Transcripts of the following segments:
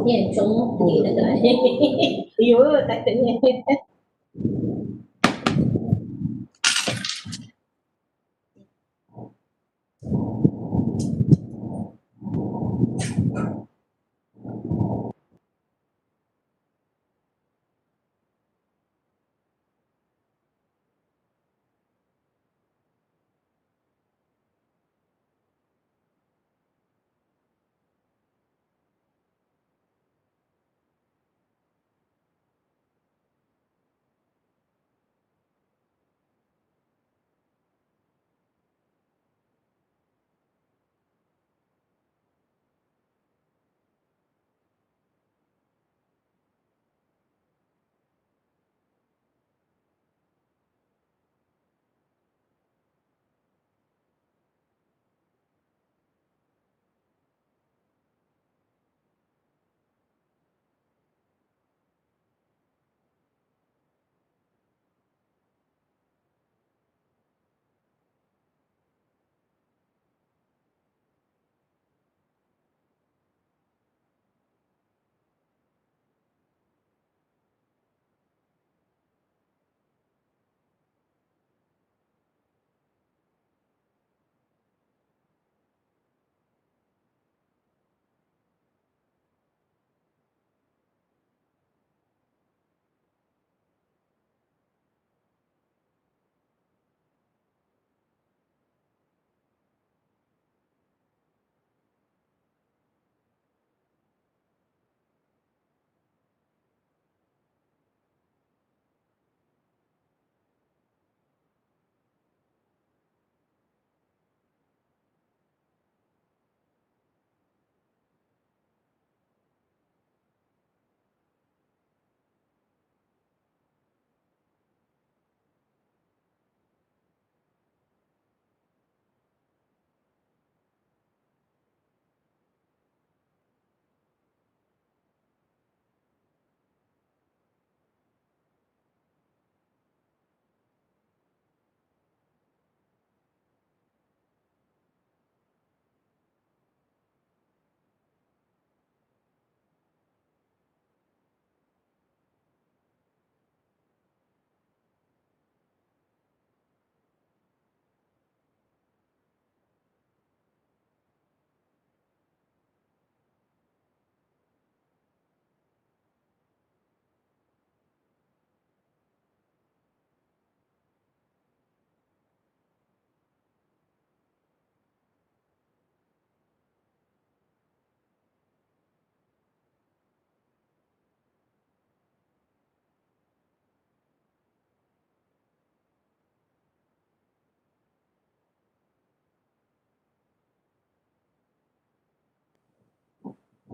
Nha, trống gì nữa rồi. Yếu tại tự nhiên.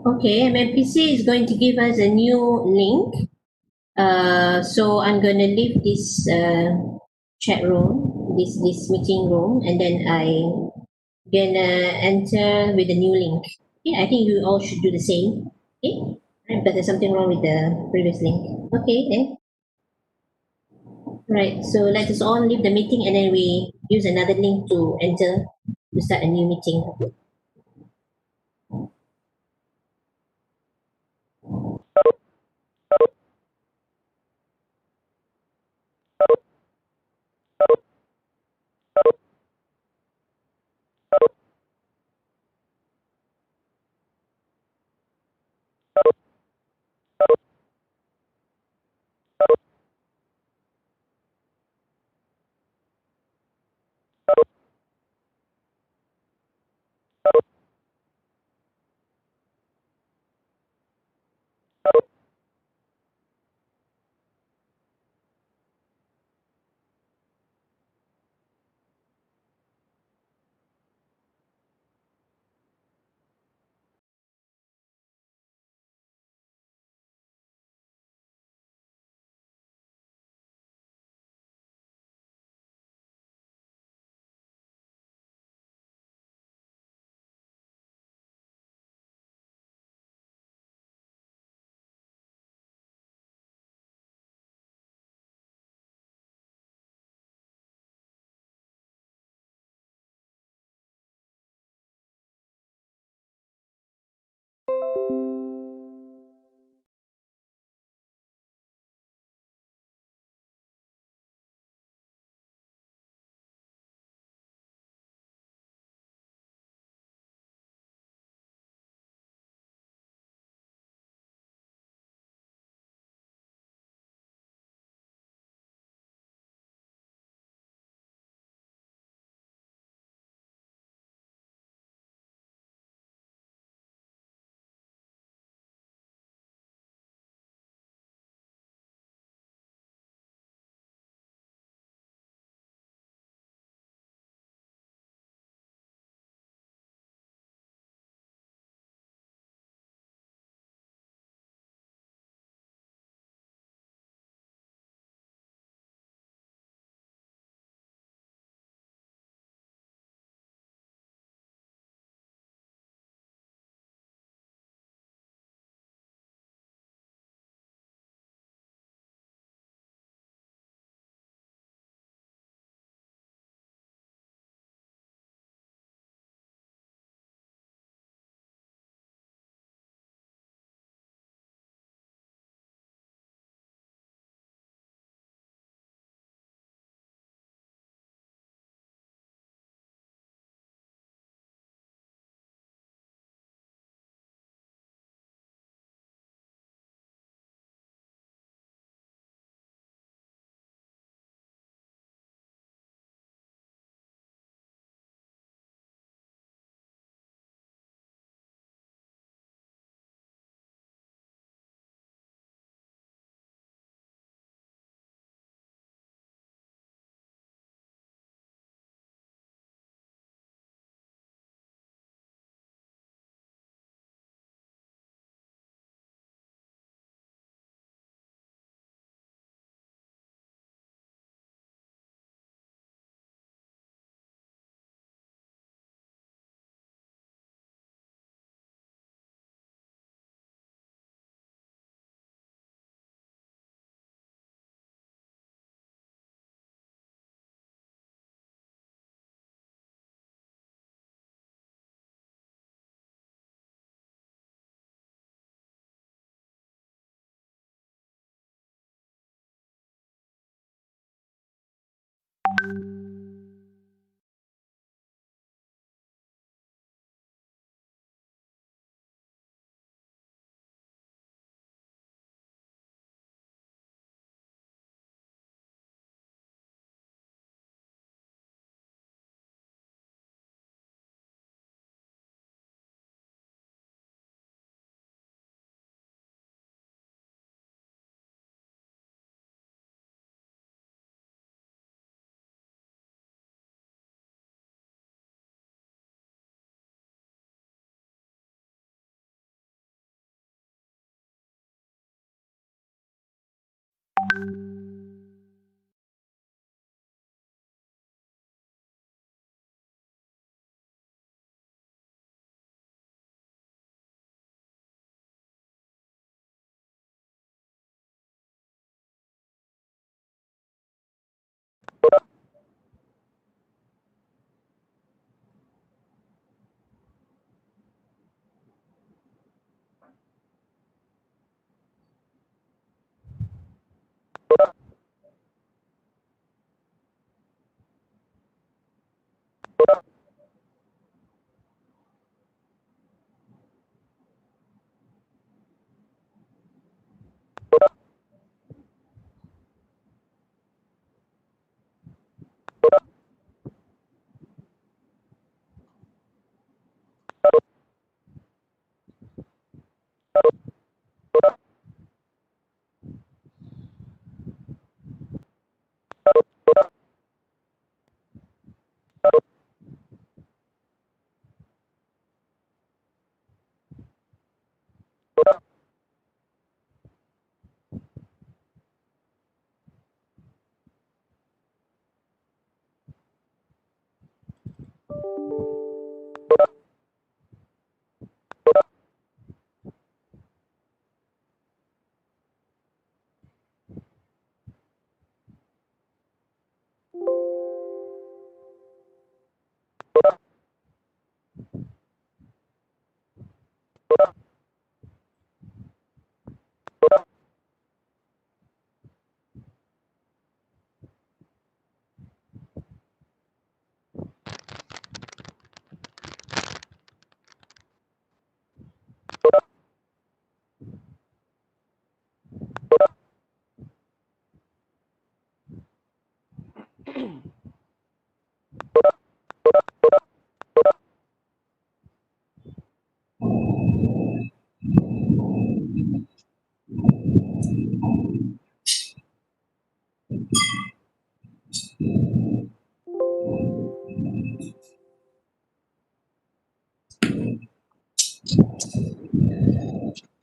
Okay, MMPC is going to give us a new link. So I'm going to leave this chat room this meeting room, and then I gonna enter with the new link. Okay, I think you all should do the same. Okay, because there's something wrong with the previous link. Okay, then. Right. So let us all leave the meeting, and then we use another link to enter to start a new meeting.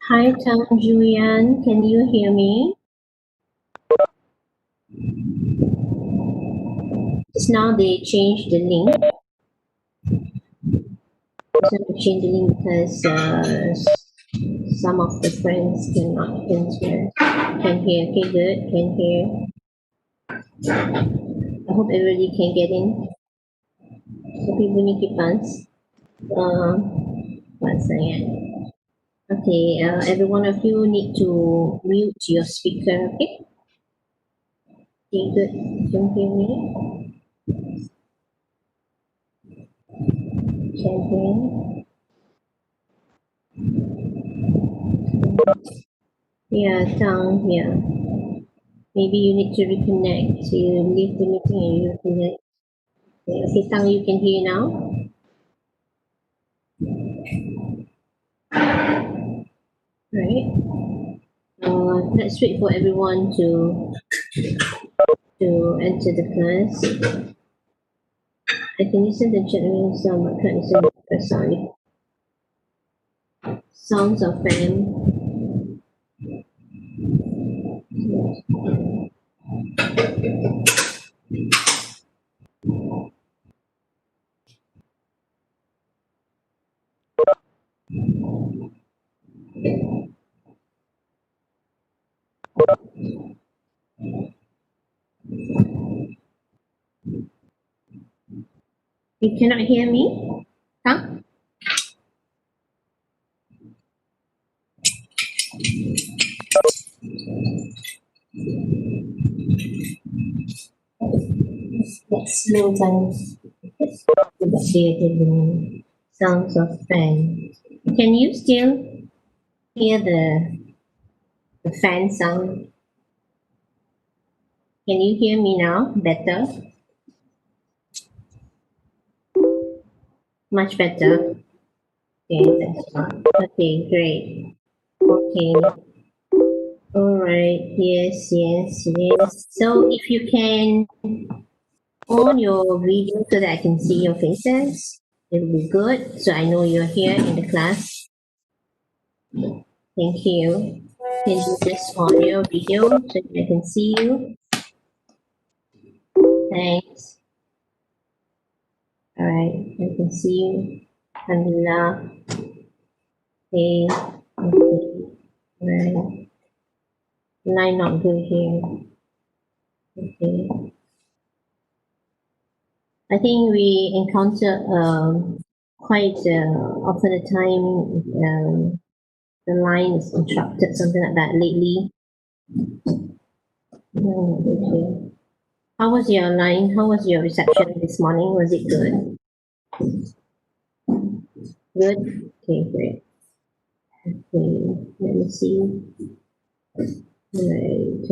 Hi, Tang Julian. Can you hear me? Just now they changed the link. Just now they changed the link because some of the friends can hear. Okay, good. Can hear. I hope everybody can get in. Tapi bunyi kipas. Uh, one second. Okay, every one of you need to mute your speaker. Okay. Okay, good. Can hear me? Can hear. Yeah, Tang. Yeah. Maybe you need to reconnect. You leave the meeting and you reconnect. Okay, Tang, you can hear now. Right. Let's wait for everyone to enter the class. I can listen to chat room sound, but can't listen to the sound. Sounds of fan. You cannot hear me? Huh? Let's slow down. The sounds of fan. Can you still hear the fan sound? Can you hear me now? Better? Much better. Okay, that's fine. Okay, great. Okay. All right. Yes, yes, yes. So if you can on your video so that I can see your faces, it will be good. So I know you're here in the class. Thank you. Can you just on your video so that I can see you? Thanks. All right. I can see you. Alhamdulillah. Okay. Okay. All right. Line not good here. Okay. I think we encounter quite often the time the line is interrupted, something like that lately. Okay. How was your line? How was your reception this morning? Was it good? Good? Okay, great. Okay, let me see. Right.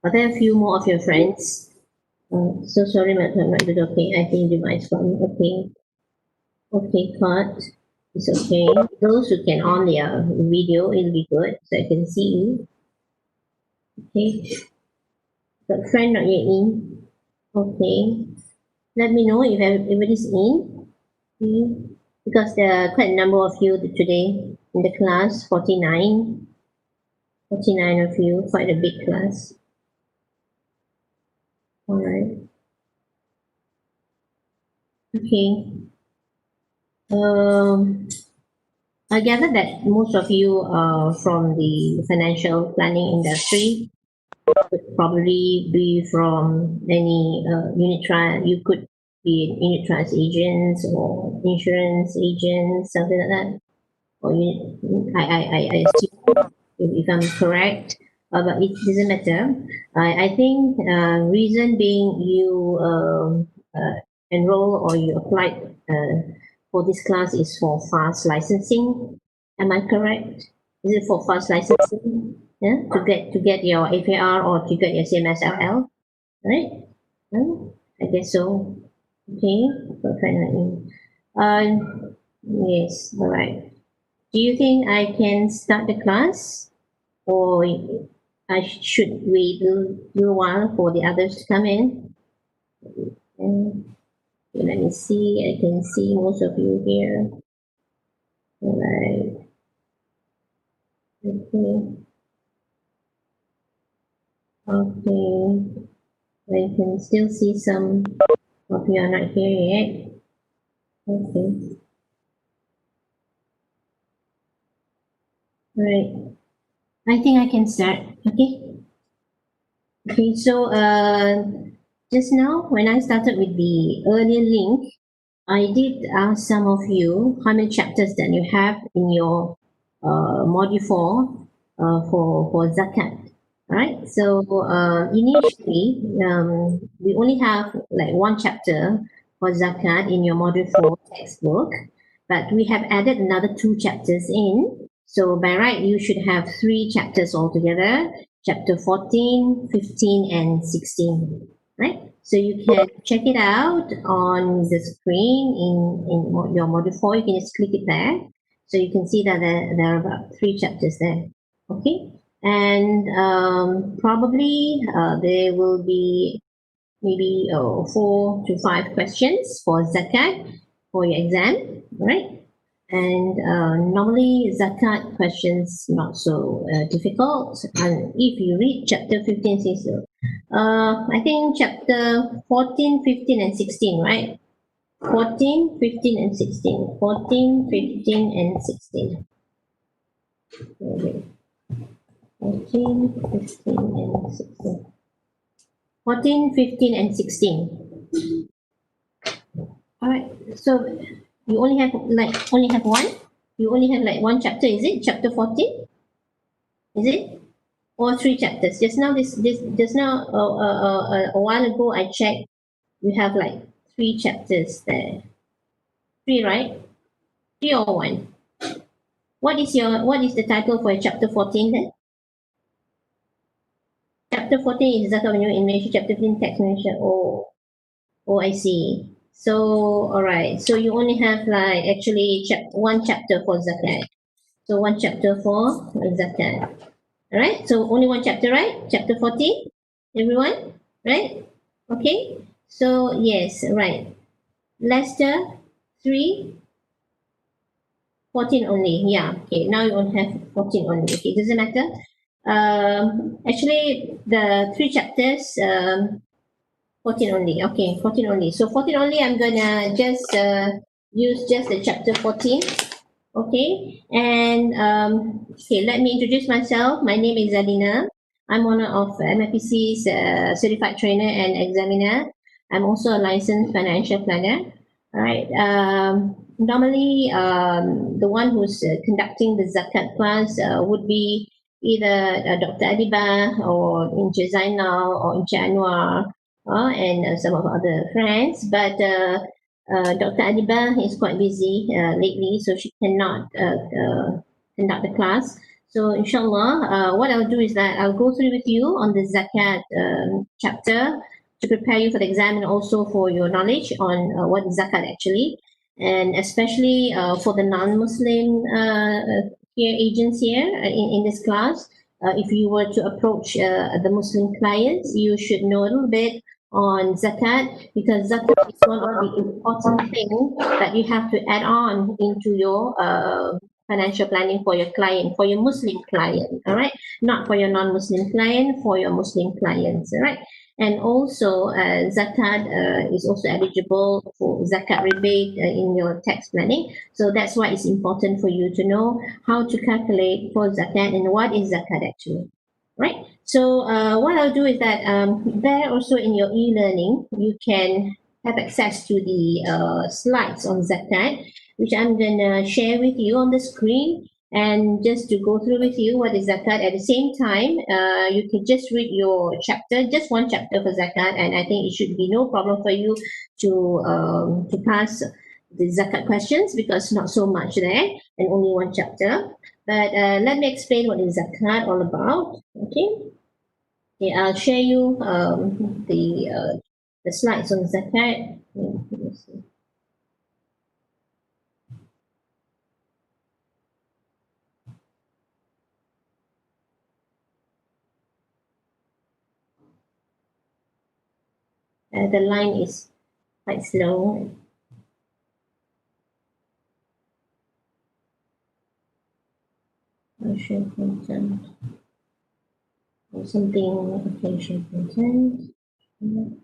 Are there a few more of your friends? So sorry, my turn. Right, okay. I think device one. Okay. Okay, cut. It's okay. Those who can on their video, it'll be good so I can see you. Okay. Got friend not yet in. Okay. Let me know if everybody's in. Okay. Because there are quite a number of you today in the class, 49. 49 of you, quite a big class. All right. Okay. I gather that most of you are from the financial planning industry. Could probably be from any unit trust. You could be unit trust agents or insurance agents, something like that. Or I assume if I'm correct, but it doesn't matter. I think reason being you enroll or you applied for this class is for fast licensing. Am I correct? Is it for fast licensing? Yeah, to get your APR or to get your CMSLL, right? I guess so. Okay, perfect. Yes, all right. Do you think I can start the class, or I should wait a little while for the others to come in? Let me see. I can see most of you here. All right. Okay. Okay. I can still see some of you are not here yet. Okay. All right. I think I can start. Okay. Okay. So just now when I started with the earlier link, I did ask some of you how many chapters that you have in your module for zakat. Right. So initially, we only have like one chapter for zakat in your module 4 textbook, but we have added another two chapters in. So by right, you should have three chapters altogether: chapter 14, 15, and 16. Right. So you can check it out on the screen in your module 4. You can just click it there. So you can see that there are about three chapters there. Okay. And probably there will be maybe 4 to 5 questions for zakat for your exam, right? And normally zakat questions not so difficult. And if you read chapter 15, 16, I think chapter 14, 15, and 16, right? 14, 15, and 16. 14, 15, and 16. Okay. 14, 15, and 16. 14, 15, and 16. All right. So you only have one? You only have like one chapter, is it? Chapter 14? Is it? Or three chapters? Just now just now a while ago I checked you have like three chapters there. Three, right? Three or one? What is the title for chapter 14 then? Chapter 14 is Zakat Revenue in Malaysia, chapter 15 Tax Malaysia. Oh, I see. So, all right. So you only have like actually one chapter for zakat. So one chapter for zakat. All right. So only one chapter, right? Chapter 14. Everyone, right? Okay. So yes, right. Lester 3, 14 only. Yeah. Okay. Now you only have 14 only. Okay. Doesn't matter. Actually, the three chapters. 14 only. Okay, 14 only. So 14 only, I'm gonna just use just the chapter 14. Okay, and okay, let me introduce myself. My name is Zalina. I'm one of MFPC's certified trainer and examiner. I'm also a licensed financial planner. All right. Normally, the one who's conducting the zakat class would be either Dr. Adiba or Encik Zainal or Encik Anwar and some of our other friends. But Dr. Adiba is quite busy lately, so she cannot conduct the class. So inshallah, what I'll do is that I'll go through with you on the zakat chapter to prepare you for the exam and also for your knowledge on what is zakat actually, and especially for the non-Muslim here agents here in this class. If you were to approach the Muslim clients, you should know a little bit on zakat, because zakat is one of the important things that you have to add on into your financial planning for your client, for your Muslim client, all right? Not for your non-Muslim client, for your Muslim clients, all right? And also, zakat is also eligible for zakat rebate in your tax planning. So that's why it's important for you to know how to calculate for zakat and what is zakat actually, right? So what I'll do is that there also in your e-learning, you can have access to the slides on zakat, which I'm gonna share with you on the screen. And just to go through with you what is zakat, at the same time, you can just read your chapter, just one chapter for zakat, and I think it should be no problem for you to pass the zakat questions, because not so much there and only one chapter. But let me explain what is zakat all about. Okay, I'll share you the slides on zakat. Let me see. The line is quite slow. I'll share content or something. Okay, share content. Mhm.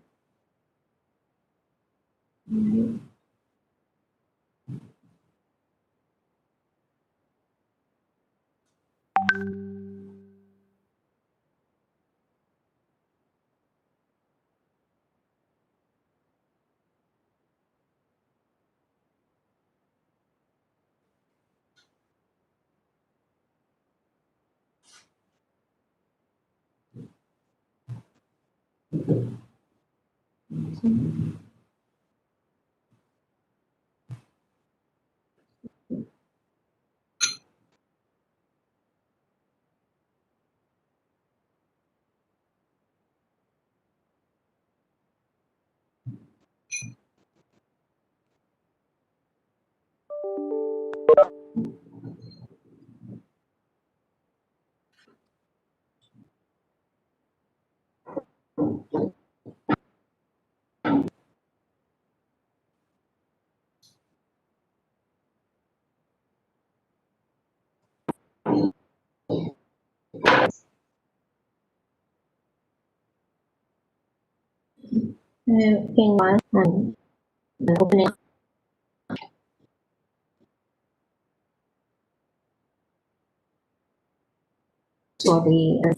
Okay, one and open it for the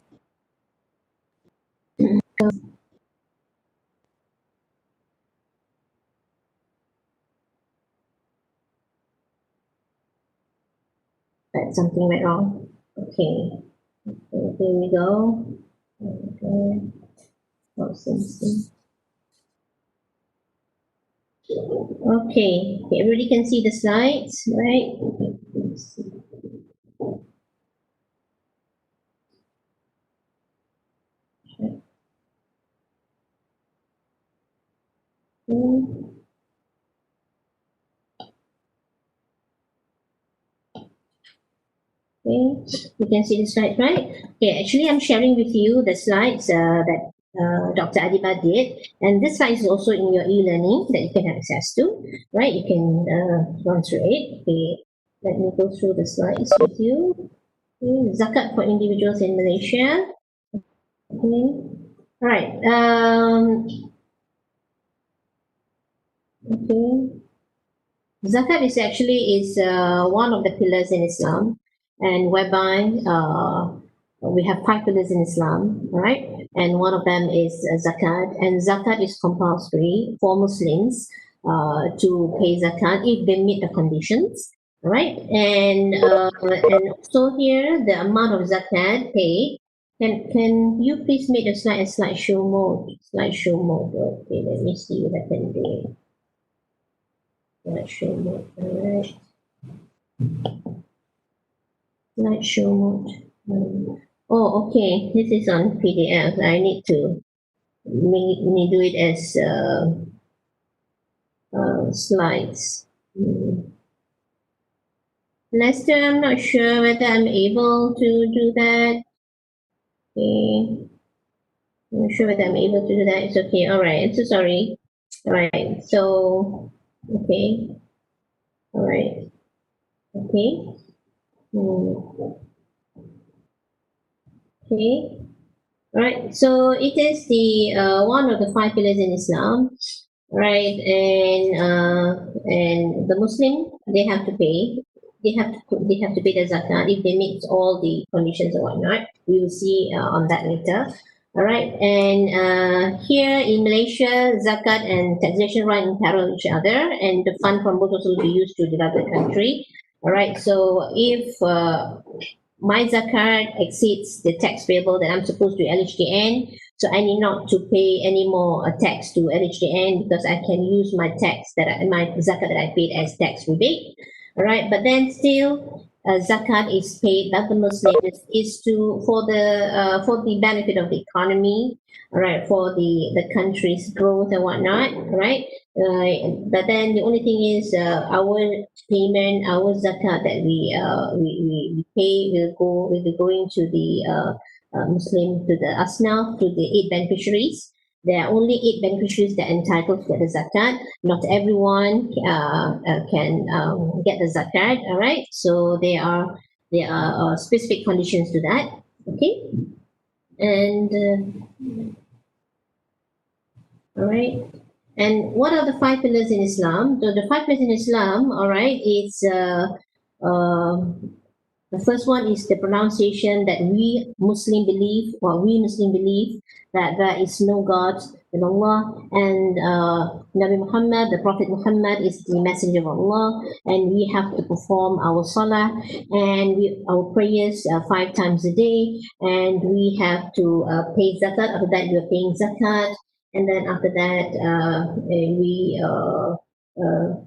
something went wrong. Okay, so here we go. Okay. Oh, okay, everybody can see the slides, right? Let's see. Okay. Okay, you can see the slides, right? Okay, actually, I'm sharing with you the slides that Dr. Adiba did, and this slide is also in your e-learning that you can have access to, right? You can run through it. Okay, let me go through the slides with you. Okay, zakat for individuals in Malaysia. Okay, all right. Okay. Zakat is actually one of the pillars in Islam, and whereby we have five pillars in Islam, right? And one of them is zakat, and zakat is compulsory for Muslims to pay zakat if they meet the conditions, All right, and so here the amount of zakat paid. Can you please make the slide a slideshow mode? Slideshow mode. Okay, let me see what I can do. Slideshow mode. All right. Slideshow mode. Oh, okay. This is on PDF. I need to do it as slides. Lester, I'm not sure whether I'm able to do that. Okay. I'm not sure whether I'm able to do that. It's okay. All right. I'm so sorry. All right. So, okay. All right. Okay. Okay. All right. So it is the one of the five pillars in Islam, right? And the Muslim, they have to pay. They have to pay the zakat if they meet all the conditions or whatnot. We will see on that later. All right. And here in Malaysia, zakat and taxation run in parallel with each other, and the fund from both also will be used to develop the country. All right. So if my zakat exceeds the tax payable that I'm supposed to LHDN, so I need not to pay any more tax to LHDN because I can use my my zakat that I paid as tax rebate. All right, but then still, zakat is paid by the Muslims is to for the benefit of the economy, all right, for the country's growth and whatnot, right? But then the only thing is our payment, our zakat that we pay will be going to the Muslim, to the asnaf, to the eight beneficiaries. There are only eight beneficiaries that are entitled to get the zakat. Not everyone can get the zakat. All right, so there are specific conditions to that. Okay, and all right. And what are the five pillars in Islam? So the five pillars in Islam, all right, it's uh, the first one is the pronunciation that we Muslim believe that there is no God but Allah, and Nabi Muhammad, the Prophet Muhammad, is the messenger of Allah, and we have to perform our salah and our prayers five times a day, and we have to pay zakat. After that, we are paying zakat, and then after that, we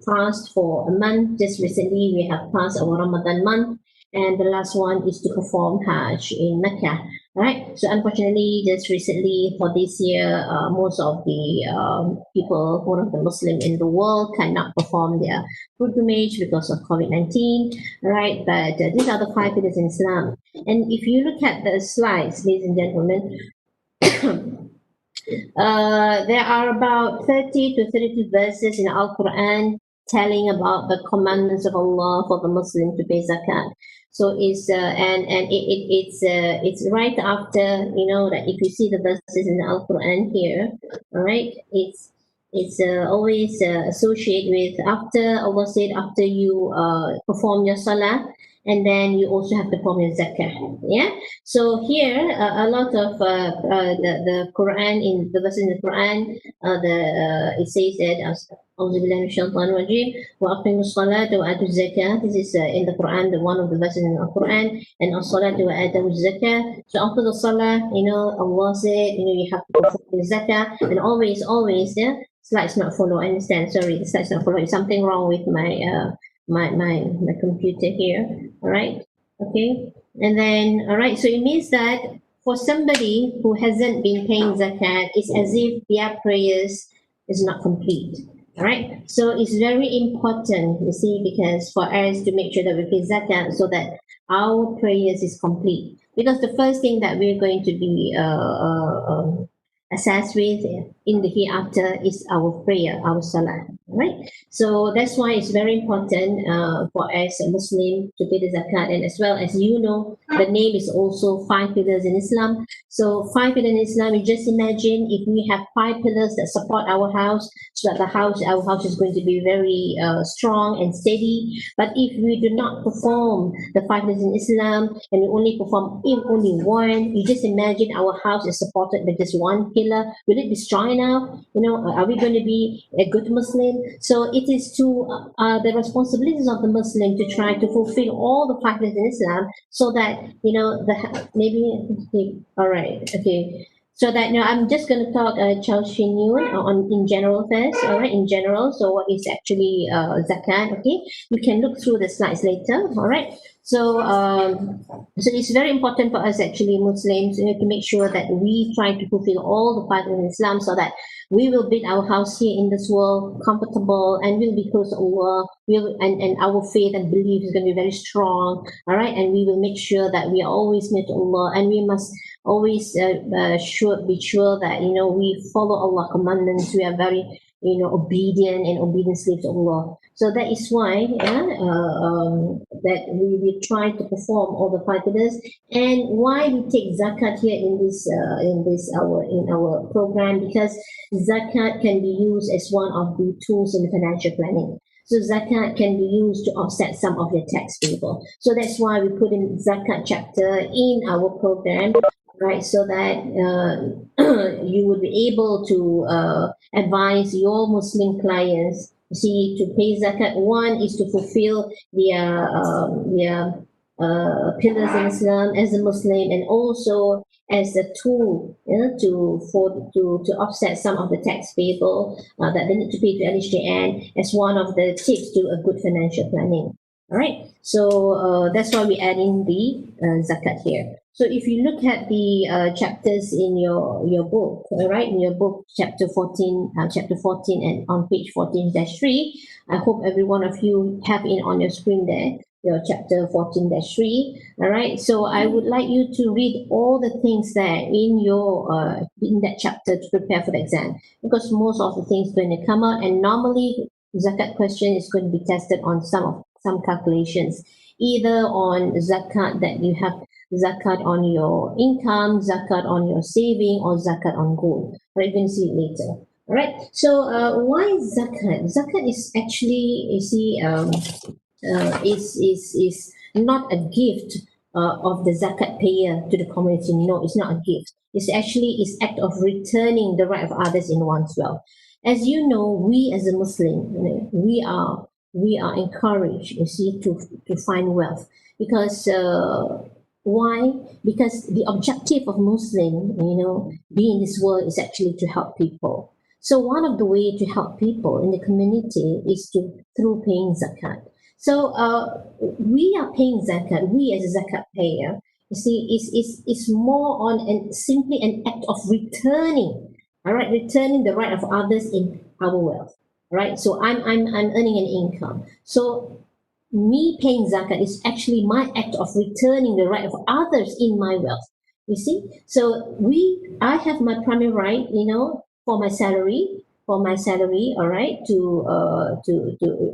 fast for a month. Just recently, we have passed our Ramadan month, and the last one is to perform Hajj in Mecca. Right. So unfortunately, just recently for this year, most of the people who are the Muslim in the world cannot perform their pilgrimage because of COVID-19. Right. But these are the five pillars in Islam. And if you look at the slides, ladies and gentlemen, there are about 30 to 32 verses in Al Quran telling about the commandments of Allah for the Muslim to pay zakat. So it's right after, that if you see the verses in Al Quran here, all right, it's always associated with after Allah said after you perform your salah, and then you also have to perform your zakah. Yeah. So here, a lot of the Quran, in the verse in the Quran, it says that أعوذ بالله من الشيطان الرجيم وأقيموا الصلاة وآتوا الزكاة. This is in the Quran, one of the verses in the Quran, and الصلاة وآتوا الزكاة. So after the salah, Allah said, you have to perform the zakah, and always, yeah. Slides not follow. I understand. Sorry, the slides not follow. It's something wrong with my computer here. All right. Okay. And then, all right, so it means that for somebody who hasn't been paying zakat, it's as if their prayers is not complete. All right. So it's very important, you see, because for us to make sure that we pay zakat so that our prayers is complete. Because the first thing that we're going to be assessed with in the hereafter is our prayer, our salah. Right? So that's why it's very important for us a Muslim to pay the zakat, and as well as the name is also five pillars in Islam. So five pillars in Islam, you just imagine if we have five pillars that support our house, so that our house is going to be very strong and steady. But if we do not perform the five pillars in Islam, and we only perform only one, you just imagine our house is supported by just one pillar. Will it be strong enough? Are we going to be a good Muslim? So it is to the responsibilities of the Muslim to try to fulfill all the factors in Islam, so that maybe okay, all right, okay. So that I'm just going to talk Chow Shin Yun on in general first, all right, in general. So what is actually zakat? Okay, you can look through the slides later, all right. So it's very important for us actually Muslims, to make sure that we try to fulfill all the parts in Islam, so that we will build our house here in this world comfortable, and we'll be close to Allah. And our faith and belief is going to be very strong, all right. And we will make sure that we are always near to Allah, and we must always be sure that we follow Allah commandments. We are very obedient slaves to Allah. So that is why that we try to perform all the practices, and why we take zakat here in our program, because zakat can be used as one of the tools in financial planning. So zakat can be used to offset some of your tax payable. So that's why we put in zakat chapter in our program, right? So that you would be able to advise your Muslim clients, see, to pay zakat. One is to fulfill their pillars in Islam as a Muslim, and also as a tool, to offset some of the tax payable that they need to pay to LHDN, as one of the tips to a good financial planning. All right, so that's why we add in the zakat here. So if you look at the chapters in your book, all right, in your book, chapter 14, and on page 14-3, I hope every one of you have it on your screen there, your chapter 14-3. All right, so I would like you to read all the things there in that chapter to prepare for the exam, because most of the things going to come out, and normally zakat question is going to be tested on some calculations, either on zakat that you have, zakat on your income, zakat on your saving, or zakat on gold. Right, you can see it later. All right. So why zakat? Zakat is actually, you see, is not a gift of the zakat payer to the community. No, it's not a gift. It's actually act of returning the right of others in one's wealth. As you know, we as a Muslim, we are encouraged, you see, to find wealth, because why? Because the objective of Muslim, being in this world, is actually to help people. So one of the way to help people in the community is through paying zakat. So we are paying zakat. We as a zakat payer, you see, is more on simply an act of returning. All right, returning the right of others in our wealth. All right. So I'm earning an income. So me paying zakat is actually my act of returning the right of others in my wealth. You see, so I have my primary right, for my salary, all right, to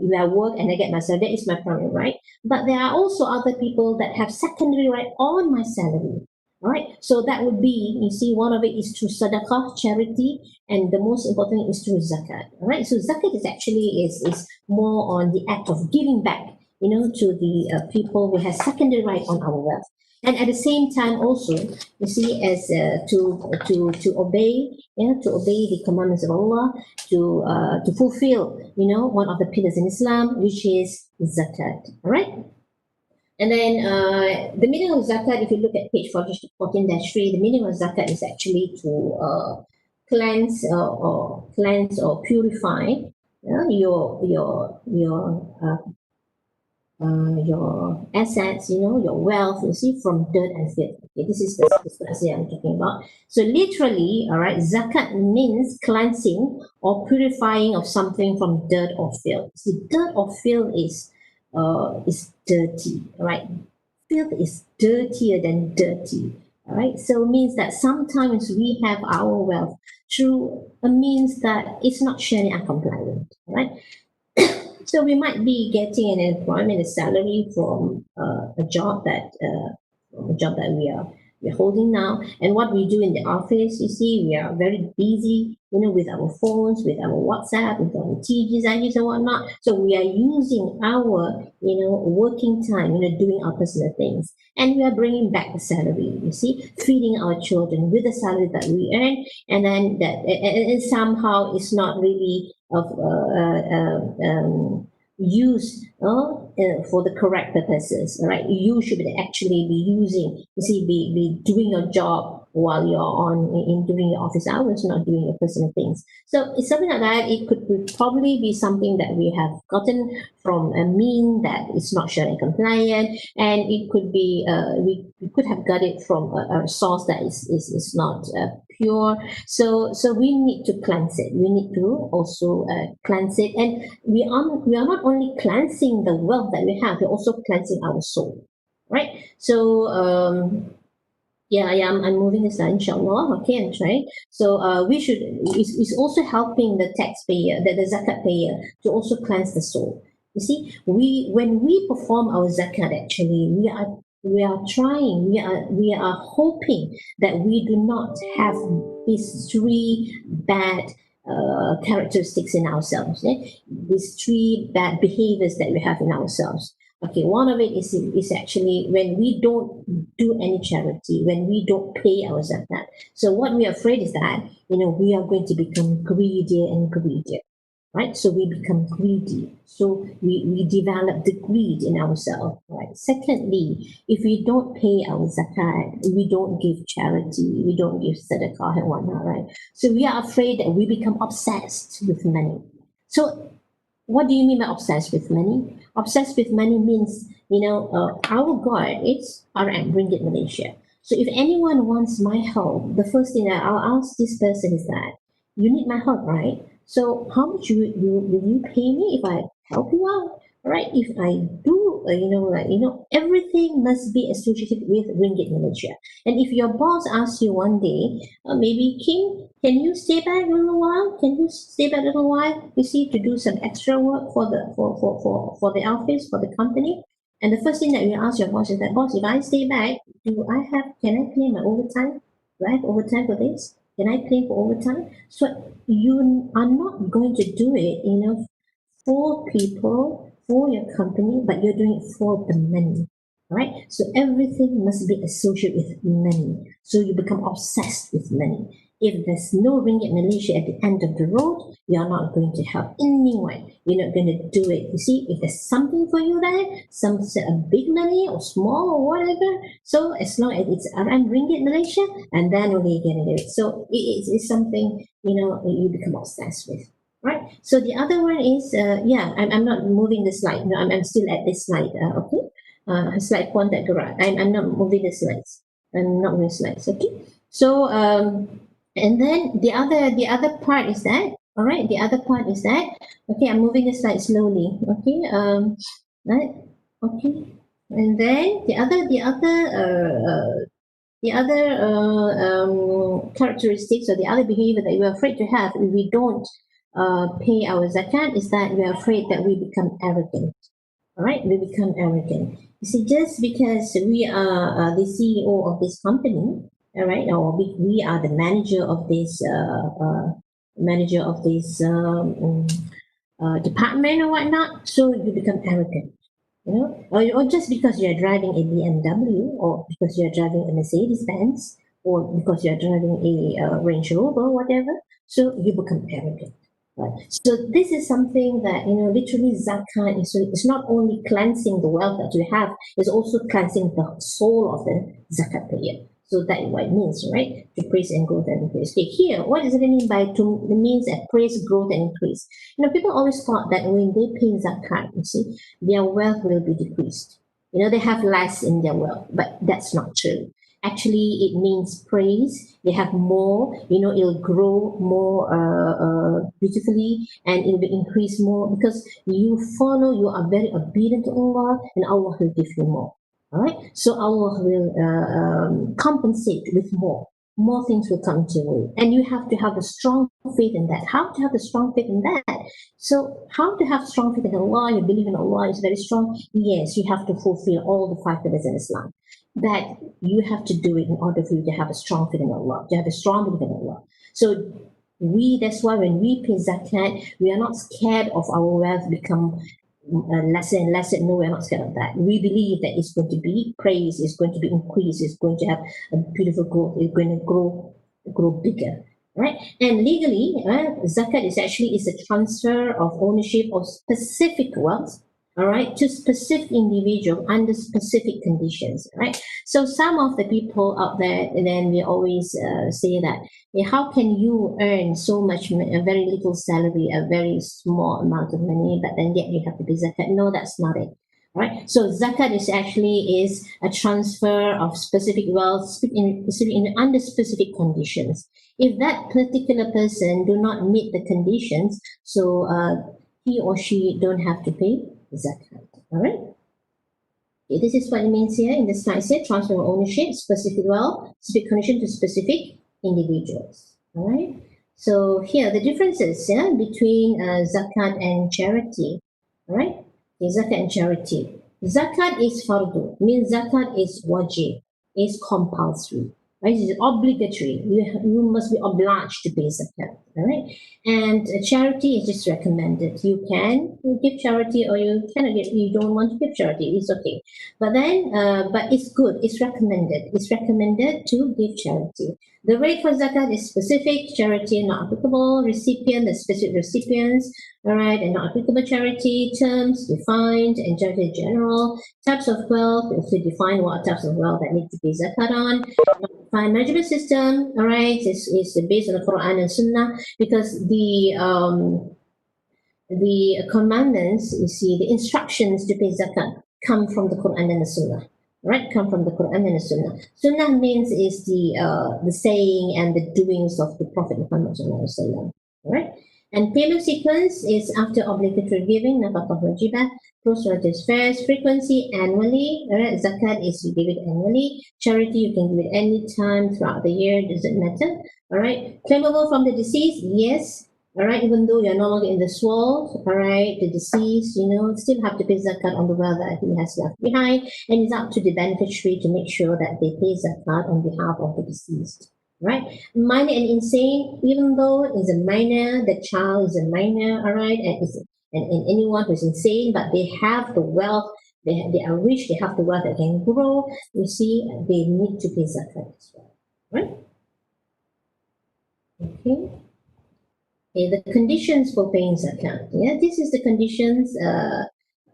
where I work and I get my salary. That is my primary right. But there are also other people that have secondary right on my salary. All right, so that would be, you see, one of it is through sadaqah, charity, and the most important is through zakat. All right, so zakat is actually is more on the act of giving back, to the people who have secondary right on our wealth, and at the same time also, you see, as to obey, to obey the commandments of Allah, to fulfill, one of the pillars in Islam, which is zakat. All right. And then the meaning of zakat, if you look at page 14-3, the meaning of zakat is actually to cleanse or purify your assets, your wealth, you see, from dirt and filth. Okay, this is the first I'm talking about. So literally, all right, zakat means cleansing or purifying of something from dirt or filth. See, dirt or filth is dirty, right? Filth is dirtier than dirty. All right, so it means that sometimes we have our wealth through a means that it's not Sharia compliant, right? So we might be getting an employment, a salary from a job that we are we're holding now. And what we do in the office, you see, we are very busy, with our phones, with our WhatsApp, with our TGs, IGs, and whatnot. So we are using our, working time, doing our personal things. And we are bringing back the salary, you see, feeding our children with the salary that we earn. And then and somehow it's not really of used for the correct purposes, right? You should actually be using, you see, be doing your job while you're in doing your office hours, not doing your personal things. So it's something like that. It could probably be something that we have gotten from a mean that is not sharing compliant, and it could be we could have got it from a source that is not pure. So we need to cleanse it. We need to also cleanse it, and we are not only cleansing the wealth that we have, we're also cleansing our soul, right? So I'm moving this slide, inshallah. Okay, I'm trying. So we should, it's also helping the taxpayer, the zakat payer, to also cleanse the soul. You see, when we perform our zakat, actually, we are trying, we are hoping that we do not have these three bad characteristics in ourselves. These three bad behaviors that we have in ourselves. Okay, one of it is actually when we don't do any charity, when we don't pay our zakat. So what we are afraid is that, we are going to become greedier and greedier, right? So we become greedy. So we develop the greed in ourselves, right? Secondly, if we don't pay our zakat, we don't give charity, we don't give sadaqah and whatnot, right? So we are afraid that we become obsessed with money. So what do you mean by obsessed with money? Obsessed with money means, our God is RM, Ringgit Malaysia. So if anyone wants my help, the first thing that I'll ask this person is that, you need my help, right? So how much will you pay me if I help you out? Right? If I do, everything must be associated with Ringgit Malaysia. And if your boss asks you one day, maybe Kim, can you stay back a little while? Can you stay back a little while? You see, to do some extra work for the office, for the company. And the first thing that you ask your boss is that, boss, if I stay back, can I claim my overtime? Do I have overtime for this? Can I claim for overtime? So you are not going to do it, for people, for your company, but you're doing it for the money, right? So everything must be associated with money. So you become obsessed with money. If there's no Ringgit Malaysia at the end of the road, you're not going to help anyone. You're not going to do it. You see, if there's something for you there, some big money or small or whatever, so as long as it's around Ringgit Malaysia, and then only you're going to do it. So it's something, you become obsessed with. Right. So the other one is, I'm not moving the slide. No, I'm still at this slide. Okay. Slide contact correct. I'm not moving the slides. I'm not moving slides. Okay. So and then the other part is that, all right. The other part is that, okay. I'm moving the slide slowly. Okay. Right. Okay. And then the other characteristics, or the other behavior that we're afraid to have if we don't pay our zakat, is that we're afraid that we become arrogant. All right, we become arrogant. You see, just because we are the CEO of this company, all right, or we are the manager of this department or whatnot, so you become arrogant. Or just because you're driving a BMW, or because you're driving a Mercedes Benz, or because you're driving a Range Rover, whatever, so you become arrogant. Right. So this is something that, literally zakat is, it's not only cleansing the wealth that you have, it's also cleansing the soul of the zakat payer. So that is what it means, right? To praise and growth and increase. Okay, here, what does it mean by to? It means that praise, growth, and increase. People always thought that when they pay zakat, you see, their wealth will be decreased. They have less in their wealth, but that's not true. Actually, it means praise. They have more, it'll grow more beautifully, and it will increase more because you are very obedient to Allah, and Allah will give you more. All right, so Allah will compensate with more. More things will come to you, and you have to have a strong faith in that. How to have a strong faith in that? So, how to have strong faith in Allah? You believe in Allah is very strong. Yes, you have to fulfill all the 5 pillars in Islam. But you have to do it in order for you to have a strong faith in Allah, to have a strong belief in Allah. So that's why when we pay zakat, we are not scared of our wealth become lesser and lesser. No, we're not scared of that. We believe that it's going to be praised, it's going to be increased, it's going to have a beautiful growth, it's going to grow bigger. Right? And legally, zakat is a transfer of ownership of specific wealth, all right, to specific individual under specific conditions, right? So some of the people out there, and then we always say that, how can you earn so much, a very little salary, a very small amount of money, but then yet you have to pay zakat? No, that's not it. Right. So zakat is a transfer of specific wealth under specific conditions. If that particular person do not meet the conditions, so he or she don't have to pay zakat. All right. Okay, this is what it means here in the slide here: transfer of ownership, specific wealth, specific condition to specific individuals. All right. So here the differences between zakat and charity. All right. Okay, zakat and charity. Zakat is fardu, means zakat is wajib, is compulsory. Right? It's obligatory. You must be obliged to pay zakat. All right. And charity is just recommended. You can give charity, or you cannot give. You don't want to give charity. It's okay. But then, but it's good. It's recommended. It's recommended to give charity. The rate for zakat is specific. Charity not applicable. Recipient, the specific recipients. All right, and not applicable charity terms defined, and charity general. Types of wealth, if we define what types of wealth that need to be zakat on. Defined management system, all right, is based on the Quran and Sunnah, because the commandments, you see, the instructions to pay zakat come from the Quran and the Sunnah. Right, come from the Quran and the Sunnah. Sunnah means is the saying and the doings of the Prophet Muhammad sallallahu alaihi wasallam. Right, and payment sequence is after obligatory giving, nafaqah wajibah, close relatives fares, frequency annually. Right, zakat is you give it annually. Charity you can give it any time throughout the year, doesn't matter. All right, claimable from the deceased, yes. All right, even though you're no longer in this world, all right, the deceased, still have to pay zakat on the wealth that he has left behind, and it's up to the beneficiary to make sure that they pay zakat on behalf of the deceased. Right, minor and insane, even though is a minor, the child is a minor, all right, and anyone who's insane, but they have the wealth, they are rich, they have the wealth that can grow. You see, they need to pay zakat as well. Right? Okay. Okay, the conditions for paying zakat. Yeah, this is the conditions.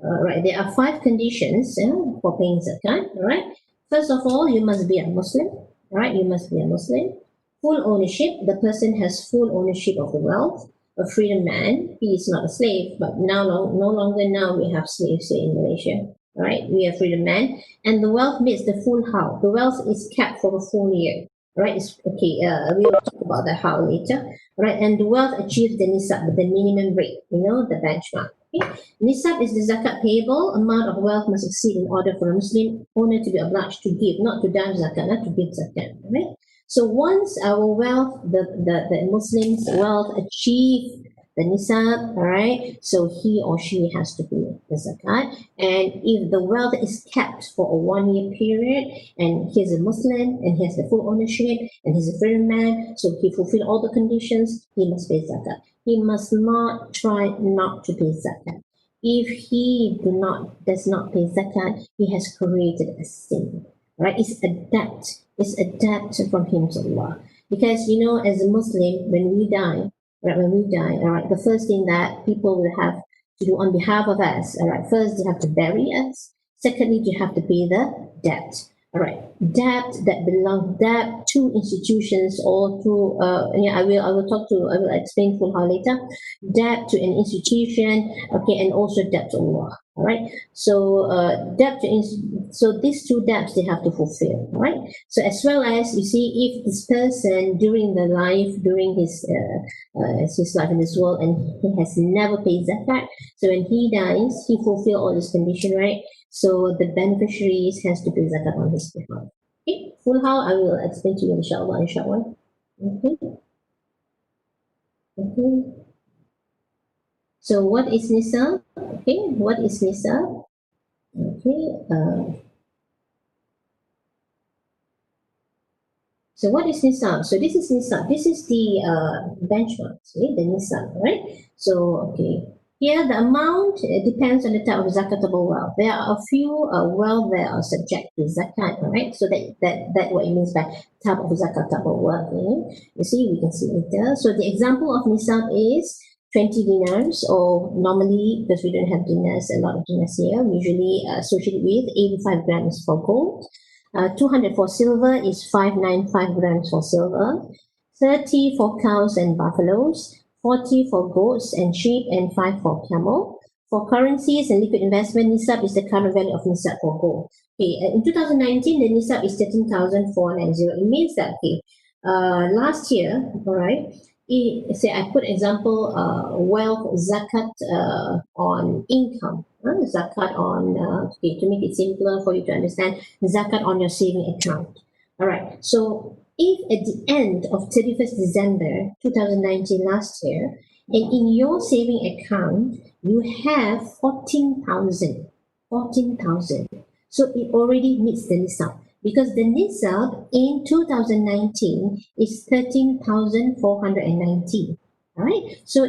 Right, there are 5 conditions for paying zakat. All right. First of all, you must be a Muslim. Right, you must be a Muslim. Full ownership. The person has full ownership of the wealth. A freedom man. He is not a slave, but now no longer now we have slaves here in Malaysia. Right, we are freedom man, and the wealth meets the full how. The wealth is kept for a full year. Right, it's okay. We will talk about the how later. Right, and the wealth achieves the nisab, the minimum rate, the benchmark. Okay? Nisab is the zakat payable amount of wealth must exceed in order for a Muslim owner to be obliged to give, not to dime zakat, not to give zakat. Right? So once our wealth, the Muslim's wealth achieve the nisab, all right, so he or she has to pay the zakat. And if the wealth is kept for a 1-year period, and he's a Muslim and he has the full ownership and he's a free man, so he fulfill all the conditions, he must pay zakat. He must not try not to pay zakat. If he does not pay zakat, he has created a sin. Right? It's a debt. It's a debt from him to Allah. Because as a Muslim, when we die, all right, the first thing that people will have to do on behalf of us, all right, first they have to bury us. Secondly, you have to pay the debt. All right, debt to institutions or to I will explain full how later. Debt to an institution, okay, and also debt to Allah. All right, so so these 2 debts they have to fulfill. All right, so as well as you see, if this person during his life in this world, and he has never paid zakat, so when he dies, he fulfill all this condition, right? So the beneficiaries has to pay zakat on his behalf. Okay, full how I will explain to you inshallah. Okay. Okay. So what is nisab? Okay, what is nisab? Okay. So what is nisab? So this is nisab. This is the benchmark, see, the nisab, right? So, okay. Here, the amount depends on the type of zakatable wealth. There are a few wealth that are subject to zakat, all right? So that what it means by type of zakatable wealth. You see, we can see later. So the example of nisab is 20 dinars, or normally, because we don't have dinars, a lot of dinars here, usually associated with 85 grams for gold. 200 for silver is 595 grams for silver, 30 for cows and buffaloes, 40 for goats and sheep, and 5 for camel. For currencies and liquid investment, nisab is the current value of nisab for gold. Okay, in 2019, the nisab is 13,490. It means that, okay, last year, all right, say I put example, wealth zakat on income, zakat on, okay, to make it simpler for you to understand, zakat on your saving account. All right, so if at the end of 31st December 2019 last year, and in your saving account, you have 14,000, so it already meets the nisab, because the nisab in 2019 is 13,490. All right, so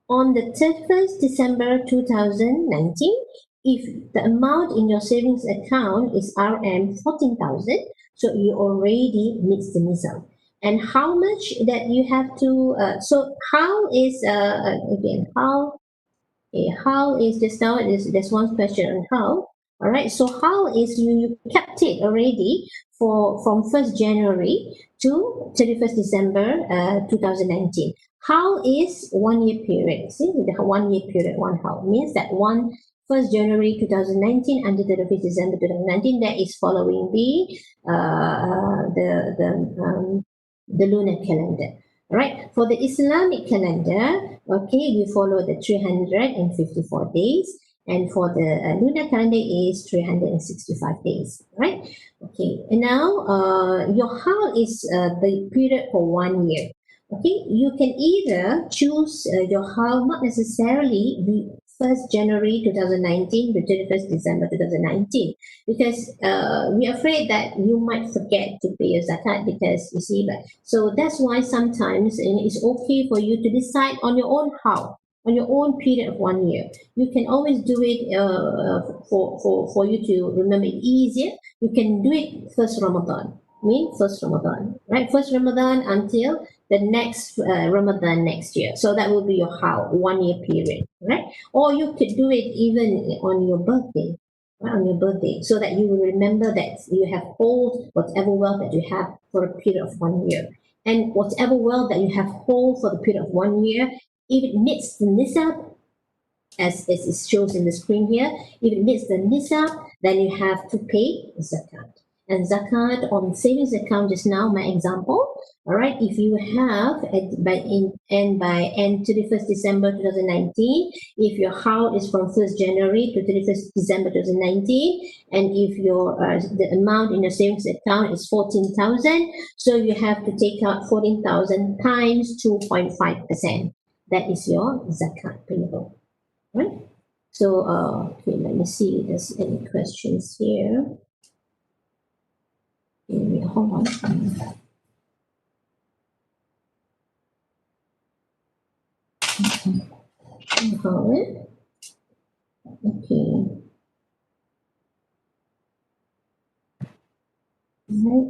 on the 31st December 2019, if the amount in your savings account is RM 14,000, so you already meets the nisab. And how much that you have to, so how is, again, how is this now? There's one question on how. All right, so how is you kept it already from 1st January to 31st December 2019. How is 1 year period? See, the 1 year period, one how means that 1st January 2019 until 31st December 2019, that is following the lunar calendar. All right, for the Islamic calendar, okay, we follow the 354 days, and for the lunar calendar is 365 days, right? Okay, and now your how is the period for 1 year. Okay, you can either choose your how, not necessarily the 1st January 2019 to 31st December 2019, because we're afraid that you might forget to pay your zakat, because you see, but so that's why sometimes it's okay for you to decide on your own how, on your own period of 1 year. You can always do it for you to remember it easier. You can do it first Ramadan, first Ramadan, right? First Ramadan until the next Ramadan next year. So that will be your how, 1 year period, right? Or you could do it even on your birthday, right, on your birthday, so that you will remember that you have hold whatever wealth that you have for a period of 1 year. And whatever wealth that you have hold for the period of 1 year, if it meets the nisab, as it shows in the screen here, if it meets the nisab, then you have to pay zakat. And zakat on savings account is now my example. All right, if you have by end 31st December 2019, if your house is from 1st January to 31st December 2019, and if your the amount in your savings account is 14,000, so you have to take out 14,000 times 2.5%. That is your zakat payable. Right? So, okay, let me see if there's any questions here. Okay, hold on. Okay. Right.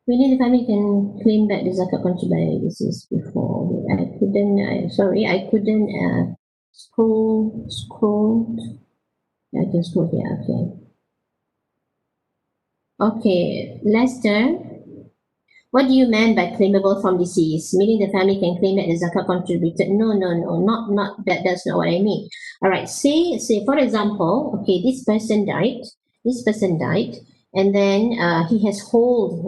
We need the family can claim back the zakat contribution. This is before. I couldn't. I couldn't scroll. I can scroll here. Okay. Okay, Lester. What do you mean by claimable from deceased? Meaning the family can claim that the zakat contributed? No, not that. That's not what I mean. All right. Say for example, okay, this person died. And then he has hold,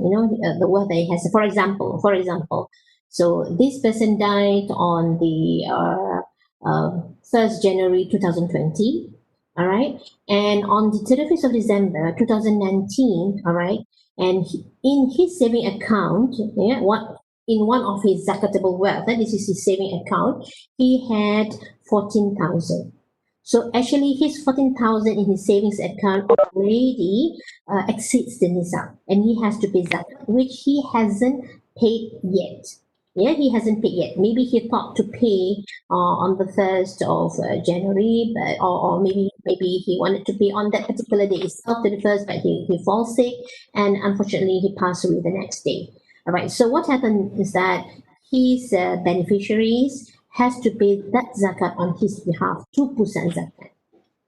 the wealth that he has. For example, so this person died on the 1st January 2020. All right, and on the 31st of December 2019. All right, and in his saving account, in one of his zakatable wealth, this is his saving account, he had 14,000. So actually, his 14,000 in his savings account already exceeds the nisab, and he has to pay zakat, which he hasn't paid yet. Yeah, he hasn't paid yet. Maybe he thought to pay on the 1st of January, but or maybe he wanted to pay on that particular day itself, 31st, but he falls sick, and unfortunately he passed away the next day. All right. So what happened is that his beneficiaries has to pay that zakat on his behalf, 2% zakat.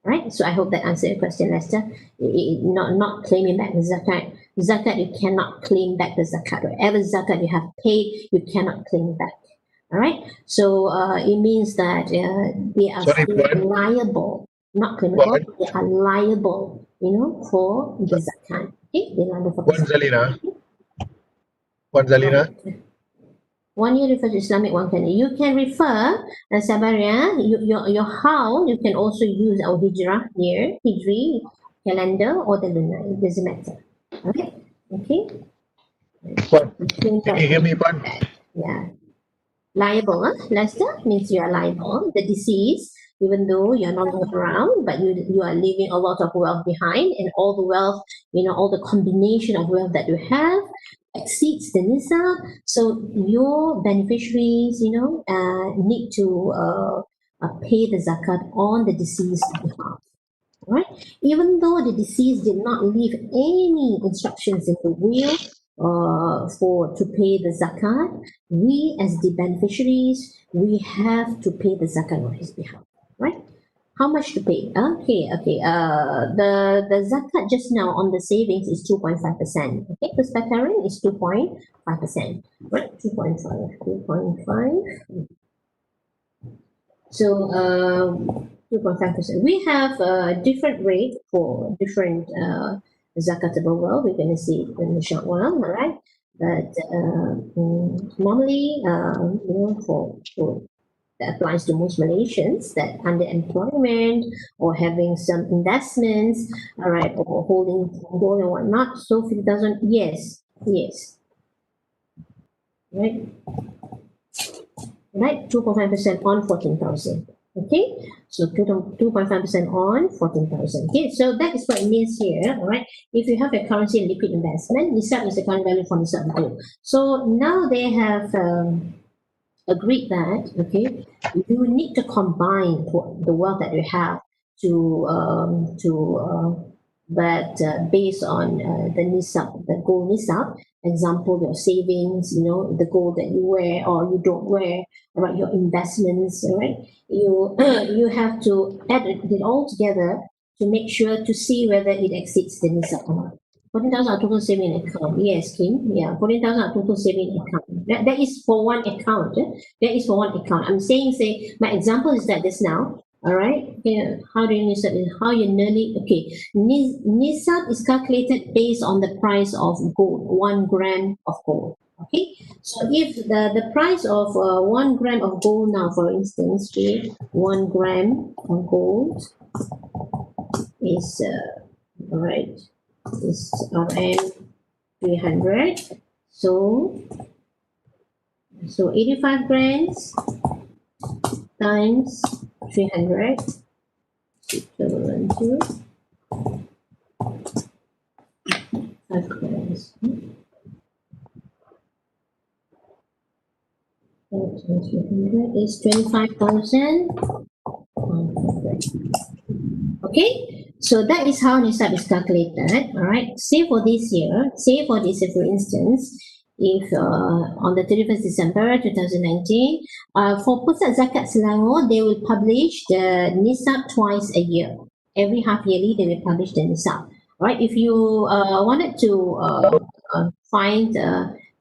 Right? So I hope that answered your question, Lester. Not claiming back the zakat. Zakat, you cannot claim back the zakat. Whatever zakat you have paid, you cannot claim back. All right. So it means that they are still liable, not claimable. They are liable, for the zakat. Okay, they're liable for the zakat. Zalina. One year refers to Islamic, one can. You can refer, Sabaria, your how, you can also use our Hijrah year, Hijri calendar, or the lunar. It doesn't matter. Okay? Okay? Can you hear me, Pan? Yeah. Liable, Lester, means you are liable. The deceased, even though you're no longer around, but you are leaving a lot of wealth behind, and all the wealth, all the combination of wealth that you have exceeds the nisab. So your beneficiaries, need to pay the zakat on the deceased behalf. Right? Even though the deceased did not leave any instructions in the will to pay the zakat, we as the beneficiaries, we have to pay the zakat on his behalf. Right? How much to pay? Okay. The zakat just now on the savings is 2.5%. Okay, the Karen is 2.5%. Right? 2.5. So 2.5%. We have a different rate for different zakatable wealth. We're going to see it in a short while, all right? But normally, for that applies to most Malaysians that underemployment or having some investments, all right, or holding gold and whatnot. So 50,000, yes, right. Right, 2.5% on 14,000. Okay, so 2.5% on 14,000. Okay, so that is what it means here. All right, if you have a currency and liquid investment, nisab is the current value for nisab gold. So now they have agreed that you need to combine the wealth that you have but based on the nisab, the gold nisab. Example, your savings, the gold that you wear or you don't wear, right? Your investments, right? You have to add it all together to make sure to see whether it exceeds the nisab or not. 14,000 are total saving account. Yes, Kim. Yeah, 14,000 are total saving account. That is for one account. That is for one account. I'm saying, my example is that just now. All right. Yeah. How do you nisab? How you nearly okay? Nisab is calculated based on the price of gold, 1 gram of gold. Okay. So if the price of 1 gram of gold now, for instance, 1 gram of gold is all right. Is RM 300. So 85 grams times 300 equivalent to 5 grams. Times 300 is 25,000. Okay. So that is how nisab is calculated. All right. Say for this year, for instance, if on the 31st December 2019, for Pusat Zakat Selangor, they will publish the nisab twice a year. Every half yearly, they will publish the nisab. All right. If you wanted to find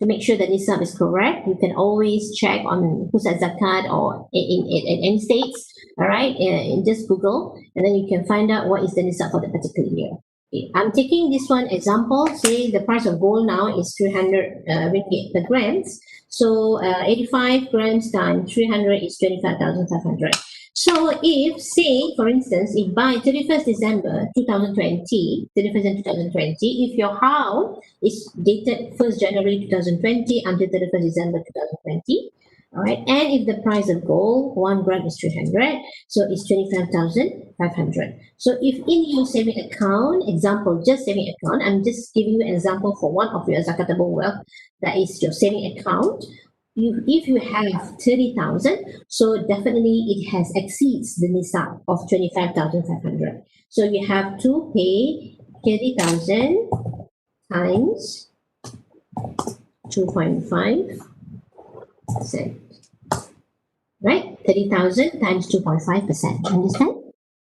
to make sure that nisab is correct, you can always check on Pusat Zakat or in any states. All right, just Google, and then you can find out what is the nisab for the particular year. Okay. I'm taking this one example. Say the price of gold now is 300 ringgit per grams. So 85 grams times 300 is 25,500. So if, say, for instance, if by 31st December 2020, 31st December 2020, if your house is dated 1st January 2020 until 31st December 2020, All right, and if the price of gold 1 gram is 300, so it's 25,500. So if in your saving account, example, just saving account, I'm just giving you an example for one of your zakatable wealth, that is your saving account. If you have 30,000, so definitely it has exceeds the nisab of 25,500. So you have to pay 30,000 times 2.5%, right? 30,000 times 2.5%. Understand?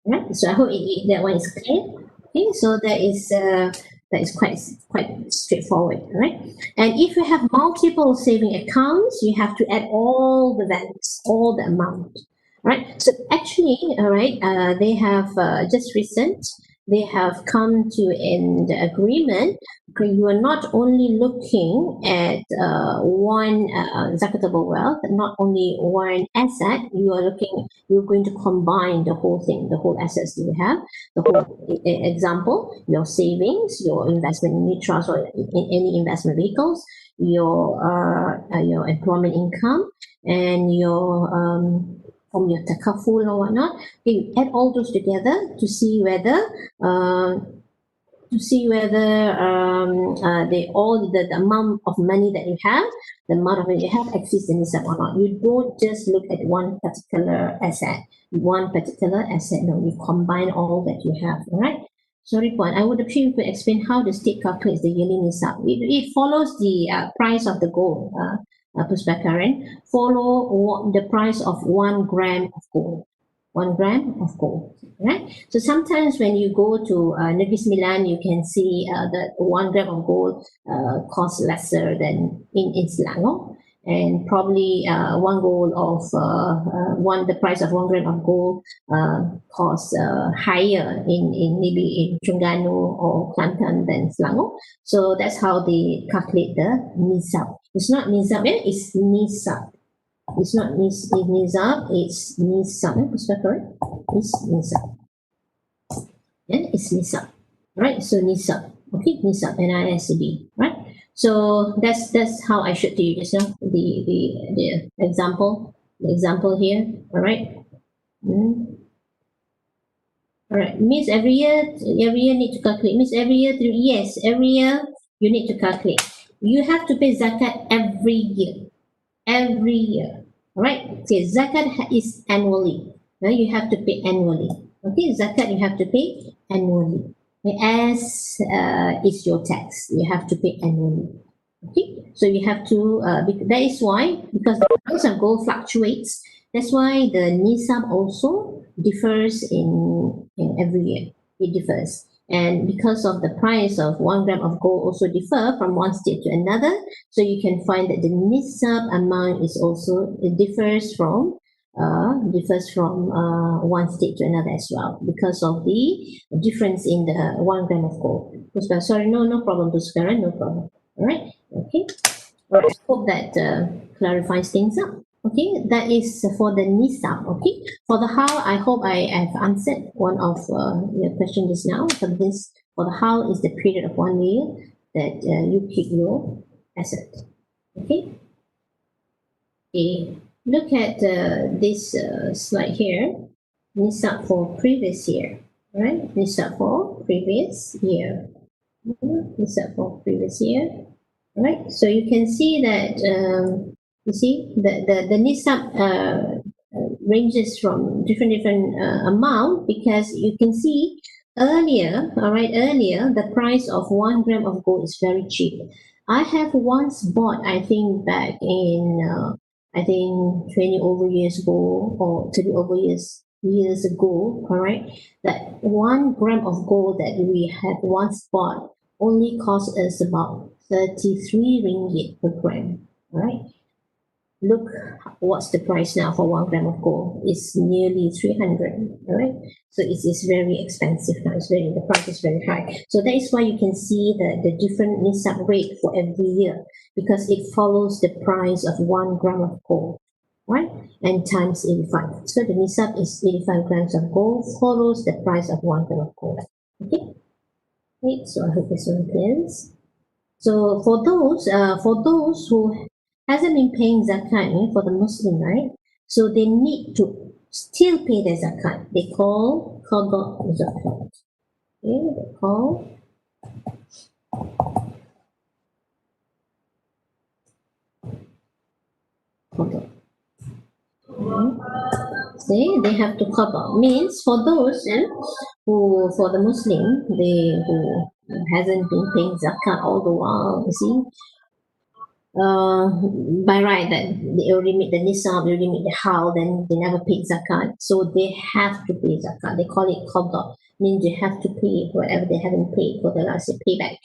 Right? So I hope that one is clear. Okay, so that is quite straightforward, right? And if you have multiple saving accounts, you have to add all the values, all the amount, right? So actually, all right, they have just recent, they have come to an agreement. Okay, you are not only looking at one zakatable wealth, not only one asset. You're going to combine the whole thing, the whole assets that you have, the whole example, your savings, your investment in unit trust or in any investment vehicles, your employment income, and your from your takaful or whatnot. Okay, you add all those together to see whether the amount of money that you have, the amount of money you have exceeds the nisab or not. You don't just look at one particular asset. No, you combine all that you have. All right. Sorry, Puan, I would appreciate you could explain how the state calculates the yearly nisab. It follows the price of the gold. Puspa follow the price of 1 gram of gold. 1 gram of gold, right? So sometimes when you go to Negeri Sembilan, you can see that 1 gram of gold costs lesser than in Selangor, and probably the price of 1 gram of gold costs higher in maybe in Terengganu or Kelantan than Selangor. So that's how they calculate the nisab. It's not nisab, it's nisab. It's not nisab, it's nisab. Is that correct? It's nisab. Yeah, it's nisab. Right? So nisab. Okay, nisab, NISAB. Right? So that's how I showed to you just now. The example. The example here. All right. All right. Means every year need to calculate. Means every year yes, every year you need to calculate. You have to pay zakat every year. Every year. All right. Okay, zakat is annually. Now you have to pay annually. Okay, zakat you have to pay annually. As is your tax, you have to pay annually. Okay, so you have to. That is why, because the price of gold fluctuates. That's why the nisab also differs in every year. It differs. And because of the price of 1 gram of gold also differ from one state to another, so you can find that the nisab amount is also differs from one state to another as well because of the difference in the 1 gram of gold. Sorry, no problem, Puskaran, no problem. All right, okay. All right, hope that clarifies things up. Okay, that is for the nisab. Okay, for the how, I hope I have answered one of your question just now. For the how is the period of 1 year that you keep your asset. Okay. Okay. Look at this slide here. Nisab for previous year. Right? Nisab for previous year. Nisab for previous year. Right, so you can see that you see the nisab ranges from different amount because you can see earlier, all right, earlier the price of 1 gram of gold is very cheap. I have once bought, I think back in I think 20 over years ago or 30 over years ago, all right, that 1 gram of gold that we had once bought only cost us about 33 ringgit per gram. All right. Look what's the price now for 1 gram of gold. It's nearly 300. All right. So it's very expensive now. The price is very high. So that is why you can see the different nisab rate for every year because it follows the price of 1 gram of gold. Right? And times 85. So the nisab is 85 grams of gold follows the price of 1 gram of gold. Okay. Right. So I hope this one clears. So for those who hasn't been paying zakat for the Muslim, right? So they need to still pay their zakat. They call qada zakat. Okay, they call qada. See, they have to cover. Means for those who, for the Muslim, who hasn't been paying zakat all the while, you see, by right that they already meet the nisab, they already meet the hal, then they never paid zakat. So they have to pay zakat. They call it qada, means they have to pay whatever they haven't paid for the last payback.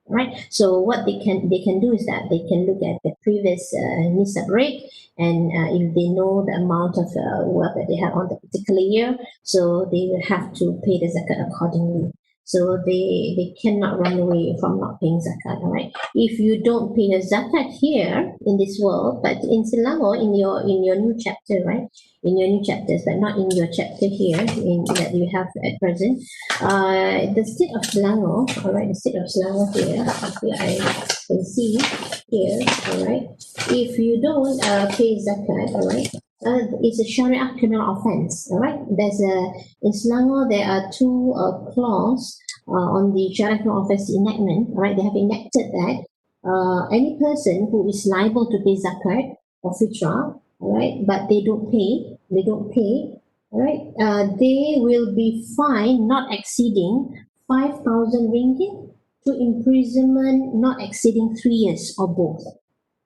Right. So what they can do is that they can look at the previous nisab rate, and if they know the amount of wealth that they have on the particular year, so they will have to pay the zakat accordingly. So they cannot run away from not paying zakat. All right. If you don't pay the zakat here in this world, but in Selangor, in your new chapter, right? In your new chapters, but not in your chapter here in that you have at present. The state of Selangor, all right, the state of Selangor here, I can see here, all right. If you don't pay zakat, all right, it's a Sharia criminal offense, all right. In Selangor there are two clause on the Sharia criminal offense enactment, all right. They have enacted that any person who is liable to pay zakat or fitrah, all right, but they don't pay, all right, they will be fined not exceeding 5,000 ringgit to imprisonment not exceeding 3 years or both.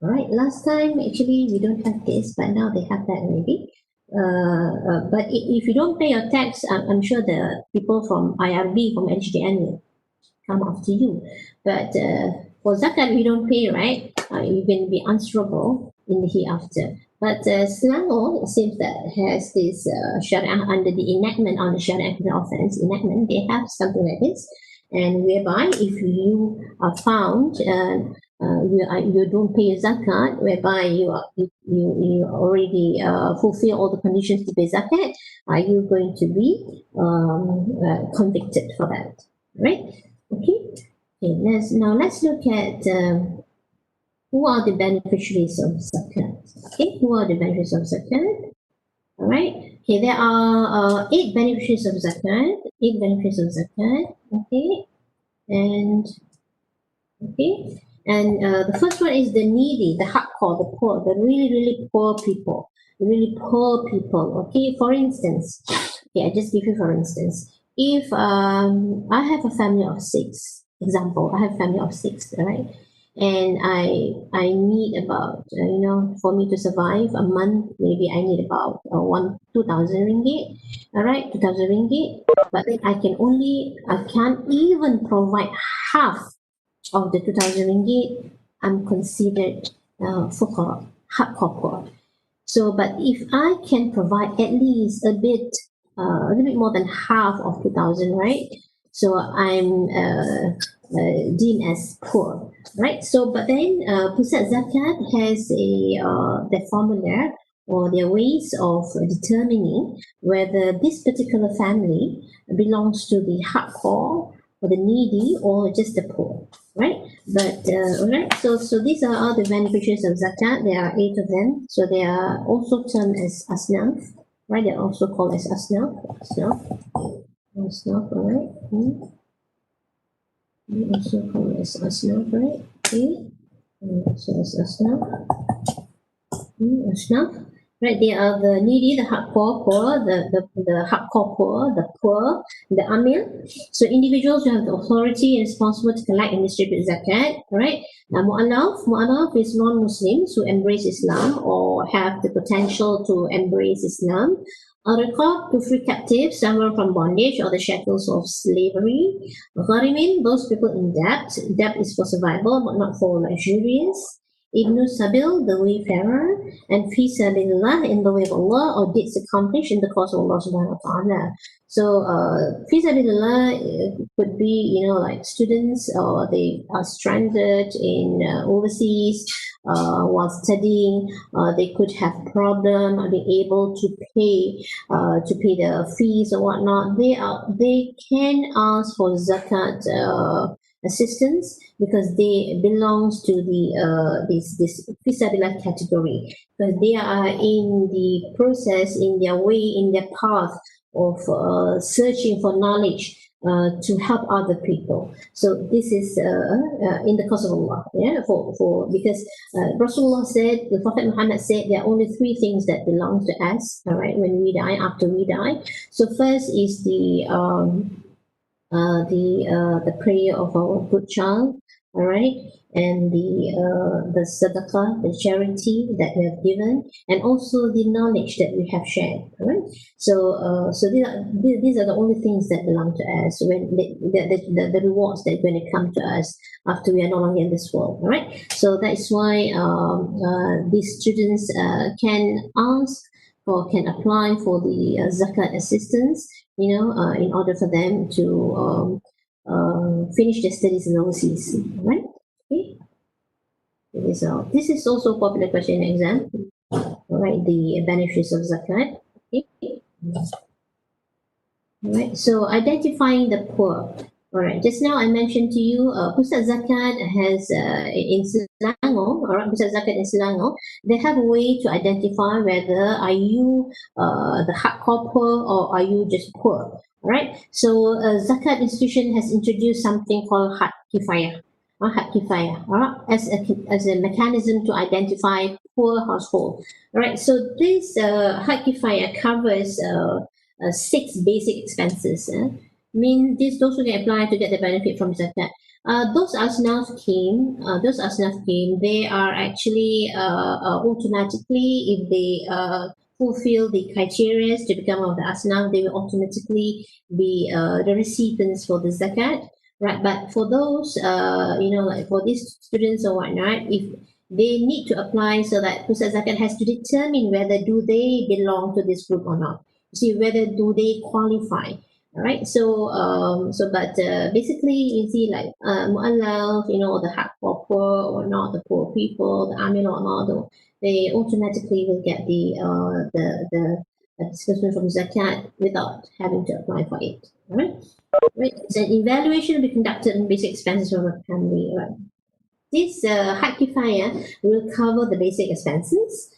All right, last time actually we don't have this, but now they have that already. But if you don't pay your tax, I'm sure the people from IRB, from HDN will come after you. But for zakat, if you don't pay, right, you're going to be answerable in the hereafter. But Selangor, it seems that has this Sharia under the enactment on the Sharia criminal offense enactment, they have something like this, and whereby if you are found you don't pay zakat, whereby you already fulfill all the conditions to pay zakat, are you going to be convicted for that, right? Okay. Let's look at who are the beneficiaries of zakat. Okay, who are the beneficiaries of zakat? All right. Okay, there are 8 beneficiaries of zakat. 8 beneficiaries of zakat. Okay, and okay, and the first one is the needy, the hardcore, the poor, the really poor people, Okay, for instance, okay, I just give you for instance, if I have a family of 6, example, I have a family of 6, all right, and I need about for me to survive a month, maybe I need about 2,000 ringgit, all right, 2,000 ringgit, but then I can't even provide half of the 2,000 ringgit. I'm considered fuqara, hardcore poor. So, but if I can provide at least a little bit more than half of 2,000, right? So I'm deemed as poor, right? So, but then Pusat Zakat has the formula or their ways of determining whether this particular family belongs to the hardcore or the needy or just the poor, right? But all right, so these are all the beneficiaries of zakat. There are 8 of them. So they are also termed as asnaf, right? They're also called as asnaf. Asnaf, all right. Also called as asnaf, right? Okay. So as asnaf. Asnaf. Right, they are the needy, the hardcore poor, the hardcore poor, the poor, the amil. So individuals who have the authority and responsible to collect and distribute zakat, right? Now, mu'alaf is non-Muslims who embrace Islam or have the potential to embrace Islam. Ariqab, to free captives, someone from bondage or the shackles of slavery. Gharimin, those people in debt. Debt is for survival, but not for luxurious. Ibn Sabil, the wayfarer, and fi sabilillah, in the way of Allah, or deeds accomplished in the cause of Allah subhanahu wa ta'ala. So fi sabilillah could be, like students, or they are stranded in overseas while studying. They could have problem, are they able to pay the fees or whatnot. They can ask for zakat assistance because they belongs to the this fisabilillah category, because they are in the process, in their way, in their path of searching for knowledge to help other people. So this is in the cause of Allah. Yeah, for because Rasulullah said, the Prophet Muhammad said, there are only three things that belong to us. All right, when we die, after we die. So first is the prayer of our good child, all right, and the sadaqah, the charity that we have given, and also the knowledge that we have shared, all right. So these are the only things that belong to us, when the rewards that are going to come to us after we are no longer in this world, all right. So that is why these students can ask or can apply for the zakat assistance, in order for them to finish their studies in overseas, right? Okay. This is also a popular question in exam, all right? The benefits of zakat. Okay. All right. So identifying the poor. All right. Just now I mentioned to you, Pusat Zakat has in Selangor, all right, Pusat Zakat in Selangor, they have a way to identify whether are you the hardcore poor or are you just poor. All right. So Zakat institution has introduced something called Had Kifayah. Had Kifayah, all right, as a mechanism to identify poor household. All right. So this Had Kifayah covers 6 basic expenses. Those who can apply to get the benefit from zakat. Those asnaf scheme, they are actually automatically, if they fulfill the criteria to become of the asnaf, they will automatically be the recipients for the zakat, right? But for those, like for these students or whatnot, if they need to apply, so that Pusat Zakat has to determine whether do they belong to this group or not, see whether do they qualify. All right. But basically, you see, like mu'allaf, the hardcore poor or not, the poor people, the amil or not, they automatically will get the disbursement from zakat without having to apply for it. All right. Right. So an evaluation will be conducted on basic expenses from a family. Right. This Had Kifayah will cover the basic expenses,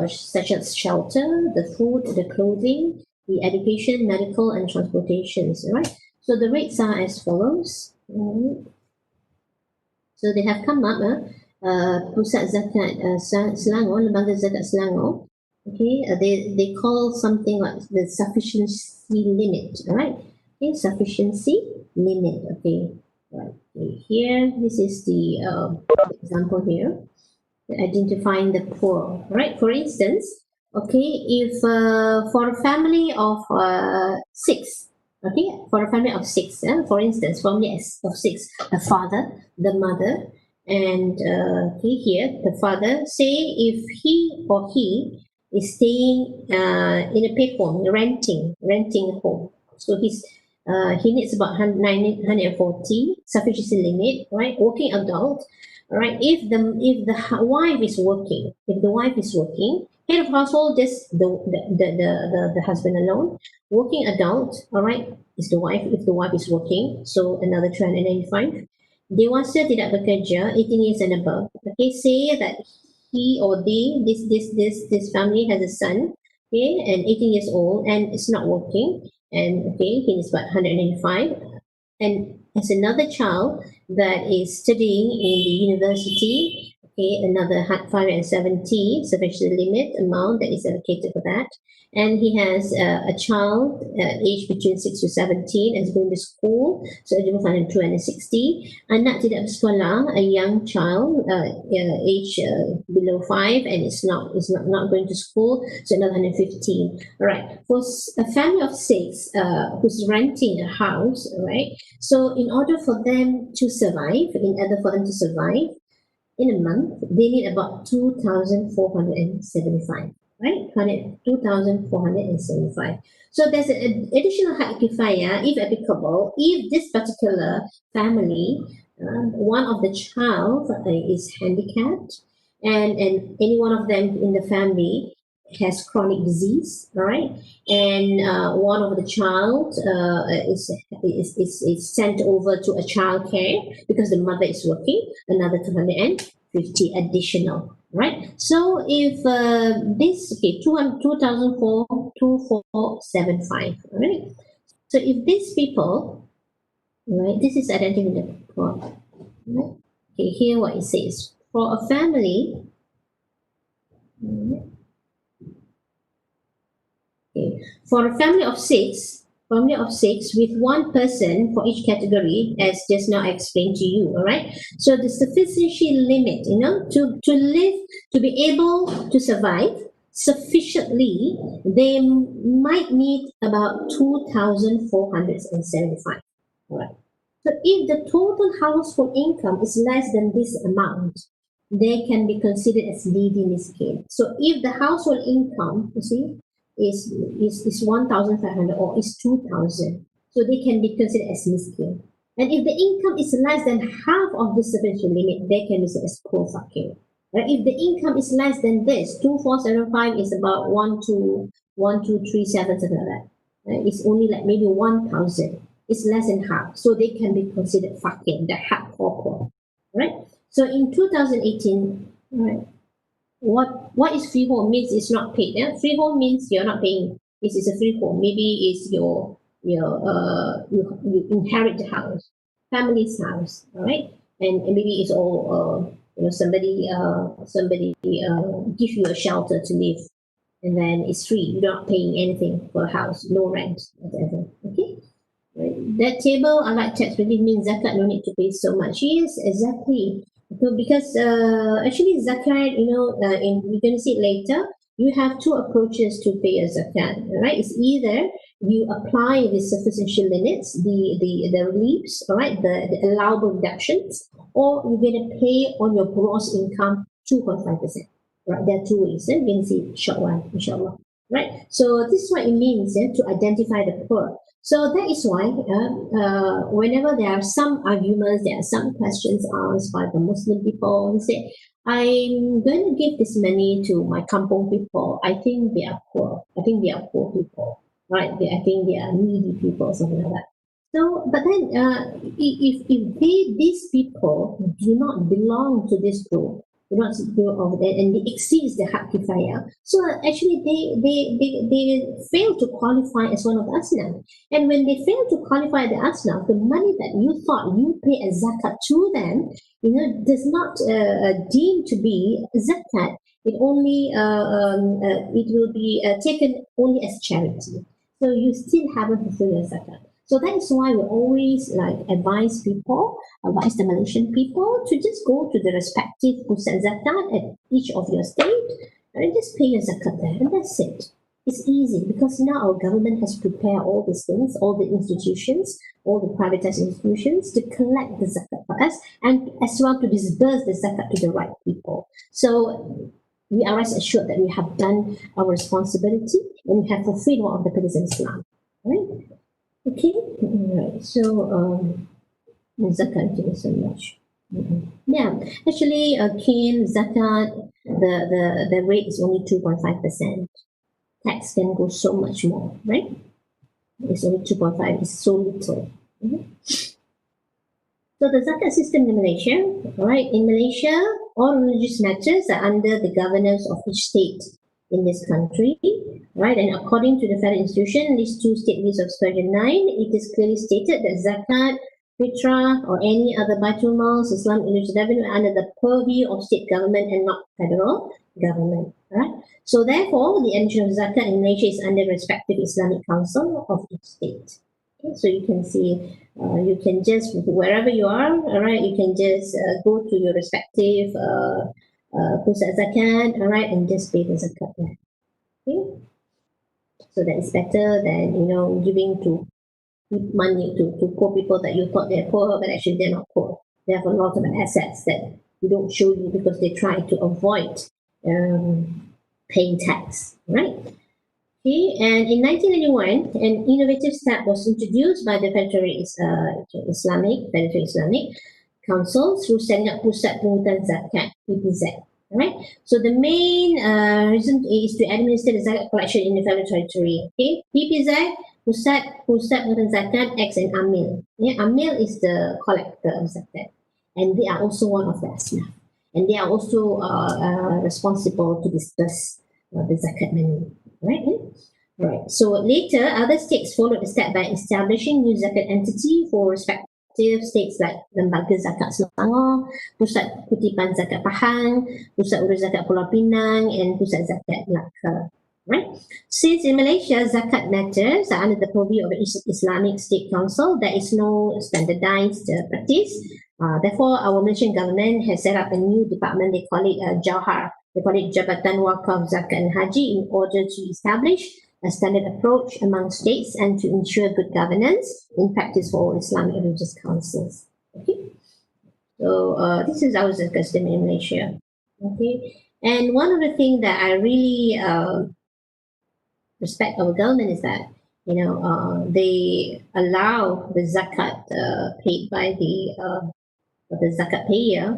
such as shelter, the food, the clothing, the education, medical, and transportations. Right. So the rates are as follows. So they have come up. Pusat Zakat Selangor, Lembaga Zakat Selangor. Okay, they call something like the sufficiency limit. All right. Okay, sufficiency limit. Okay. Right. Okay. Here, this is the example here, identifying the poor, right? For instance, okay, if for a family of 6, okay, for a family of 6, for instance, family of 6, the father, the mother, and okay, here the father, say if he or he is staying in a paid home, renting a home, so he needs about 140 sufficiency limit, right? Working adult. All right. If the wife is working, head of household, just the husband alone. Working adult, all right, is the wife. If the wife is working, so another 295. Dewasa tidak bekerja, 18 years and above. Okay, say that he or they, this family has a son, okay, and 18 years old, and it's not working, and okay, he is about 195, and as another child that is studying in the university, okay, another 570 sufficient limit amount that is allocated for that. And he has a child aged between 6 to 17 and is going to school, so eligible for 260. Anak tidak bersekolah, a young child age below 5 and is not going to school, so another 115. All right, for a family of 6 who's renting a house, right? So in order for them to survive, in a month, they need about 2,475, right? 2,475. So there's an additional Had Kifayah, if applicable, if this particular family, one of the child is handicapped, and any one of them in the family has chronic disease, all right, and one of the child is sent over to a child care because the mother is working, another 250 additional, right? So if this, okay, 2004, 2475, all right? So if these people, right, this is identifying the poor, right? Okay, here what it says. For a family, okay, for a family of six with one person for each category, as just now I explained to you, all right? So the sufficiency limit, to live, to be able to survive sufficiently, they might need about 2,475, all right? So if the total household income is less than this amount, they can be considered as needy miskin. So if the household income, you see, is 1,500 or is 2,000, so they can be considered as miskin. And if the income is less than half of this sufficient limit, they can be considered as poor fakir. Right? If the income is less than this, 2,475 is about 1,237, something like that. Right? It's only like maybe 1,000. It's less than half, so they can be considered fakir, the hardcore poor. Right? So in 2018, right, what is freehold means it's not paid. Yeah? Freehold means you're not paying. This is a freehold. Maybe it's you inherit the house, family's house, all right, and maybe it's all somebody give you a shelter to live, and then it's free. You're not paying anything for a house, no rent, whatever. Okay. Right. That table, unlike tax relief, means zakat no need to pay so much. Yes, exactly. So because actually zakat, we're going to see it later. You have two approaches to pay a zakat, right? It's either you apply the sufficiency limits, the reliefs, all right, the allowable deductions, or you're going to pay on your gross income 2.5%. Right? There are two ways. We're going to see short one, inshallah. Right? So this is what it means to identify the poor. So that is why whenever there are some arguments, there are some questions asked by the Muslim people, who say, I'm going to give this money to my kampong people. I think they are poor. I think they are poor people, right? I think they are needy people, something like that. So, but then if these people do not belong to this group, do not do of that, and it exceeds the hak kifaya. So actually, they fail to qualify as one of the asnaf. And when they fail to qualify the asnaf, the money that you thought you pay as zakat to them, does not deem to be zakat. It only it will be taken only as charity. So you still haven't fulfilled your zakat. So that is why we always advise the Malaysian people to just go to the respective pusat zakat at each of your state and just pay your zakat there, and that's it. It's easy because now our government has prepared all these things, all the institutions, all the privatized institutions to collect the zakat for us and as well to disburse the zakat to the right people. So we are rest assured that we have done our responsibility and we have fulfilled one of the pillars in Islam. Right? Okay, all right. So zakat, thank you so much. Yeah, actually, Kim zakat, the rate is only 2.5%. Tax can go so much more, right? It's only 2.5. It's so little. So the zakat system in Malaysia, right? In Malaysia, all religious matters are under the governance of each state in this country, right? And according to the federal institution, list 2 state list of 2009, it is clearly stated that zakat, fitrah, or any other baitul mals, Islamic religious revenue are under the purview of state government and not federal government, right? So therefore, the admission of zakat in Malaysia is under respective Islamic council of each state. Okay, so you can see, you can just, wherever you are, all right, you can just go to your respective pusat zakat, all right, and just pay the zakat there. Okay, so that is better than giving to money to poor people that you thought they're poor, but actually they're not poor. They have a lot of assets that you don't show you because they try to avoid paying tax, right? Okay, and in 1991, an innovative step was introduced by the Federal Islamic Council through setting up Pusat Pungutan Zakat (PPZ). All right. So the main reason is to administer the zakat collection in the federal territory. Okay. PPZ, Pusat Pengurusan Zakat, X, and Amil. Yeah, Amil is the collector of zakat, and they are also one of the asnaf, and they are also responsible to disperse the zakat money. Right. Right. So later, other states followed the step by establishing new zakat entity for respective states like Lembaga Zakat Selangor, Pusat Kutipan Zakat Pahang, Pusat Urus Zakat Pulau Pinang, and Pusat Zakat Melaka. Right. Since in Malaysia, zakat matters are under the purview of the Islamic State Council, there is no standardized practice. Therefore, our Malaysian government has set up a new department. They call it Jauhar. They call it Jabatan Wakaf Zakat and Haji in order to establish a standard approach among states and to ensure good governance in practice for Islamic religious councils. Okay, so this is our zakat system in Malaysia. Okay, and one of the things that I really respect our government is that they allow the zakat paid by the zakat payer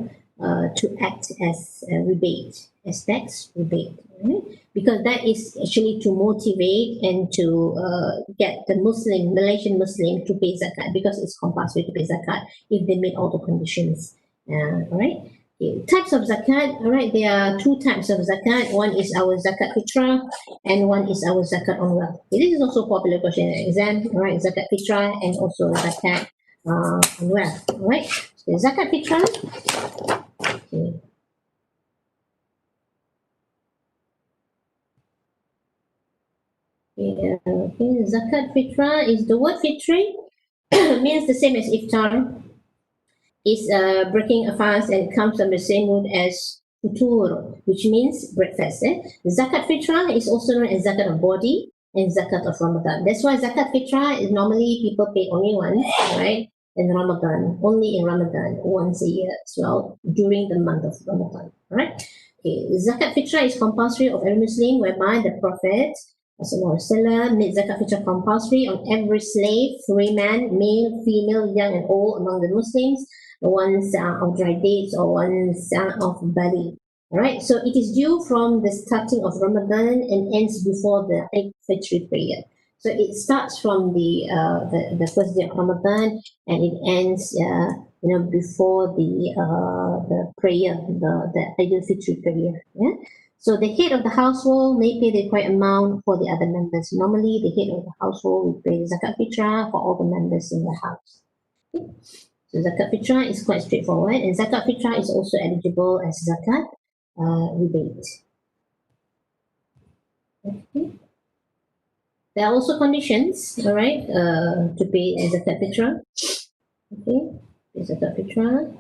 to act as a rebate, as tax rebate, right? Because that is actually to motivate and to get the Malaysian Muslim to pay zakat, because it's compulsory to pay zakat if they meet all the conditions. All right. Okay. Types of zakat, all right, there are two types of zakat. One is our zakat fitrah and one is our zakat on wealth. Okay, this is also a popular question in exam, all right, zakat fitrah and also zakat on wealth, all right. So zakat fitrah, okay. Okay, zakat fitrah is the word fitri means the same as iftar. Is breaking a fast and comes from the same root as futur, which means breakfast. Zakat fitrah is also known as zakat of body and zakat of Ramadan. That's why zakat fitrah is normally people pay only once, right? In Ramadan, only in Ramadan, once a year as well, during the month of Ramadan, right? Okay, zakat fitrah is compulsory of every Muslim, whereby the Prophet made zakat fitrah compulsory on every slave, free man, male, female, young and old among the Muslims, ones of dry dates or ones of Bali. All right, so it is due from the starting of Ramadan and ends before the Eid Fitr prayer. So it starts from the first day of Ramadan and it ends before the prayer, the Eid Fitr prayer. Yeah. So the head of the household may pay the required amount for the other members. Normally, the head of the household will pay the zakat fitrah for all the members in the house. Okay. So zakat fitrah is quite straightforward, and zakat fitrah is also eligible as zakat rebate. Okay. There are also conditions, all right, to pay zakat fitrah. Okay, zakat fitrah.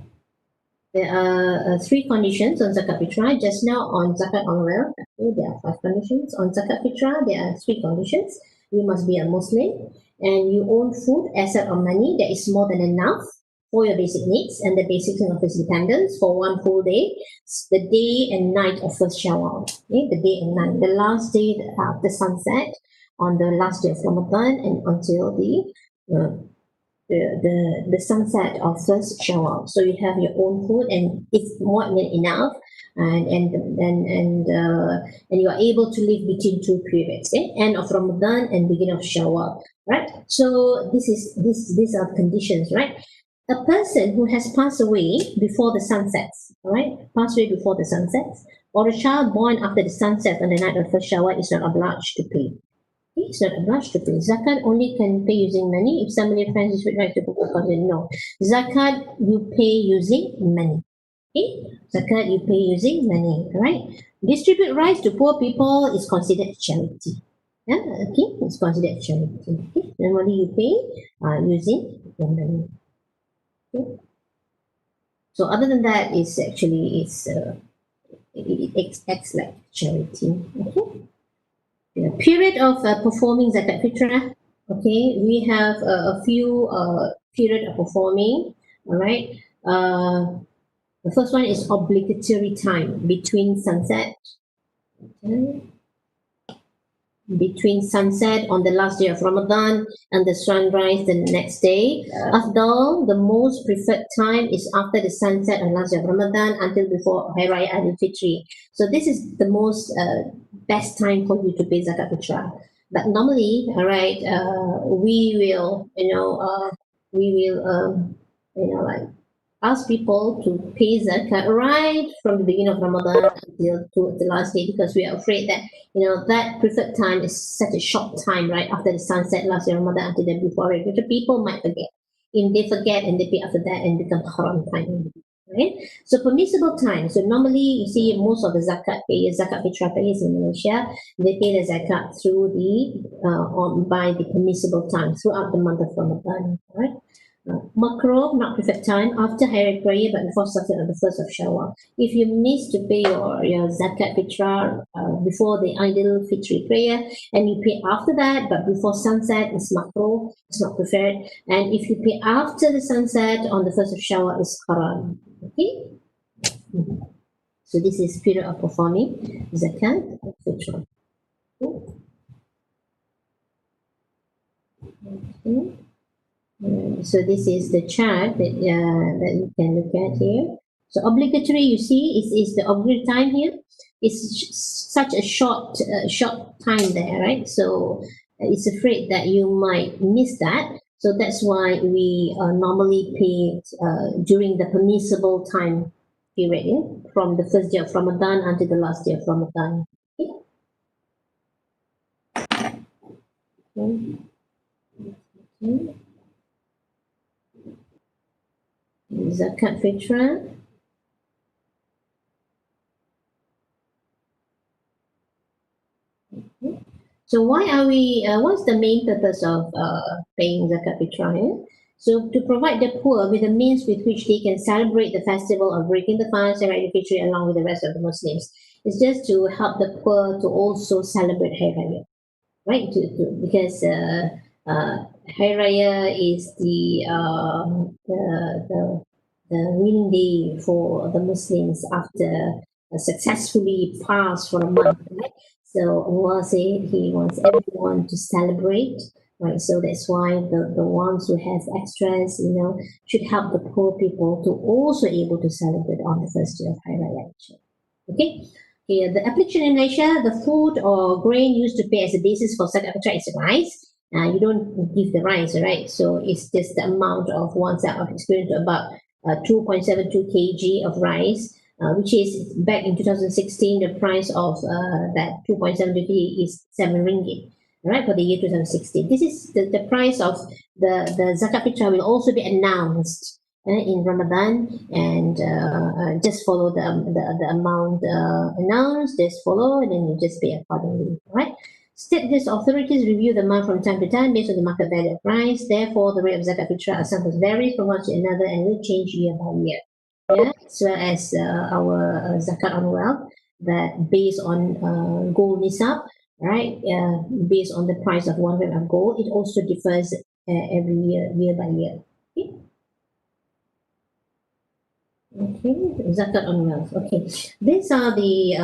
There are three conditions on zakat fitrah. Just now on zakat on wealth, okay, there are 5 conditions. On zakat fitrah, there are 3 conditions. You must be a Muslim and you own food, asset or money that is more than enough for your basic needs and the basic of his dependents for one full day, the day and night of first Shawwal. Okay, the day and night, the last day after sunset on the last day of Ramadan and until the sunset of first Shawwal. So you have your own food and it's more than enough, and you are able to live between 2 periods, end of Ramadan and beginning of Shawwal, right? So these are conditions, right? A person who has passed away before the sunsets, all right, passed away before the sunsets, or a child born after the sunset on the night of first Shawwal is not obliged to pay. It's not obliged to pay. Zakat only can pay using money. If somebody finds this right to book no. Zakat you pay using money. Okay? Zakat you pay using money, right? Distribute rice to poor people is considered charity. Yeah, okay, it's considered charity. Okay? Normally you pay using your money. Okay? So other than that, it's actually it acts like charity. Okay. The period of performing zakat fitrah, okay, we have a few period of performing, all right. The first one is obligatory time between sunset. Okay. between sunset on the last day of Ramadan and the sunrise the next day. Afdal, the most preferred time is after the sunset on last day of Ramadan until before Hari Raya Idul Fitri. So this is the most best time for you to pay zakat fitrah. But normally, all right, we will, like ask people to pay zakat right from the beginning of Ramadan until to the last day because we are afraid that that preferred time is such a short time right after the sunset last year Ramadan until the before it, which people might forget. If they forget and they pay after that and become haram time. Right? So permissible time. So normally you see most of the zakat payers, zakat fitrah payers in Malaysia, they pay the zakat through the by the permissible time throughout the month of Ramadan. Right? Makruh, not perfect time, after Hari Prayer but before sunset on the 1st of Shawwal. If you miss to pay your zakat fitrah before the Idul Fitri prayer and you pay after that but before sunset, it's makruh, it's not preferred. And if you pay after the sunset on the 1st of Shawwal, it's haram. Okay? So this is period of performing zakat fitrah. Okay. So this is the chart that you can look at here. So obligatory, you see, is the obligatory time here. It's such a short time there, right? So it's afraid that you might miss that. So that's why we normally pay during the permissible time period from the first day of Ramadan until the last day of Ramadan. Okay. Okay. Zakat fitrah. So why are we? What's the main purpose of paying zakat fitrah? So to provide the poor with the means with which they can celebrate the festival of breaking the fast and Idul Fitri along with the rest of the Muslims. It's just to help the poor to also celebrate Hari Raya, right? Because Hari Raya is the winning day for the Muslims after successfully fast for a month. Right? So Allah said He wants everyone to celebrate, right? So that's why the ones who have extras, should help the poor people to also able to celebrate on the first day of Hari Raya. Okay. Here, the application in Malaysia, the food or grain used to pay as a basis for zakat fitrah is rice. You don't give the rice, right? So it's just the amount of one set of experience to about 2.72 kg of rice, which is back in 2016, the price of that 2.72 kg is 7 ringgit. Right, for the year 2016. This is the price of the zakat fitrah will also be announced in Ramadan, and just follow the amount announced, just follow, and then you just pay accordingly, right? State-based authorities review the amount from time to time based on the market value of rice. Therefore, the rate of zakat fitrah sometimes varies from one to another and will change year by year. Yeah, as well as our zakat on wealth that based on gold nisab, right? Based on the price of 1 gram of gold, it also differs every year by year. Okay. Okay, zakat on wealth. Okay, these are the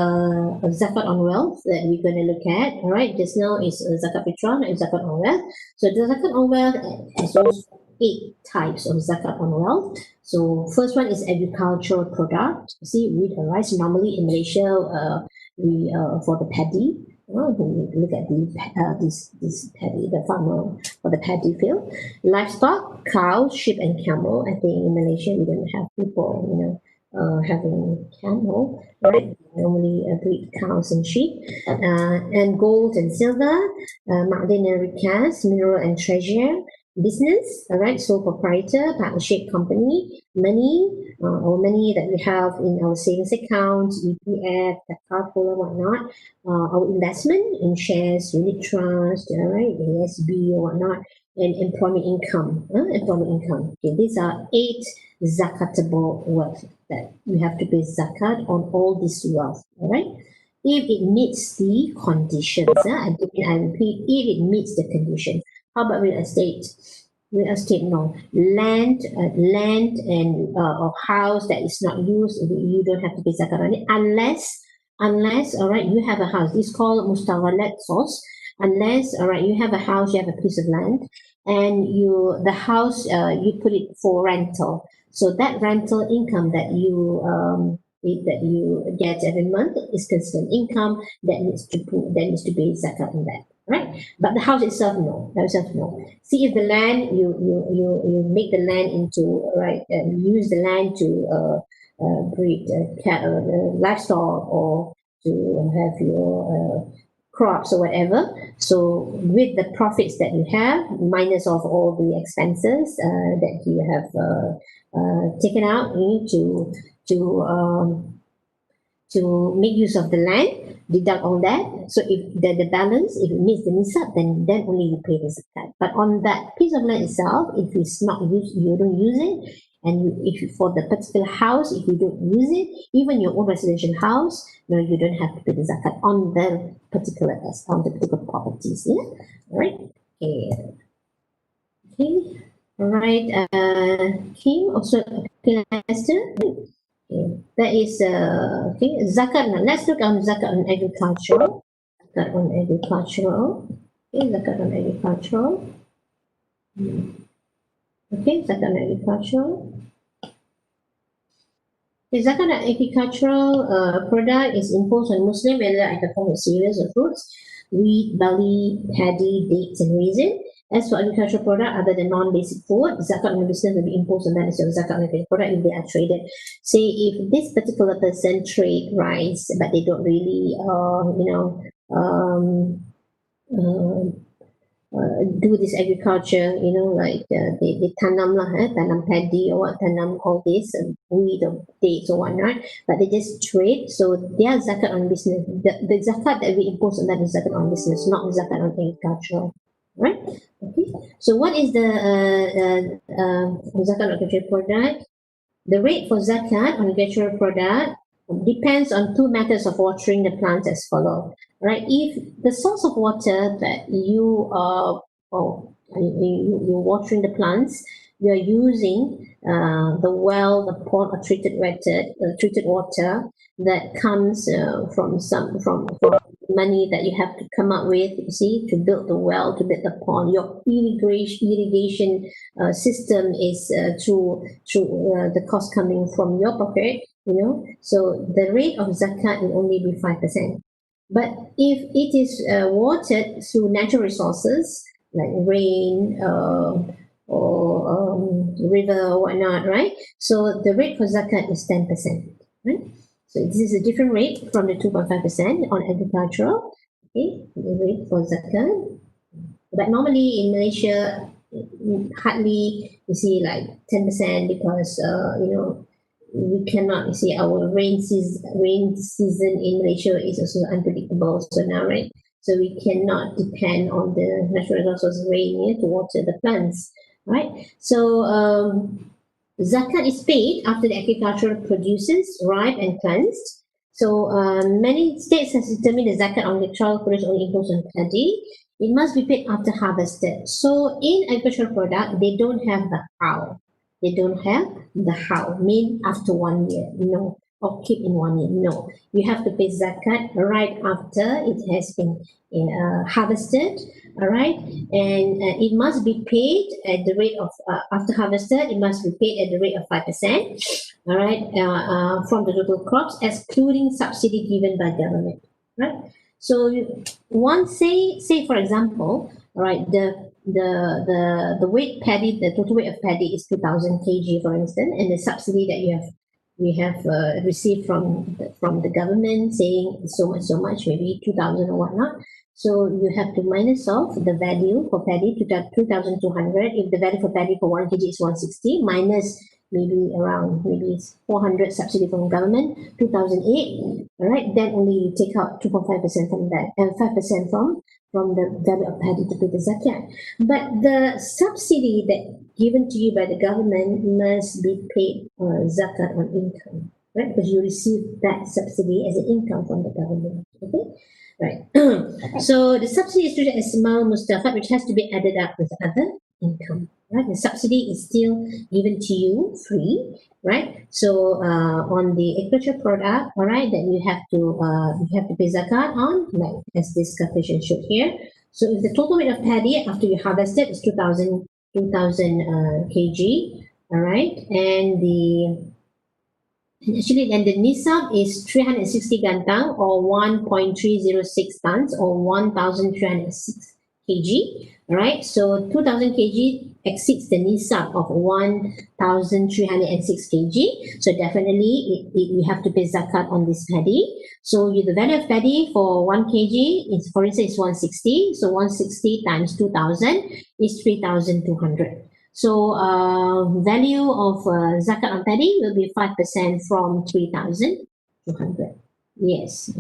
zakat on wealth that we're going to look at. All right, just now is zakat fitrah and zakat on wealth. So the zakat on wealth has also 8 types of zakat on wealth. So first one is agricultural product. See, wheat and rice. Normally in Malaysia, we for the paddy. Look at this paddy, the farmer for the paddy field. Livestock, cows, sheep, and camel. I think in Malaysia we don't have people, having camel, right? Normally breed cows and sheep, and gold and silver, ma'din and rikas, mineral and treasure, business, all right, sole proprietor, partnership company, money, or money that we have in our savings accounts, EPF, zakat or whatnot, our investment in shares, unit trust, all right, ASB or whatnot, and employment income. Okay, these are 8 zakatable wealth that you have to pay zakat on all this wealth. All right, if it meets the conditions. I repeat, if it meets the condition. How about real estate? Real estate, no. Land and or house that is not used, you don't have to pay zakat on it unless, all right, you have a house. It's called mustawalat source. unless, all right, you have a house, you have a piece of land, and the house, you put it for rental. So that rental income that you get every month is considered income that needs to pay zakat on that, right? But the house itself, no. The house itself, no. See if the land you make the land into, right, use the land to breed livestock, or to have your crops or whatever. So with the profits that you have, minus of all the expenses that you have taken out, you need to make use of the land, deduct all that. So if the balance, if it meets the nisab, then only you pay the zakat. But on that piece of land itself, if it's not used, you don't use it, and for the particular house, if you don't use it, even your own residential house, no, you don't have to pay the zakat on the particular properties. Yeah, all right. Okay. Okay. All right. Kim also, okay, Lester. Okay. That is okay. Zakat. Now let's look on zakat on agricultural. Zakat on agricultural. Okay, zakat on agricultural. Okay, zakat on agricultural. The zakat on agricultural product is imposed on Muslim whether in the form of cereals or fruits, wheat, barley, paddy, dates, and raisin. As for agricultural product other than non-basic food, zakat on the business will be imposed on that instead of zakat on the product if they are traded. Say if this particular person trade rice, but they don't really, do this agriculture, like they tanam lah, tanam paddy or what, tanam all this, wheat or dates or whatnot, but they just trade. So their zakat on business, the zakat that we impose on that is zakat on business, not zakat on agricultural, right? Okay. So what is the zakat on agricultural product? The rate for zakat on agricultural product depends on two methods of watering the plants as follow. Right? If the source of water that you are, you're watering the plants, you're using the well, the pond, or treated water that comes from money that you have to come up with, you see, to build the well, to build the pond. Your irrigation system is through the cost coming from your pocket, so the rate of zakat will only be 5%. But if it is watered through natural resources like rain or river or whatnot, right? So the rate for zakat is 10%, right? So this is a different rate from the 2.5% on agricultural, okay, the rate for zakat. But normally in Malaysia, hardly you see like 10% because, we cannot, you see, our rain season in Malaysia is also unpredictable. So now, right? So we cannot depend on the natural resources rain to water the plants, right? So zakat is paid after the agricultural produces ripe and cleansed. So many states have determined the zakat on agricultural produce only imposed on paddy. It must be paid after harvested. So in agricultural product, they don't have the how. They don't have the how, mean after 1 year, no, or keep in 1 year, no. You have to pay zakat right after it has been harvested, all right? And it must be paid at the rate of, after harvested, it must be paid at the rate of 5%, all right, from the total crops, excluding subsidy given by government, right? So once, say for example, all right, the weight paddy, the total weight of paddy is 2,000 kg, for instance, and the subsidy that we have received from the government saying so much, maybe 2,000 or whatnot. So you have to minus off the value for paddy to 2,200. If the value for paddy for 1 kg is 160, minus maybe 400 subsidy from government, 2008, all right, then only you take out 2.5% from that and 5% from the value of paddy to pay the zakat. But the subsidy that given to you by the government must be paid zakat on income, right? Because you receive that subsidy as an income from the government, okay? Right. So the subsidy is treated as mal mustafad, which has to be added up with other income. Right, the subsidy is still given to you free, right? So on the agriculture product, all right, that you have to pay zakat on, like as this calculation showed here. So if the total weight of paddy after you harvest it is 2000 kg, all right, and the nisab is 360 gantang or 1.306 tons or 1,306 kg. All right, so 2,000 kg exceeds the nisab of 1,306 kg. So definitely you have to pay zakat on this paddy. So the value of paddy for 1 kg is, for instance, is 160. So 160 times 2,000 is 3,200. So value of zakat on paddy will be 5% from 3,200. Yes.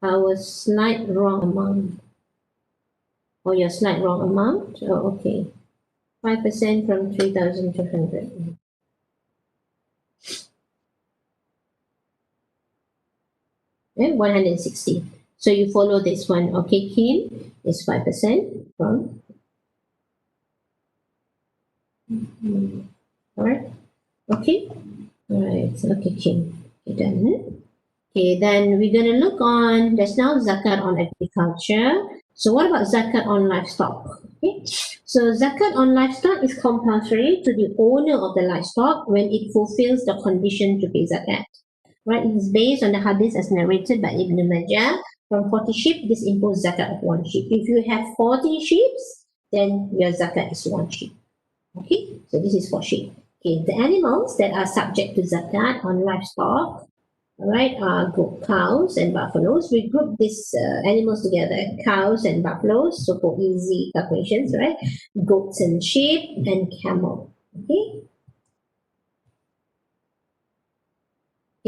Our slide wrong amount. Oh, your slide wrong amount? Oh, okay. 5% from 3,200. And 160. So you follow this one. Okay, Kim is 5% from. All right. Okay. All right. Okay, Kim. Okay, done. Okay, then we're going to look on, there's now zakat on agriculture. So what about zakat on livestock? Okay, so zakat on livestock is compulsory to the owner of the livestock when it fulfills the condition to pay zakat. Right, it is based on the hadith as narrated by Ibn Majah. From 40 sheep, this imposes zakat of 1 sheep. If you have 40 sheep, then your zakat is 1 sheep. Okay, so this is for sheep. Okay, the animals that are subject to zakat on livestock, all right, cows and buffaloes. We group these animals together, cows and buffaloes, so for easy calculations, right? Goats and sheep and camel. Okay.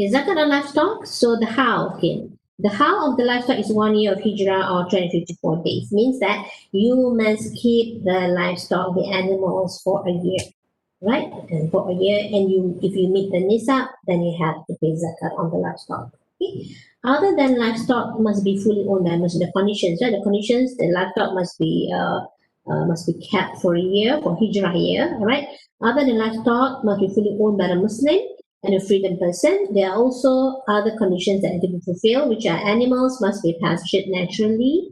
Okay, zakat on livestock. So the how, okay. The how of the livestock is 1 year of hijrah or 254 days. Means that you must keep the livestock, the animals, for a year, right? And for a year, and if you meet the nisab, then you have to pay zakat on the livestock. Okay. Other than livestock, must be fully owned by Muslim. The conditions, right? The conditions, the livestock must be kept for a year, for hijrah year, all right? Other than livestock, must be fully owned by the Muslim and a freedom person. There are also other conditions that need to be fulfilled, which are animals must be pastured naturally.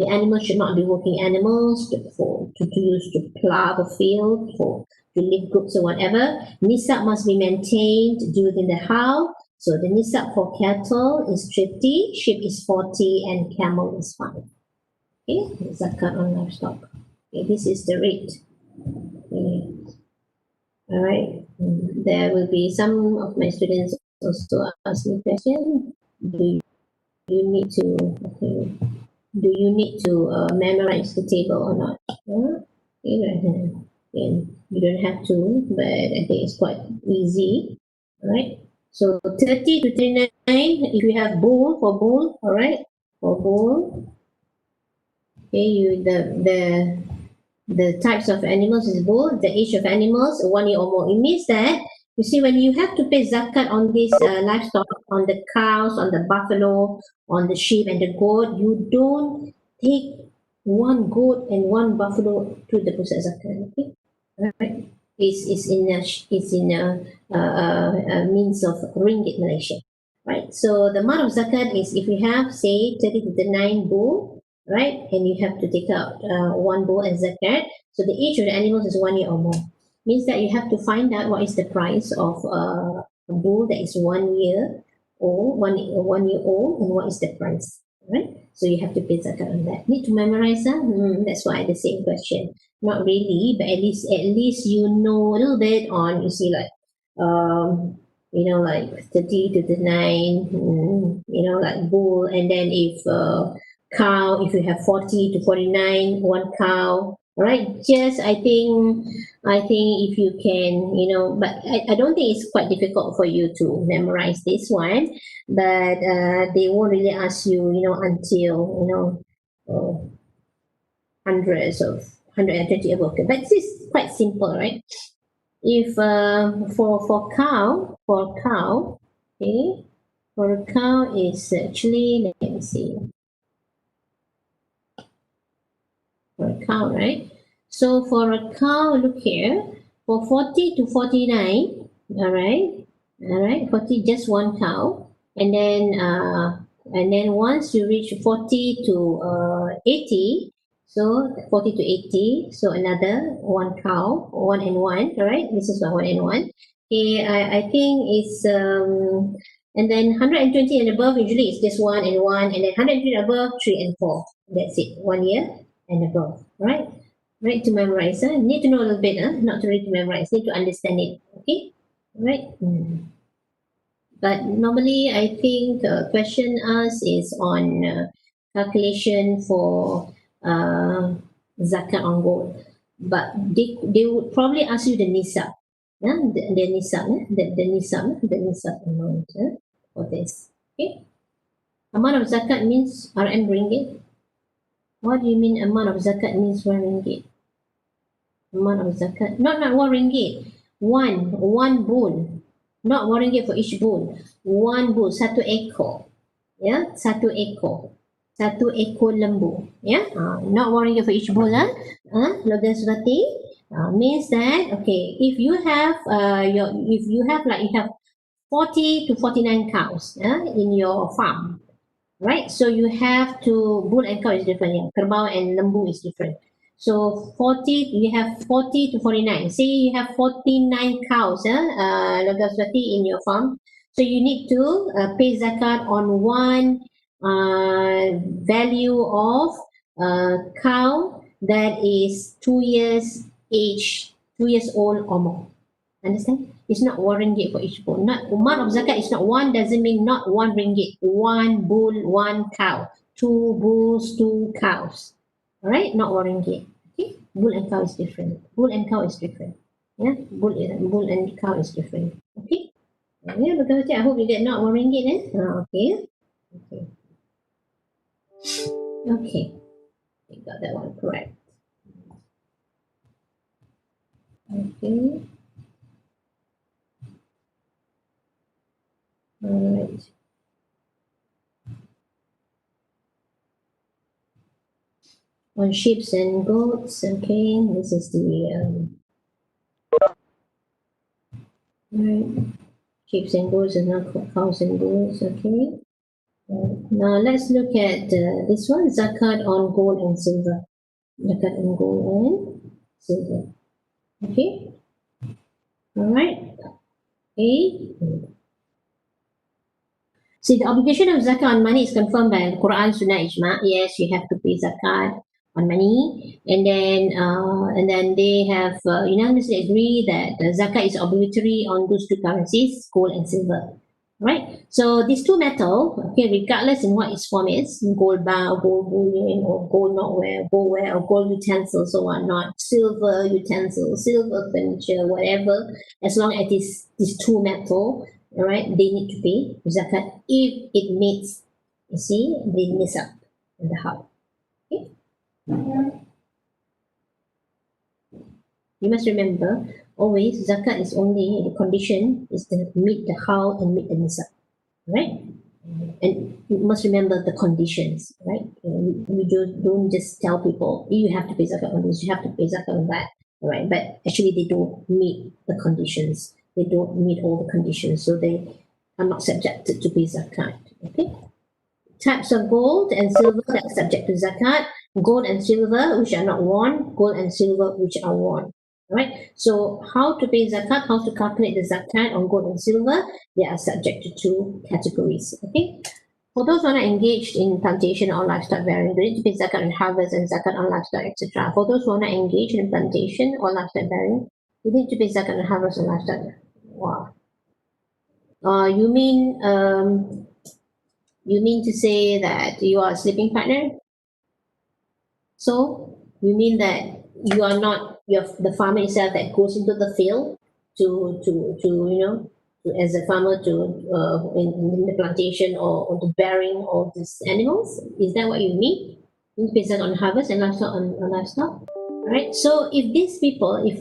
The animals should not be working animals to use to plow the field, to lift goods or whatever. Nisab must be maintained during the howl. So the nisab for cattle is 50, sheep is 40, and camel is 5. Okay, zakat on livestock. Okay, this is the rate. Okay. All right. There will be some of my students also ask me question. Do you need to memorize the table or not? Okay, you don't have to, but I think it's quite easy. All right. So 30 to 39, if you have bull, all right, for bull. Okay, the types of animals is bull, the age of animals 1 year or more. It means that you see when you have to pay zakat on this livestock, on the cows, on the buffalo, on the sheep and the goat, you don't take one goat and one buffalo to the pusat zakat. Okay, right? It's in a means of ringgit Malaysia, right? So the amount of zakat is if you have say 30 to 39 bull, right, and you have to take out one bull as zakat. So the age of the animals is 1 year or more. Means that you have to find out what is the price of a bull that is 1 year old, 1 year old, and what is the price, right? So you have to pay zakat on that. Need to memorize that? That's why the same question. Not really, but at least you know a little bit on. You see, like like 30 to 39, like bull, and then if cow, if you have 40 to 49, one cow, right? Just I think if you can, but I don't think it's quite difficult for you to memorize this one, but they won't really ask you, until hundreds of 120 above. But this is quite simple, right? If for cow, okay, for a cow is actually, let me see, for a cow, right? So for a cow, look here, for 40 to 49, all right, 40, just one cow, and then And then once you reach 40 to 80, so 40 to 80, so another one cow, 1 and 1, all right? This is 1 and 1. Okay, I think it's, and then 120 and above, usually it's just 1 and 1, and then 120 above, 3 and 4. That's it, 1 year and above, all right? Right, to memorize, need to know a little bit, not to read to memorize, need to understand it, okay? All right? But normally, I think question us is on calculation for zakat on gold. But they would probably ask you the nisab, the nisab, the nisab amount for this. Okay, amount of zakat means RM ringgit. What do you mean amount of zakat means 1 ringgit? Amount of zakat, not 1 ringgit, one bull. Not 1 ringgit for each bull. One bull, satu ekor. Ya, satu ekor. Satu ekor lembu. Ya, not 1 ringgit for each bull. Logam Surati means that, okay, if you have you have 40 to 49 cows in your farm, right? So you have to, bull and cow is different. Yeah, kerbau and lembu is different. So 40, you have 40 to 49. Say you have 49 cows, in your farm. So you need to pay zakat on one value of cow that is 2 years age, 2 years old or more. Understand? It's not 1 ringgit for each bull. Not amount of zakat is not one, doesn't mean not 1 ringgit. One bull, one cow. Two bulls, two cows. All right, not 1 ringgit. Okay, bull and cow is different. Bull and cow is different. Yeah, bull and cow is different. Okay. Yeah, betul. I hope you get not 1 ringgit. Okay. Okay. Okay. You got that one correct. Okay. All right. On sheep and goats. Okay, this is the right. Sheep and goats and not cows and bulls. Okay. Now let's look at this one, zakat on gold and silver. Zakat on gold and silver. Okay. All right. Okay. See, the obligation of zakat on money is confirmed by the Quran, Sunnah, Ijma. Yes, you have to pay zakat on money, and then they have unanimously agree that zakat is obligatory on those two currencies, gold and silver. Right? So these two metal, okay, regardless in what its form is, gold bar, gold bullion, or gold notware, or gold utensils, so on, not silver utensils, silver furniture, whatever, as long as these two metal, all right, they need to pay zakat if it meets, you see, the nisab in the house. Okay? You must remember, always zakat is only, the condition is to meet the house and meet the nisab, right? And you must remember the conditions, right? You don't just tell people you have to pay zakat on this, you have to pay zakat on that, right? But actually they don't meet the conditions. They don't meet all the conditions, so they are not subjected to pay zakat. Okay. Types of gold and silver that are subject to zakat: gold and silver which are not worn, gold and silver which are worn. All right. So how to pay zakat? How to calculate the zakat on gold and silver? They are subject to two categories. Okay. For those who are not engaged in plantation or livestock bearing, they need to pay zakat on harvest and zakat on livestock, etc. For those who are not engaged in plantation or livestock bearing, you need to pay zakat on harvest and livestock. Wow. You mean to say that you are a sleeping partner? So you mean that you are not the farmer itself that goes into the field to as a farmer to in the plantation or to bearing all these animals? Is that what you mean? Based on harvest and livestock on livestock, right? So if these people, if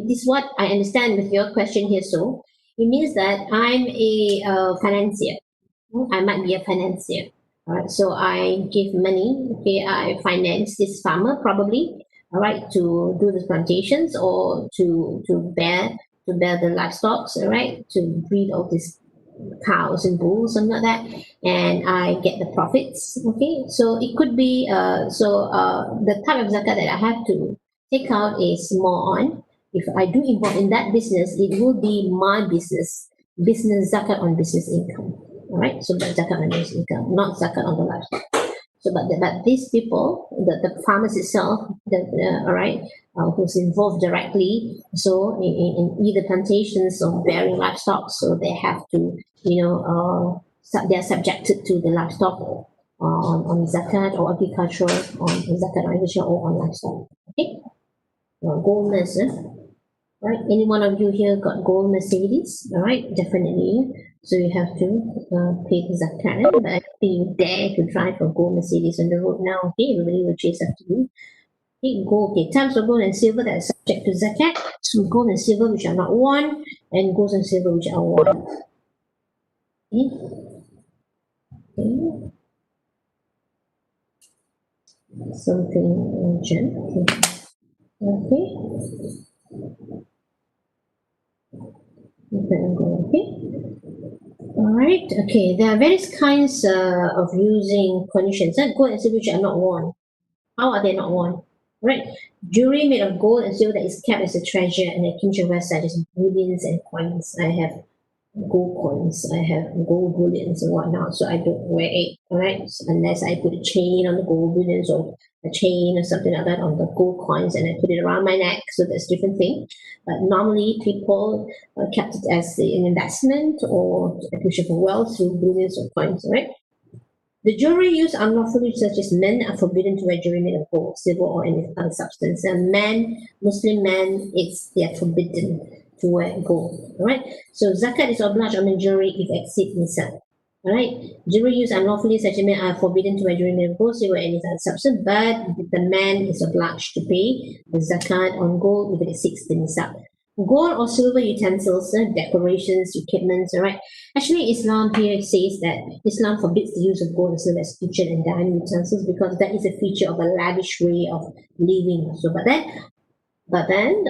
this is what I understand with your question here, so it means that I'm a financier. I might be a financier. All right, so I give money. Okay, I finance this farmer probably. All right, to do the plantations or to bear the livestock. All right, to breed all these cows and bulls, something like that, and I get the profits. Okay, so it could be the type of zakat that I have to take out is more on if I do involve in that business, it will be my business zakat on business income. All right, so that's zakat on business income, not zakat on the livestock. So, but these people, the farmers itself, all right, who's involved directly, so in either plantations or bearing livestock, so they have to, they are subjected to the livestock on zakat or agricultural on zakat on agriculture or on livestock. Okay, goldness. Right, any one of you here got gold Mercedes? All right, definitely. So you have to pay the zakat. But I don't think you dare to drive a gold Mercedes on the road now. Okay, everybody will chase after you. Okay, gold. Okay, types of gold and silver that are subject to zakat. So gold and silver which are not worn, and gold and silver which are worn. Okay. Okay. Something urgent. Okay. Okay. All right. Okay. There are various kinds of using conditions. That gold and silver which are not worn. How are they not worn? Right. Jewelry made of gold and silver that is kept as a treasure and a kinship such as bullions and coins. I have gold coins, I have gold bullions and whatnot, so I don't wear it, all right? So unless I put a chain on the gold bullions or a chain or something like that on the gold coins and I put it around my neck, so that's a different thing. But normally people kept it as an investment or acquisition for wealth through bullions or coins, right? The jewelry used unlawfully, such as men, are forbidden to wear jewelry made of gold, silver, or any other substance. And men, Muslim men, they are forbidden to wear gold. All right. So zakat is obliged on the jewelry if exceed nisab. All right. Jewelry used unlawfully, such as men, are forbidden to wear jewelry made of gold, silver, or any other substance. But the man is obliged to pay the zakat on gold if it exceeds the nisab. Gold or silver utensils, decorations, equipments, all right. Actually, Islam here says that Islam forbids the use of gold and silver as kitchen and dining utensils because that is a feature of a lavish way of living. So, but then,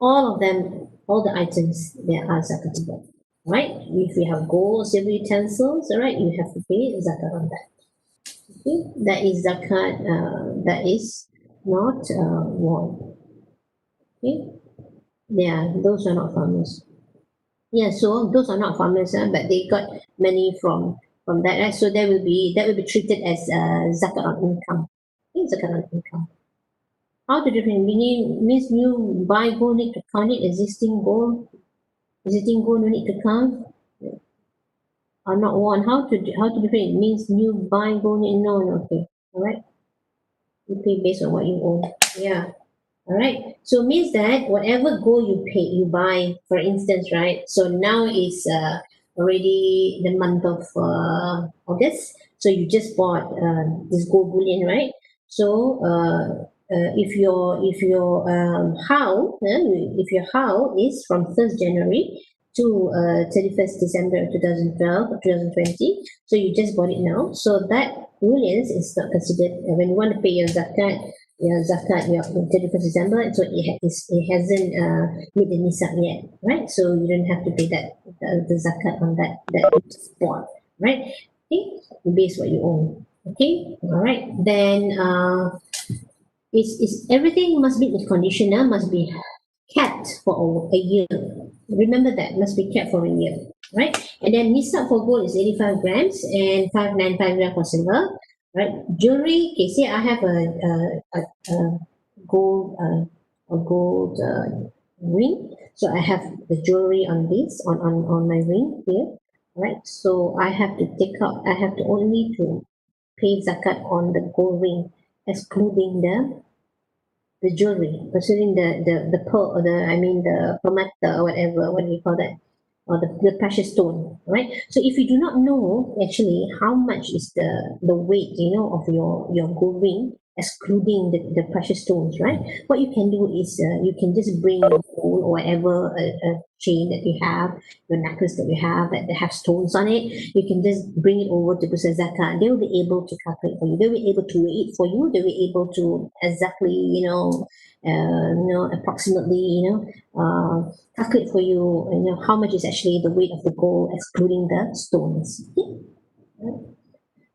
all of them, all the items, they are zakatable, right? If you have gold or silver utensils, all right, you have to pay zakat on that. Okay, that is zakat. That is not one. Okay, yeah, those are not farmers. Yeah, so those are not farmers, but they got money from that, right? So that will be treated as zakat on income. Okay, zakat on income. How to different means you buy gold need to count it, existing gold no need to count or not one. How to different it means new buy gold need no, okay. All right. You pay based on what you own. Yeah. All right. So it means that whatever gold you buy, for instance, right? So now is already the month of August. So you just bought this gold bullion, right? So if your how is from 1st January to 31st December 2012 or 2020, so you just bought it now. So that bullions is not considered when you want to pay your zakat, your 31st December, so it hasn't made the nisab yet, right? So you don't have to pay the zakat on that bond, right? Okay, based what you own. Okay, all right. Then is everything must be in conditioner, must be kept for a year. Remember that must be kept for a year, right? And then nisab for gold is 85 grams and 595 grams for silver, right? Jewelry, okay, say I have a gold ring, so I have the jewelry on this on my ring here, right? So I have to take out. I have to only to pay zakat on the gold ring, excluding the jewelry, considering the pearl or the permata or whatever, what do you call that? Or the precious stone, right? So if you do not know actually how much is the weight, of your gold ring, excluding the precious stones, right? What you can do is you can just bring your gold or whatever a chain that you have, your necklace that you have that have stones on it. You can just bring it over to Pusat Zakat. They will be able to calculate for you. They will be able to weigh it for you. They will be able to exactly, approximately, calculate for you, how much is actually the weight of the gold, excluding the stones. Okay?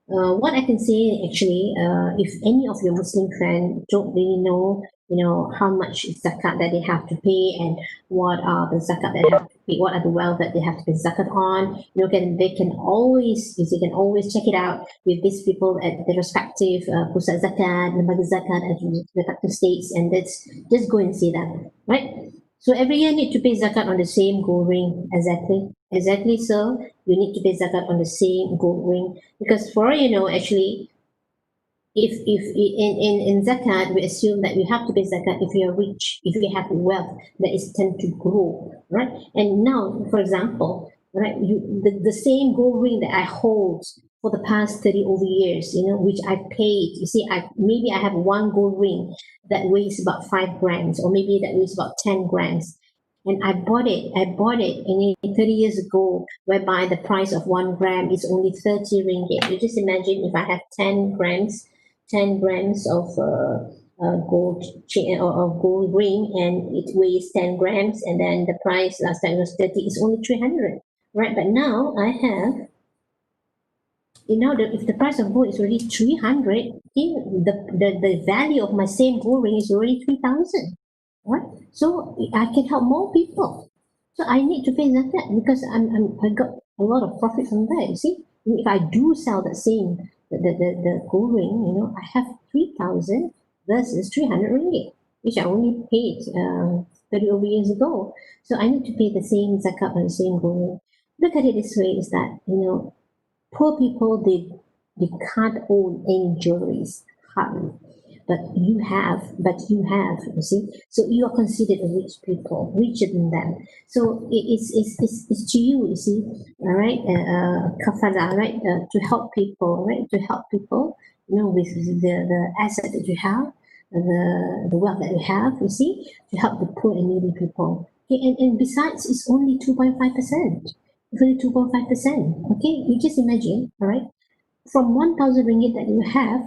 What I can say actually, if any of your Muslim friends don't really know, how much zakat that they have to pay and what are the zakat that they have to pay, what are the wealth that they have to pay zakat on, they can always check it out with these people at the respective pusat zakat, lembaga zakat at the respective states, and let's just go and see that, right? So every year need to pay zakat on the same gold ring. Exactly. So you need to pay zakat on the same gold ring, because for actually, if in zakat we assume that you have to pay zakat if you are rich, if you have wealth that is tend to grow, right? And now, for example, right, the same gold ring that I hold for the past 30 over years, which I paid. You see, maybe I have one gold ring that weighs about 5 grams, or maybe that weighs about 10 grams. And I bought it. And 30 years ago, whereby the price of 1 gram is only 30 ringgit. You just imagine if I have 10 grams of gold chain or gold ring, and it weighs 10 grams, and then the price last time was 30, it's only 300, right? But now I have, if the price of gold is already 300, the value of my same gold ring is already 3,000, right? So I can help more people. So I need to pay zakat because I got a lot of profit from that. You see, if I do sell the same the gold ring, I have 3,000 versus 300 ringgit, which I only paid 30 over years ago. So I need to pay the same zakat on the same gold ring. Look at it this way: is that poor people, they can't own any jewelries, hardly. But you have, you see. So you are considered a rich people, richer than them. So it's to you see, all right, kafala, right, to help people, right, to help people, with the asset that you have, the wealth that you have, you see, to help the poor and needy people. Okay, and besides, it's only 2.5%. It's only 2.5%. Okay, you just imagine, all right, from 1,000 ringgit that you have,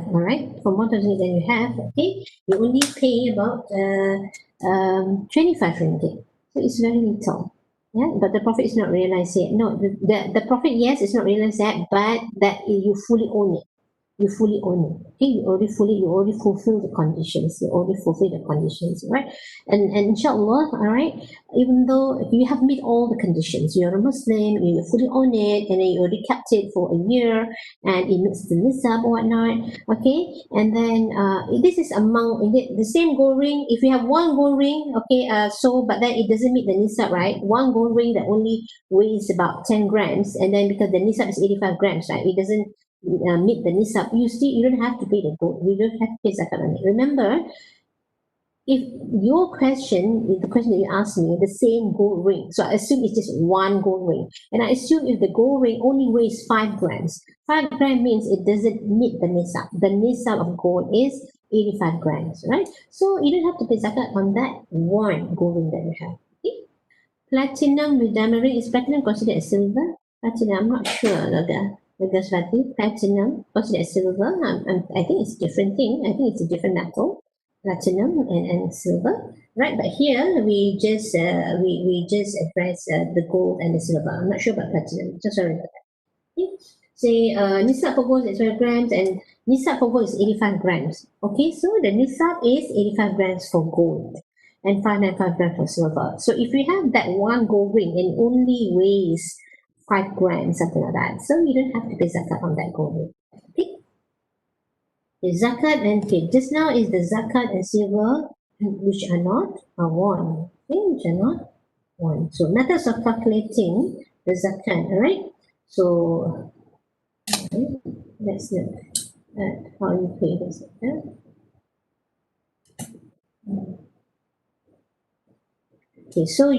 all right, from 1,000 ringgit that you have, okay, you only pay about 25 ringgit. So it's very little. Yeah, but the profit is not realized yet. No, the profit, yes, it's not realized yet, but that you fully own it. You fully own it. Okay, you already fulfill the conditions. Right? And inshallah, all right, even though you have met all the conditions, you're a Muslim, you fully own it, and then you already kept it for a year, and it meets the nisab or whatnot. Okay, and then this is among the same gold ring. If you have one gold ring, okay, but then it doesn't meet the nisab, right? One gold ring that only weighs about 10 grams, and then because the nisab is 85 grams, right? It doesn't meet the nisab. You don't have to pay the gold. You don't have to pay zakat on it. Remember, if the question that you asked me, the same gold ring. So I assume it's just one gold ring, and I assume if the gold ring only weighs 5 grams, 5 grams means it doesn't meet the nisab. The nisab of gold is 85 grams, right? So you don't have to pay zakat on that one gold ring that you have. Okay? Platinum with diamond ring, is platinum considered as silver? Platinum, I'm not sure, Lagaswati. Platinum considered as silver. I think it's a different thing. I think it's a different metal, platinum and silver, right? But here we just address the gold and the silver. I'm not sure about platinum. So sorry about that. Okay. Say nisab for gold is 12 grams and nisab for gold is 85 grams. Okay, so the nisab is 85 grams for gold and 595 grams for silver. So if you have that one gold ring and only weighs 5 grams, something like that, so you don't have to pay zakat on that gold ring. Okay. The zakat and okay, just now is the zakat and silver, which are not are one. Okay, which are not one. So methods of calculating the zakat, all right? So let's look at how you pay the zakat. Okay, so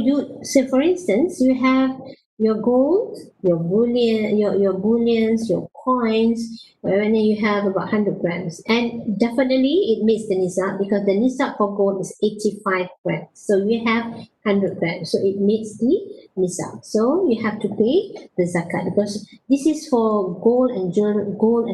for instance, you have your gold, your bullion, your bullions, your coins, and then you have about 100 grams. And definitely it meets the nisab because the nisab for gold is 85 grams. So you have 100 grams. So it meets the nisab. So you have to pay the zakat because this is for gold and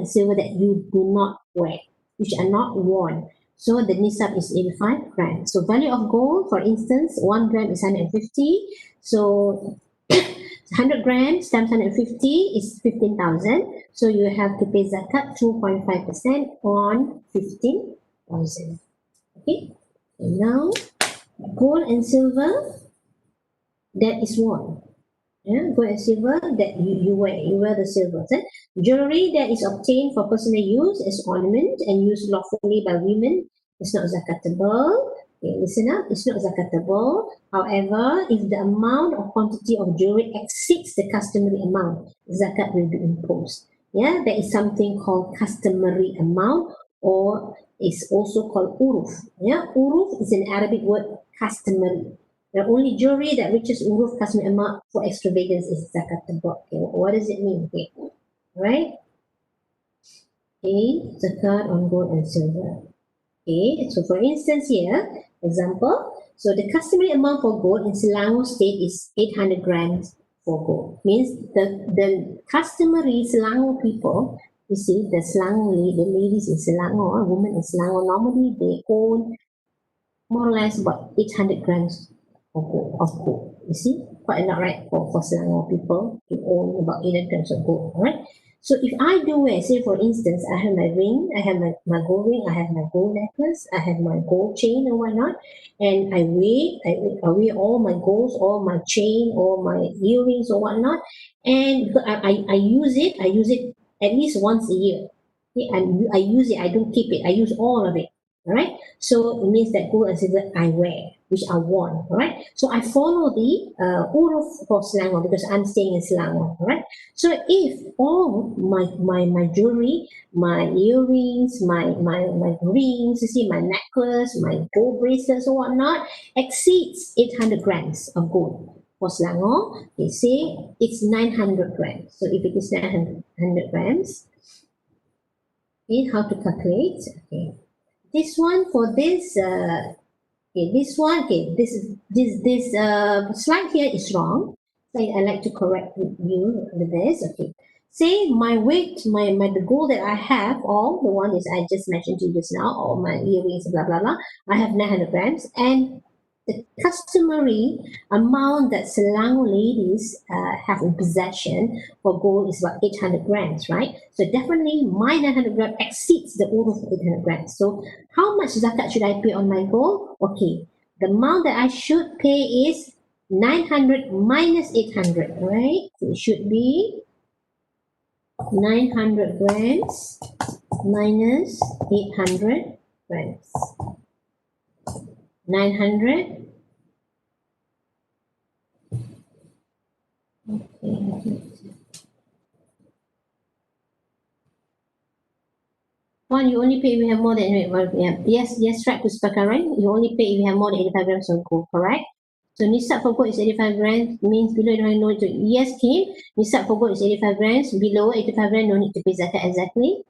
silver that you do not wear. which are not worn. So the nisab is 85 grams. So value of gold, for instance, 1 gram is 150. So 100 grams times 150 is 15,000. So you have to pay zakat 2.5% on 15,000. Okay. And now gold and silver that is worn. Yeah, gold and silver that you wear the silver. Jewelry that is obtained for personal use as ornament and used lawfully by women is not zakatable. Okay, listen up, it's not zakatable. However, if the amount or quantity of jewelry exceeds the customary amount, zakat will be imposed. Yeah, there is something called customary amount, or is also called uruf. Yeah, uruf is an Arabic word customary. The only jewelry that reaches uruf customary amount for extravagance is zakatable. Okay, what does it mean? Okay, right? Okay, zakat on gold and silver. Okay, so for instance here, example, so the customary amount for gold in Selangor state is 800 grams for gold. Means the customary Selangor people, you see, the ladies in Selangor, women in Selangor, normally they own more or less about 800 grams of gold. You see, quite a lot, right? For Selangor people to own about 800 grams of gold, all right? So if I do wear, say for instance, I have my ring, I have my gold ring, I have my gold necklace, I have my gold chain or whatnot, and I wear all my golds, all my chain, all my earrings or whatnot, and I use it at least once a year. Okay, I use it, I don't keep it, I use all of it. All right, so it means that gold and silver I wear, which are worn. All right, so I follow the uruf for Selangor because I'm staying in Selangor. All right, so if all my jewelry, my earrings, my rings, you see, my necklace, my gold bracelets or whatnot exceeds 800 grams of gold for Selangor, they say it's 900 grams. So if it is 900 grams, okay, how to calculate? Okay, this one for this okay, this one, okay, this slide here is wrong. So I like to correct you with this. Okay, say my weight, my the gold that I have, all the one is I just mentioned to you just now, all my earrings, blah blah blah, I have 900 grams, and the customary amount that Selangor ladies have in possession for gold is about 800 grams, right? So definitely my 900 grams exceeds the uruf of 800 grams. So how much zakat should I pay on my gold? Okay, the amount that I should pay is 900 minus 800, right? So it should be 900 grams minus 800 grams. 900. Okay. One, you only pay if you have more than, yes, right, Puspakaran, you only pay if you have more than 85 grams of gold, correct? So nisab for gold is 85 grams, means below 85 no need to, yes, Kim, nisab for gold is 85 grams, below 85 grams no need to pay zakat, exactly.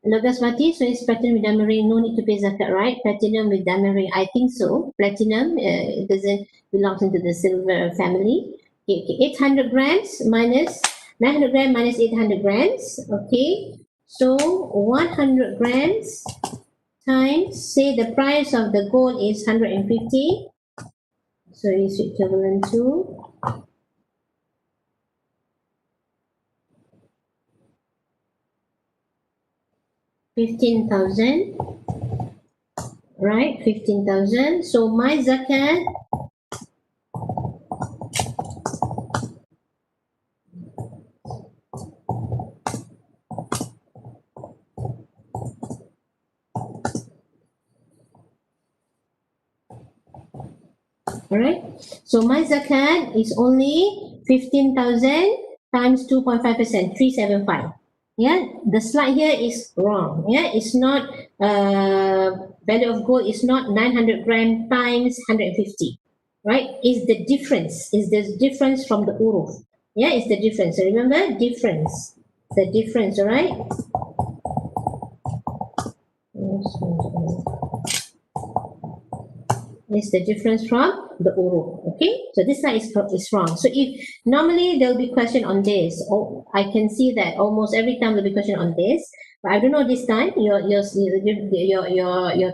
Logos mati, so it's platinum with diamond ring, no need to pay zakat, right? Platinum with diamond ring, I think so. Platinum, it doesn't belong into the silver family. Okay, 800 grams minus 900 grams minus 800 grams. Okay, so 100 grams times, say the price of the gold is 150. So it's equivalent to 15,000. Right, 15,000. So my zakat Alright, so my zakat is only 15,000 times 2.5%, 375. Yeah, the slide here is wrong. Yeah, it's not value of gold is not 900 gram times 150. Right, is the difference, is the difference from the uruf. Yeah, it's the difference. So remember, difference, the difference. All right. Is the difference from the uruf. Okay, so this side is wrong. So if normally there will be question on this, I can see that almost every time there will be question on this, But I don't know this time your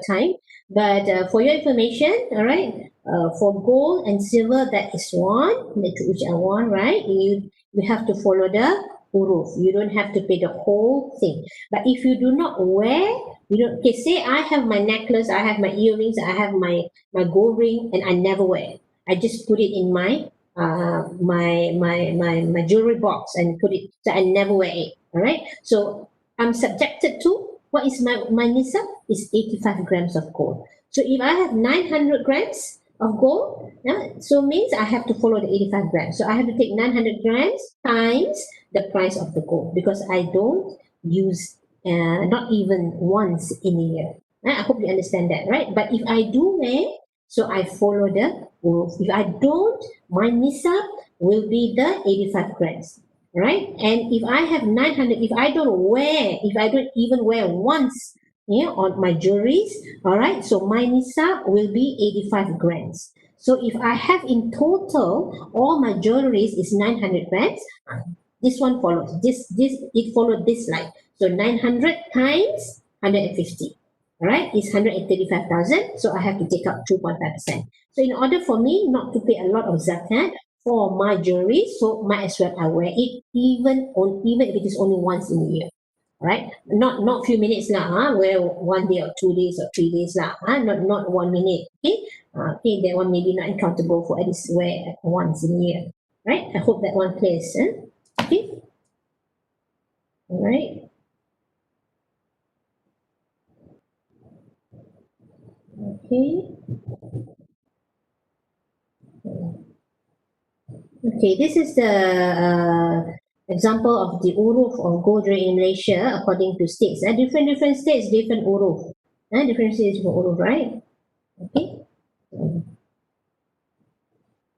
time. But for your information, all right, for gold and silver, that is one, which I want, right? You have to follow the huruf. You don't have to pay the whole thing. But if you do not wear, you don't. Okay, say I have my necklace, I have my earrings, I have my gold ring, and I never wear. I just put it in my jewelry box and put it, so I never wear it. All right. So I'm subjected to what is my nisab is 85 grams of gold. So if I have 900 grams of gold, yeah, so means I have to follow the 85 grams. So I have to take 900 grams times the price of the gold because I don't use not even once in a year. I hope you understand that, right? But if I do wear, so I follow the rules. If I don't, my nisab will be the 85 grams, right? And if I have 900, if I don't even wear once, yeah, on my jewelries, all right, so my nisab will be 85 grams. So if I have in total all my jewelries is 900 grams, this one follows it followed this line. So 900 times 150, all right, is 135,000. So I have to take out 2.5%. So in order for me not to pay a lot of zakat for my jewelry, so might as well I wear it even if it is only once in a year. Right? Not few minutes lah, where 1 day or 2 days or 3 days lah, not 1 minute. Okay, okay, that one maybe not accountable for at least wear once in a year. Right? I hope that one clears. Okay, all right. Okay. Okay, this is the example of the uruf of gold rate in Malaysia according to states. Different states, different uruf. Different states, different uruf, right? Okay.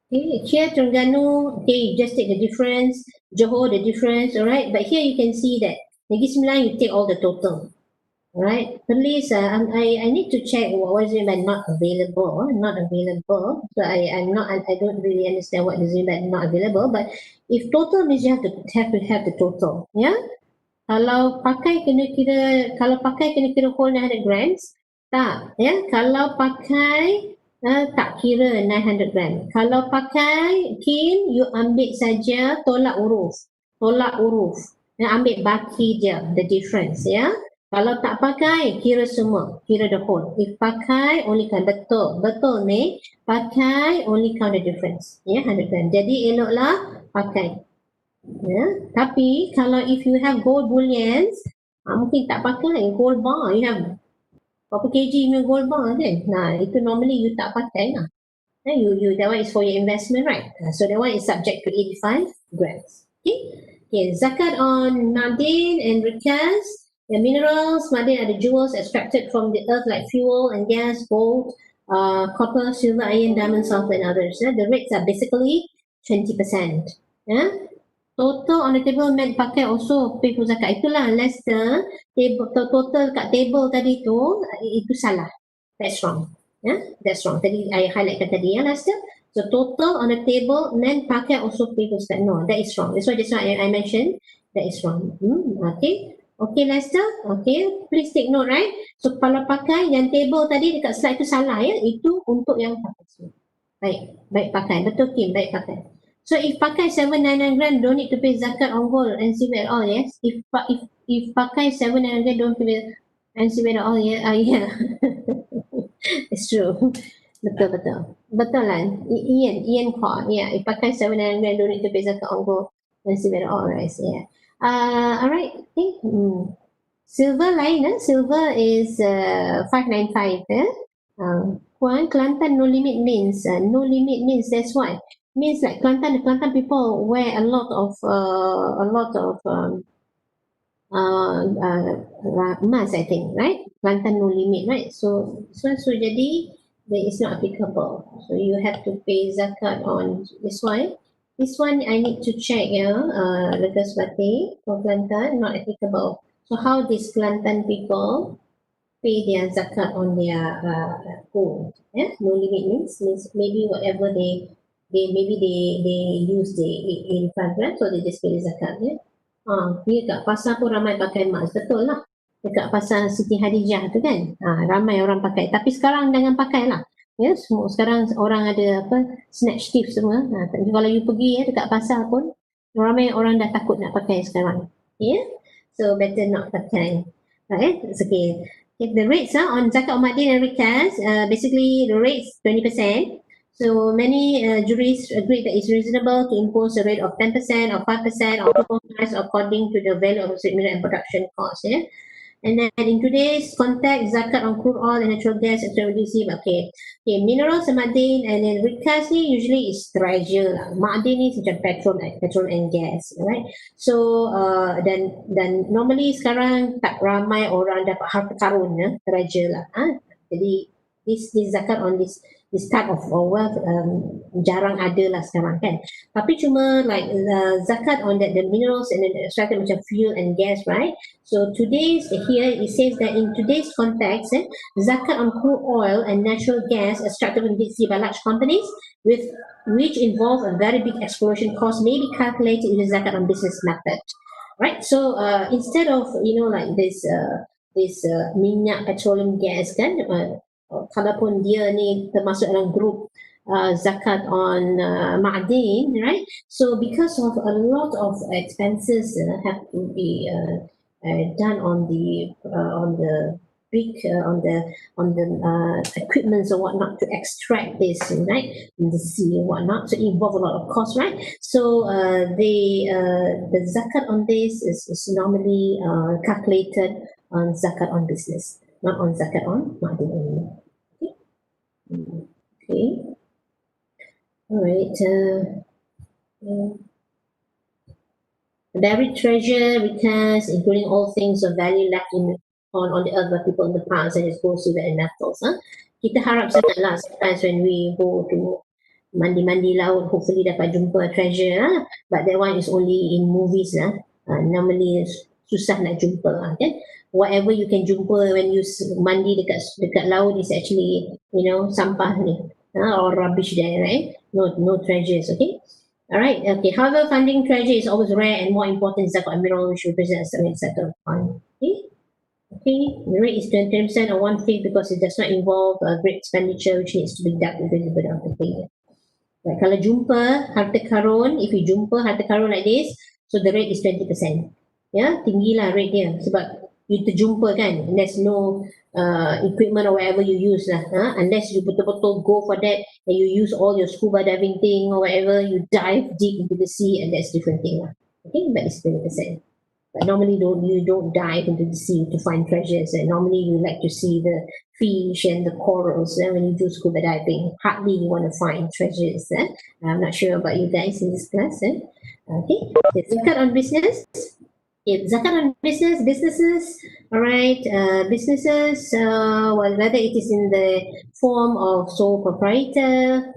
Okay, here Terengganu, okay, you just take the difference. Johor, the difference, all right? But here you can see that Negeri Sembilan, you take all the total. All right, please, I need to check what is it by not available, not available. So I don't really understand what is it by not available. But if total means you have the total, yeah. Kalau pakai kena kira whole 900 grams, tak, ya. Kalau pakai tak kira 900 gram. Kalau pakai kin, you ambil saja tolak uruf. Ambil baki dia, the difference, ya. Kalau tak pakai, kira semua, kira the whole. If pakai, only count, betul ni, pakai only count the difference, ya, 100 gram. Jadi eloklah pakai. Ya, tapi kalau if you have gold bullions, mungkin tak pakai gold bar, you have berapa kg punya gold bar kan? Nah, itu normally you tak pakai lah. That one is for your investment, right? So that one is subject to 85 grams. Okay, zakat on nadin and rikaz. The minerals, madin are the jewels extracted from the earth like fuel and gas, gold, copper, silver, iron, diamond, sulfur, and others. The rates are basically 20%. Total on the table meant pakai also pay for zakat. Itulah Lester, total kat table tadi tu, itu salah. That's wrong. That's wrong. Tadi I highlightkan tadi, Lester. So total on the table meant pakai also pay for zakat. No, that is wrong. That's why just now I mentioned that is wrong. Okay. Okay, Lester. Okay, please take note, right? So kalau pakai yang table tadi dekat slide tu salah, ya. Itu untuk yang pakai. Baik pakai. Betul, Kim, baik pakai. So if pakai 799 gram, don't need to pay zakat on gold and silver at all, yes? If pakai 799 gram, don't pay and silver at all, yeah? Yeah. It's true. Betul lah. Ian call. Yeah, if pakai 799 gram, don't need to pay zakat on gold and silver at all, right? Yeah. Alright. Okay. Silver lain, silver is 595. Kelantan no limit means that's what means, like Kelantan people wear a lot of emas, I think, right? Kelantan no limit, right? So jadi that is not applicable. So you have to pay zakat on this one. This one I need to check, Legas Batik for Kelantan, not applicable. So how these Kelantan people pay their zakat on their gold? No limit means maybe whatever they use the 85 grams, so they just pay the zakat. Dia kat pasar pun ramai pakai emas, betul lah. dekat pasar Siti Hadijah tu kan, ramai orang pakai. Tapi sekarang jangan pakai lah. Ya, semua sekarang orang ada snatch thief semua. Tapi kalau you pergi dekat pasar pun ramai orang dah takut nak pakai sekarang. Ya, so better not pakai. Right, it's okay. If the rates on zakat umadin and rikas, basically the rates 20%. So many juries agree that it's reasonable to impose a rate of 10% or 5% or 2.5 according to the value of the treatment and production cost. Yeah. And then in today's context, zakat on crude oil and natural gas extrajudicial. Okay, minerals and ma'adin, and then rikas ni usually is treasure lah. Ma'adin ni macam petrol and gas, right? So dan normally sekarang tak ramai orang dapat harta karun treasure lah. Jadi this zakat on this type of wealth jarang ada lah sekarang kan. Tapi cuma like zakat on the minerals and then extracted macam fuel and gas, right? So today's here it says that in today's context, zakat on crude oil and natural gas extracted from deep sea by large companies with which involve a very big exploration cost may be calculated using zakat on business method, right? So instead of like this minyak petroleum gas kan, kalaupun dia ni termasuk dalam grup zakat on ma'adin, right? So because of a lot of expenses have to be done on the big on the equipments or whatnot to extract this, right, in the sea and whatnot. So it involves a lot of cost, right? So the zakat on this is normally calculated on zakat on business, not on zakat on ma'adin anymore. Okay. All right. Buried treasure, recast, including all things of value left on the earth by people in the past, and it's gold, silver, and metals. Kita harap sangat lah sometimes when we go to mandi-mandi laut, hopefully dapat jumpa treasure. But that one is only in movies lah. Normally susah nak jumpa kan. Whatever you can jumpa when you mandi dekat laut is actually sampah ni or rubbish there, right? No treasures, okay? All right, okay. However, finding treasure is always rare and more important zakat and mineral, which represents the zakat of fund. Okay. The rate is 10% or 1/5 because it does not involve a great expenditure which needs to be deducted with the of the pay. Right. Kalau jumpa harta karun, if you jumpa harta karun like this, so the rate is 20%. Ya, tinggilah rate dia sebab you terjumpa kan, and there's no equipment or whatever you use lah, unless you betul-betul go for that and you use all your scuba diving thing or whatever, you dive deep into the sea, and that's different thing lah. Okay, but it's 20%. But normally you don't dive into the sea to find treasures, and normally you like to see the fish and the corals when you do scuba diving. Hardly you want to find treasures. I'm not sure about you guys in this class. Okay, zakat on business. Zakat on businesses, all right, businesses, whether it is in the form of sole proprietor,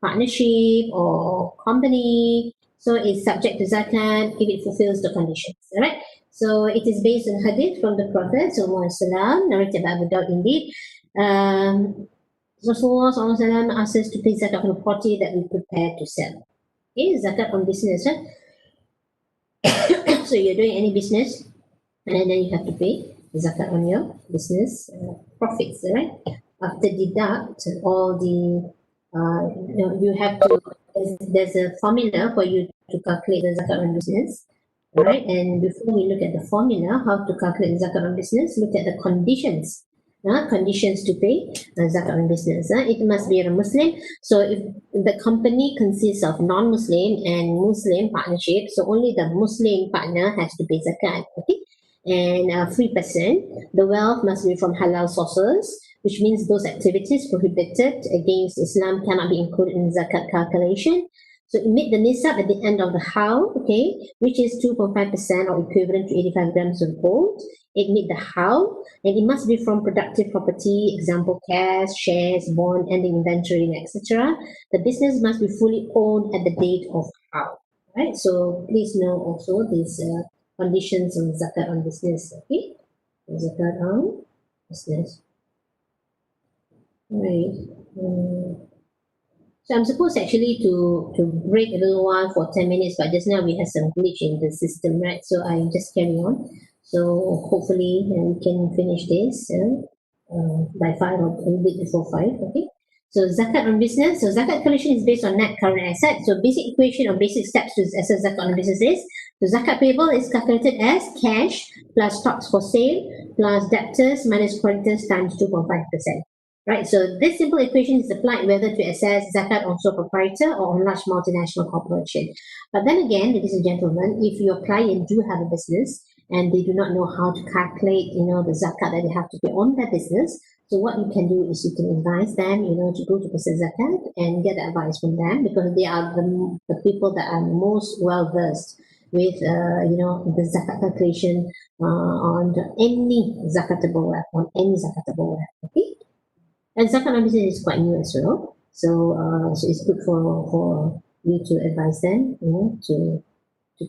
partnership, or company, so it's subject to zakat if it fulfills the conditions, all right? So it is based on hadith from the Prophet sallallahu alaihi wasallam, narrated by Abu Dawud indeed. Rasulullah sallallahu alaihi wasallam asks us to pay zakat on the property that we prepare to sell. Okay, zakat on business, right? So you're doing any business, and then you have to pay zakat on your business profits, right? After deduct all the, you have to. There's a formula for you to calculate the zakat on business, right? And before we look at the formula, how to calculate the zakat on business, look at the conditions. Conditions to pay zakat on business. It must be a Muslim. So if the company consists of non-Muslim and Muslim partnership, so only the Muslim partner has to pay zakat. Okay, and a free person. The wealth must be from halal sources, which means those activities prohibited against Islam cannot be included in zakat calculation. So emit the nisab at the end of the haul, okay, which is 2.5% or equivalent to 85 grams of gold. Emit the haul, and it must be from productive property, example cash, shares, bond, and inventory, etc. The business must be fully owned at the date of haul. Right. So please know also these conditions on zakat on business. Okay, zakat on business. Right. So I'm supposed actually to break a little while for 10 minutes, but just now we had some glitch in the system, right? So I just carry on. So hopefully we can finish this by 5 or a bit before 5, okay? So zakat on business. So zakat collection is based on net current assets. So basic equation or basic steps to assess zakat on business is, so zakat payable is calculated as cash plus stocks for sale plus debtors minus creditors times 2.5%. Right, so this simple equation is applied whether to assess zakat on sole proprietor or on large multinational corporation. But then again, ladies and gentlemen, if your client do have a business and they do not know how to calculate, the zakat that they have to pay on their business, so what you can do is you can advise them, to go to Pasar Zakat and get advice from them, because they are the people that are most well versed with, the zakat calculation on any zakatable wealth, okay? And zakat on business is quite new as well. So it's good for you to advise them, to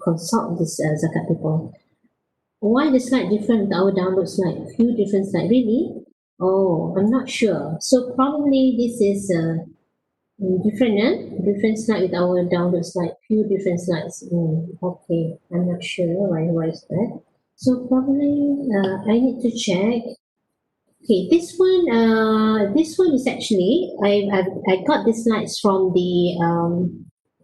consult this zakat people. Why the slide different with our download slide? Few different slide, really? Oh, I'm not sure. So probably this is different, different slide with our download slide. Few different slides. Okay, I'm not sure why is that. So probably I need to check. Okay, this one is actually I got these slides from the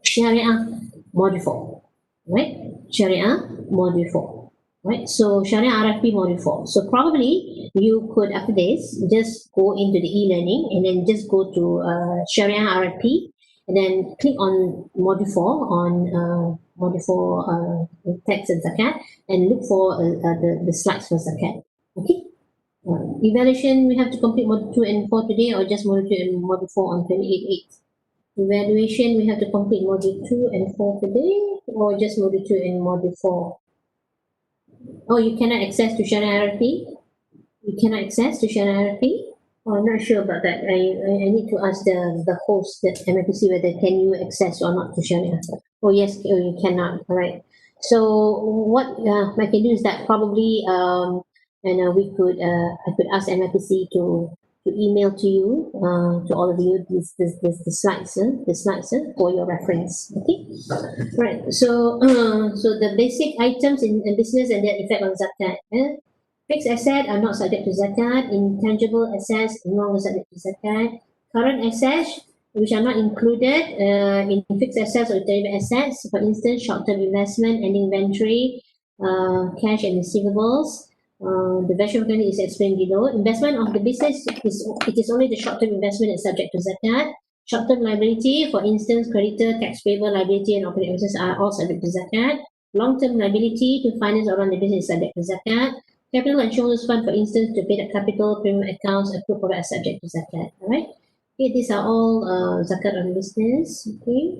Sharia module 4, right? Sharia module 4, right? So Sharia RFP module 4. So probably you could, after this, just go into the e-learning and then just go to Sharia RFP and then click on module 4 on module 4 tax and zakat and look for the slides for zakat. Okay. Evaluation, we have to complete module 2 and 4 today, or just module 2 and module 4 on 28/8. Evaluation, we have to complete module 2 and 4 today, or just module 2 and module 4. Oh, you cannot access to Sharia RFP? You cannot access to Sharia RFP? Oh, I'm not sure about that. I need to ask the host, the MFPC, whether can you access or not to Sharia. Oh, yes, you cannot. All right. So what I can do is that probably we could I could ask MFPC to email to you to all of you the slides for your reference. Okay. Right. So the basic items in business and their effect on zakat. Fixed assets are not subject to zakat. Intangible assets no subject to zakat. Current assets, which are not included in fixed assets or intangible assets, for instance, short-term investment and inventory, cash and receivables. The version of is explained below. Investment of the business is only the short-term investment is subject to zakat. Short-term liability, for instance, creditor, tax payable liability, and operating expenses are all subject to zakat. Long-term liability to finance or run the business is subject to zakat. Capital and shareholders fund, for instance, to pay the capital, premium accounts, accrued profit are subject to zakat. All right. Okay, these are all zakat on business. Okay.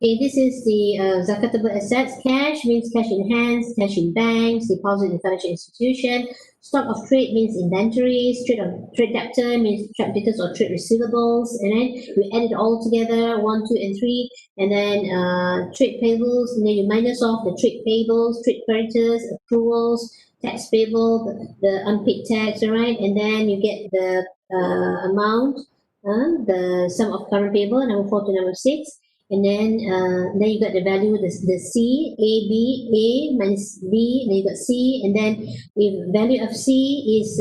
Okay, this is the zakatable assets. Cash means cash in hands, cash in banks, deposit in financial institution. Stock of trade means inventories. Trade debtor means trade debtors or trade receivables. And then we add it all together, 1, 2, and 3. And then trade payables, and then you minus off the trade payables, trade creditors, accruals, tax payable, the unpaid tax, all right? And then you get the amount, the sum of current payable, number 4 to number 6. And then you got the value, the C, A minus B, then you got C, and then if value of C is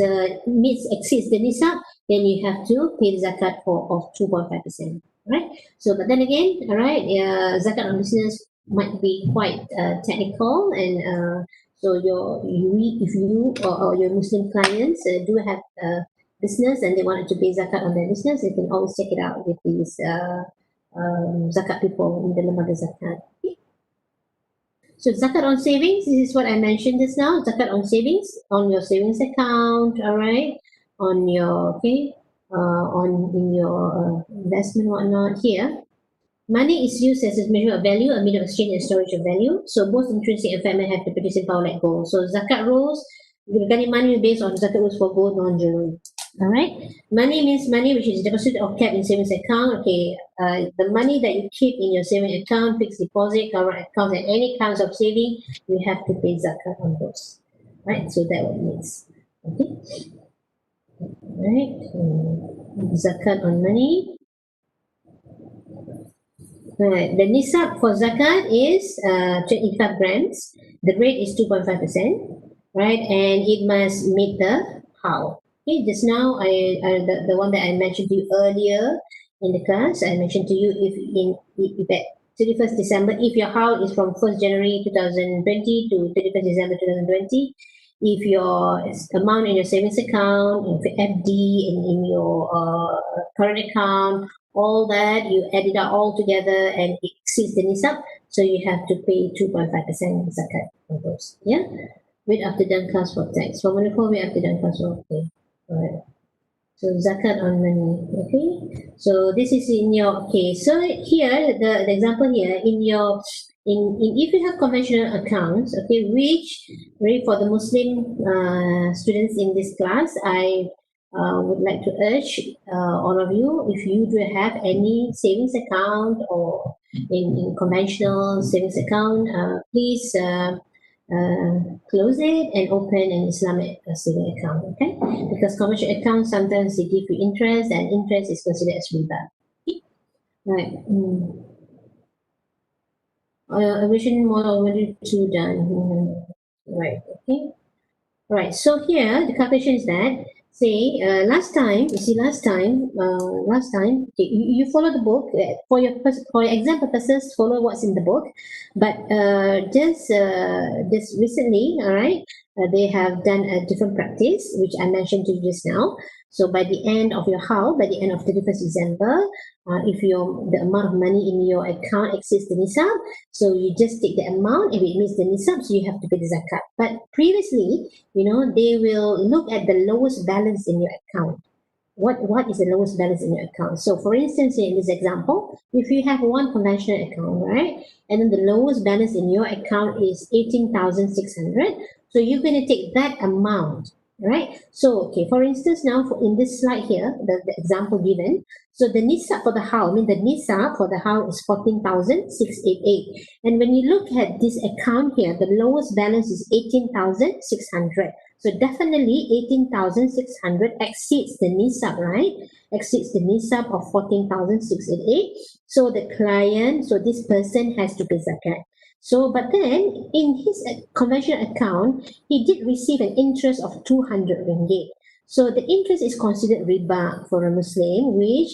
exceeds the nisab, then you have to pay the zakat of 2.5%. Right? So, but then again, all right, zakat on business might be quite technical, and so if you or your Muslim clients do have business and they wanted to pay zakat on their business, they can always check it out with these zakat people in the lembaga zakat. Okay. So zakat on savings, this is what I mentioned just now. Zakat on savings, on your savings account, all right, on your on in your investment whatnot here. Money is used as a measure of value, a medium of exchange and storage of value. So both intrinsic and family have the purchasing power like gold. So zakat rules regarding money based on zakat rules for gold, non-jewelry. All right. Money means money which is deposited or kept in savings account. Okay. The money that you keep in your saving account, fixed deposit, current accounts, and any kinds of saving, you have to pay zakat on those. Right. So that what it means. Okay. Right. Zakat on money. Alright, the nisab for zakat is 25 grams. The rate is 2.5%, right? And it must meet the how. Okay, just now the one that I mentioned to you earlier in the class, I mentioned to you if at 31st December, if your how is from 1st January 2020 to 31st December 2020, if your amount in your savings account, in your FD, and in your current account, all that, you add it up all together and it exceeds the nisab, so you have to pay 2.5% zakat on those. Yeah? Wait after done class for tax. Formula 4, wait after done class for okay. Alright. So zakat on money. Okay. So this is in your okay. So here the example here in your in if you have conventional accounts, okay, which really for the Muslim students in this class, I would like to urge all of you, if you do have any savings account or in conventional savings account, please close it and open an Islamic saving account, okay? Because commercial accounts sometimes they give you interest, and interest is considered as riba. Okay? Right. Vision model already two done. Right. Okay. Right. So here the calculation is that say last time you see last time okay, you follow the book for your exam purposes, follow what's in the book, but just recently, all right, they have done a different practice which I mentioned to you just now. So by the end of your how, by the end of 31st December, if the amount of money in your account exceeds the nisab, so you just take the amount. If it meets the nisab, so you have to pay the zakat. But previously, they will look at the lowest balance in your account. What is the lowest balance in your account? So for instance, in this example, if you have one conventional account, right, and then the lowest balance in your account is 18,600, so you're going to take that amount, right? So okay, for instance, now in this slide here, the example given, so the nisab for the house, the nisab for the house is 14,688, and when you look at this account here, the lowest balance is 18,600. So definitely 18,600 exceeds the nisab, right? Exceeds the nisab of 14,688. So the client, so this person has to pay zakat. So, but then in his conventional account, he did receive an interest of 200 ringgit. So the interest is considered riba for a Muslim, which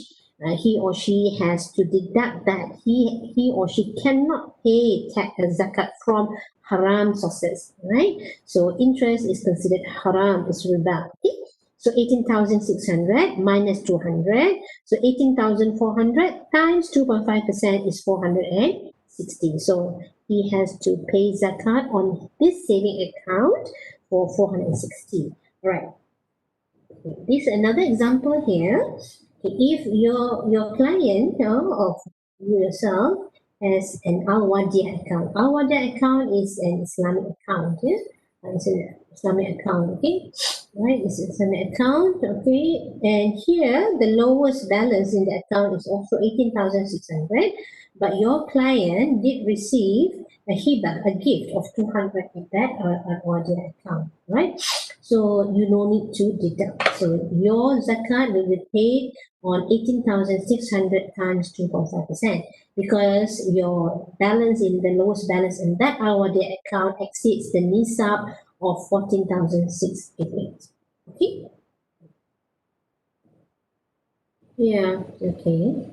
he or she has to deduct that. He or she cannot pay zakat from haram sources, right? So interest is considered haram, is riba. Okay? So 18,600 minus 200. So 18,400 times 2.5% is 460. So he has to pay zakat on this saving account for 460. Right. This is another example here. If your client of yourself has an Al-Wadiah account. Al-Wadiah account is an Islamic account. Yeah? It's an Islamic account. Okay, right? It's an Islamic account. Okay, and here the lowest balance in the account is also 18,600. But your client did receive a hiba, a gift of 200 in that Al-Wadiah account, right? So you no need to deduct. So your zakat will be paid on 18,600 times 2.5%, because your balance in the lowest balance in that Al-Wadiah account exceeds the nisab of 14,688. Okay? Yeah, okay.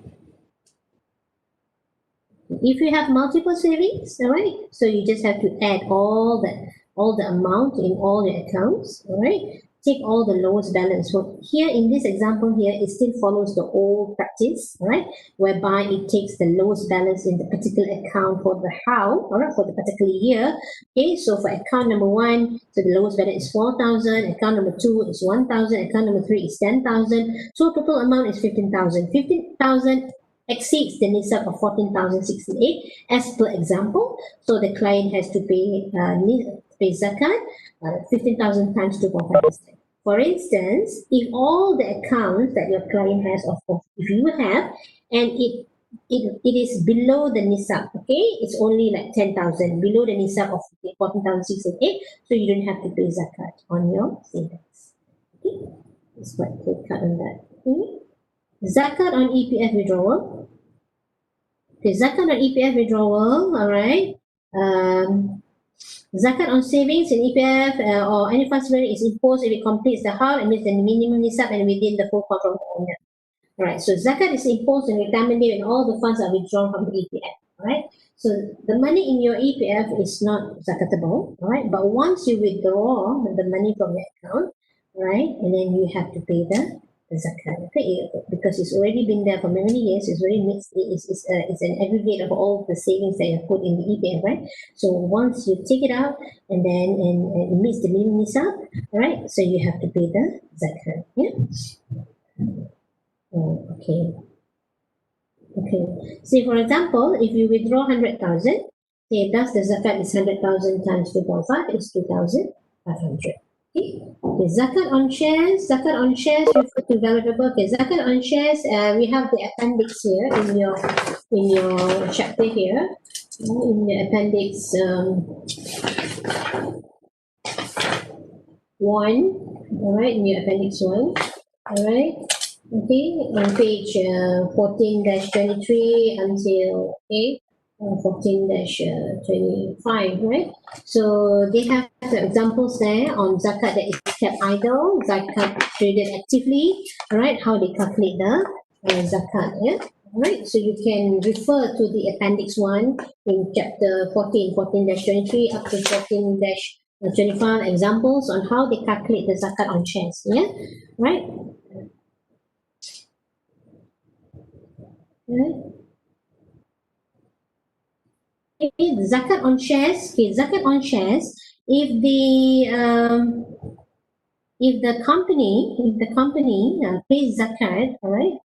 If you have multiple savings, all right, so you just have to add all the amount in all the accounts, all right, take all the lowest balance. So here in this example here, it still follows the old practice, all right, whereby it takes the lowest balance in the particular account for the how, all right, for the particular year. Okay, so for account number 1, so the lowest balance is 4,000, account number 2 is 1,000, account number 3 is 10,000, so total amount is 15,000. 15,000 exceeds the nisab of 14,068 as per example. So the client has to pay zakat 15,000 times 2.5%. For instance, if all the accounts that your client has, of course, if you have, and it is below the nisab, okay, it's only like 10,000 below the nisab of 14,688, so you don't have to pay zakat on your savings. Okay, it's quite clear cut on that. Okay. Zakat on EPF withdrawal. Okay, zakat on EPF withdrawal, all right. Zakat on savings in EPF or any funds is imposed if it completes the howl and meets the minimum nisab and within the full control of the owner. All right, so zakat is imposed on retirement date when all the funds are withdrawn from the EPF. All right, so the money in your EPF is not zakatable. All right, but once you withdraw the money from your account, right, and then you have to pay the zakat. Okay, because it's already been there for many years. It's already mixed. It's an aggregate of all the savings that you have put in the EPF, right? So once you take it out and then and it meets the minimum nisab, right? So you have to pay the zakat. Yeah. Oh, okay. Okay. Say for example, if you withdraw 100,000, say thus the zakat is 100,000 times 2.5 is 2,500. Okay. Okay. Zakat on shares refer to valuable. Okay. Zakat on shares. We have the appendix here in your chapter here. In the appendix 1. All right. In your appendix 1. All right. Okay, on page 14-23 until 14-25, right? So they have the examples there on zakat that is kept idle, zakat traded actively, right? How they calculate the zakat, yeah? Right, so you can refer to the appendix 1 in chapter 14-23 up to 14-25 examples on how they calculate the zakat on shares, yeah? Right? Right. Okay, zakat on shares. Okay, zakat on shares. If the company pays zakat, all right,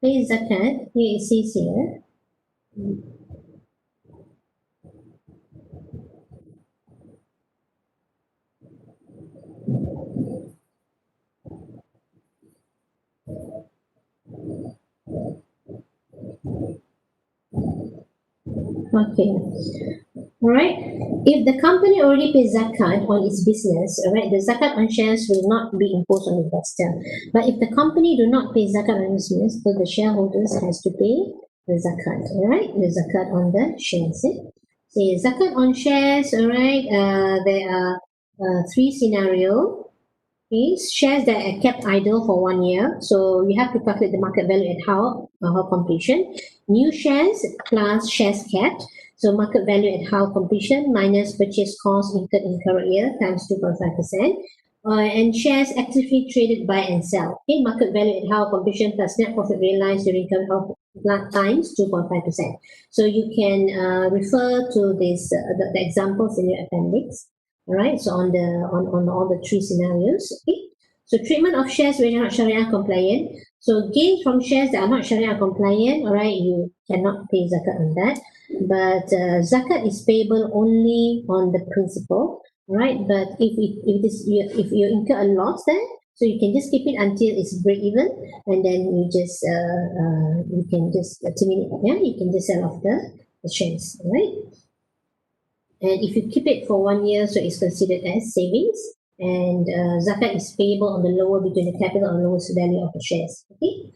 pays zakat. Here it says here. Okay. All right. If the company already pays zakat on its business, all right, the zakat on shares will not be imposed on the investor. But if the company do not pay zakat on its business, so the shareholders has to pay the zakat. All right, the zakat on the shares. Say zakat on shares. All right. There are three scenarios. Okay, shares that are kept idle for 1 year. So you have to calculate the market value at how completion. New shares plus shares kept. So market value at how completion minus purchase cost incurred in current year times 2.5%. And shares actively traded buy and sell. Okay, market value at how completion plus net profit realized during current times 2.5%. So you can refer to this the examples in your appendix. All right, so on all the three scenarios. Okay, so treatment of shares which are not Sharia compliant. So gains from shares that are not Sharia compliant, all right, you cannot pay zakat on that. But zakat is payable only on the principal, all right. But if you incur a loss there, so you can just keep it until it's break even, and then you can just terminate. Yeah, you can just sell off the shares, all right. And if you keep it for 1 year, so it's considered as savings. And zakat is payable on the lower between the capital and lowest value of the shares. Okay.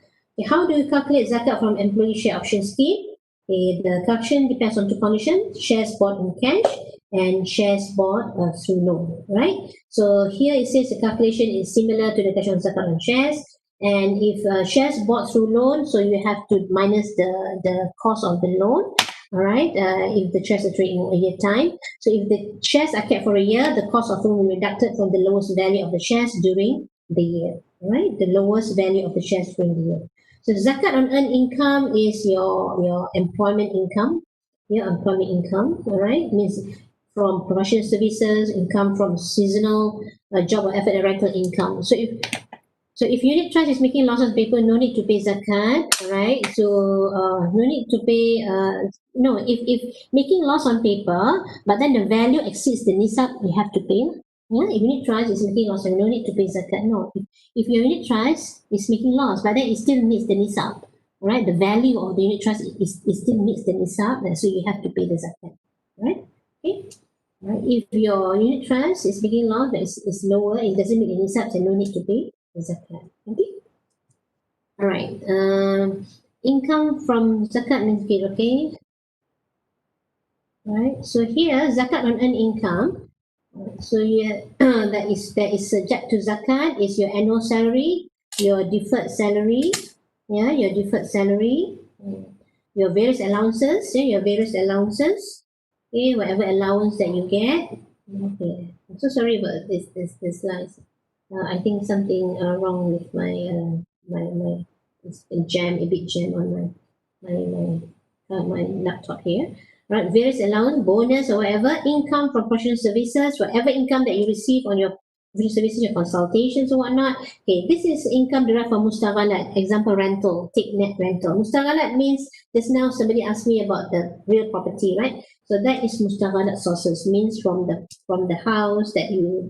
How do you calculate zakat from employee share option scheme? Okay, the calculation depends on two conditions: shares bought in cash and shares bought through loan. Right. So here it says the calculation is similar to the calculation of zakat on shares. And if shares bought through loan, so you have to minus the cost of the loan. All right, if the shares are traded in a year time. So if the shares are kept for a year, the cost of loan will be deducted from the lowest value of the shares during the year. All right, the lowest value of the shares during the year. So zakat on earned income is your employment income. Your employment income, all right, means from professional services, income from seasonal job or effort and rental income. So if unit trust is making loss on paper, no need to pay zakat, right? So no need to pay. No, if making loss on paper, but then the value exceeds the nisab, you have to pay. Yeah, if unit trust is making loss, no need to pay zakat. No, if your unit trust is making loss, but then it still meets the nisab, right? The value of the unit trust is still meets the nisab, so you have to pay the zakat, right? Okay. Right. If your unit trust is making loss, but is lower, it doesn't meet the nisab, then no need to pay the zakat. Okay. All right. Income from zakat means okay. Right. So here, zakat on earned income. So yeah, that is subject to zakat is your annual salary, your deferred salary, yeah, your deferred salary, your various allowances, yeah, your various allowances, okay, whatever allowance that you get. Okay, I'm so sorry about this slides. I think something wrong with my it's a jam, a bit jam on my laptop here. Right, various allowance, bonus or whatever, income from professional services, whatever income that you receive on your professional services, your consultations or whatnot. Okay, this is income derived from mustaghalat. Example, rental, take net rental. Mustaghalat means just now somebody asked me about the real property, right? So that is mustaghalat sources, means from the house that you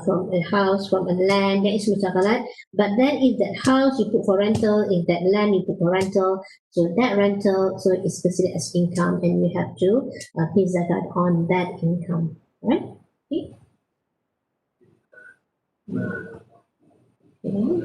from a house, from a land, that is mustaghalat. But then if that house you put for rental, if that land you put for rental, so that rental, so it's considered as income, and you have to pay zakat on that income, right? Okay. Okay.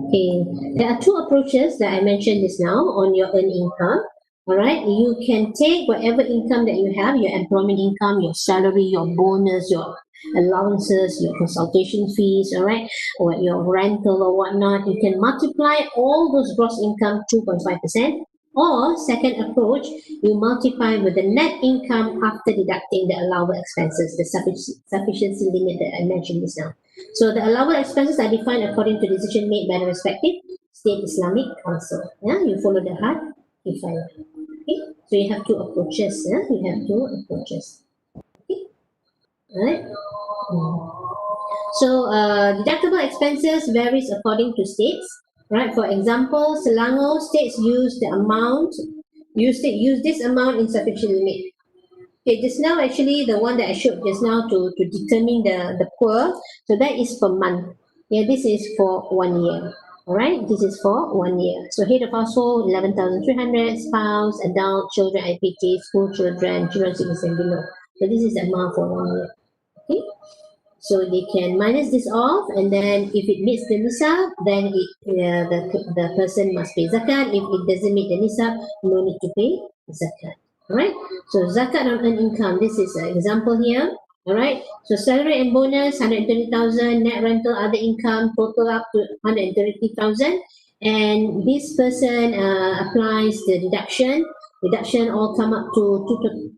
Okay, there are two approaches that I mentioned just now on your earned income. All right, you can take whatever income that you have, your employment income, your salary, your bonus, your allowances, your consultation fees, all right, or your rental or whatnot. You can multiply all those gross income 2.5%. Or second approach, you multiply with the net income after deducting the allowable expenses, the sufficiency limit that I mentioned just now. So the allowable expenses are defined according to decision made by the respective state Islamic council. Yeah, you follow the hard kifayah. Okay, so you have two approaches. Yeah, you have two approaches. Okay, all right. So deductible expenses varies according to states. Right. For example, Selangor states use the amount use this amount in sufficient limit. Okay, just now actually the one that I showed just now to determine the poor, so that is per month. Yeah, this is for 1 year. All right, this is for 1 year. So head of household 11,300, spouse, adult, children, IPT, school children, children 6 and below. So this is the amount for 1 year. Okay, so they can minus this off, and then if it meets the nisab, then the person must pay zakat. If it doesn't meet the nisab, no need to pay zakat. All right. So zakat on earned income. This is an example here. All right. So salary and bonus 120,000, net rental, other income total up to 130,000, and this person applies the deduction. Deduction all come up to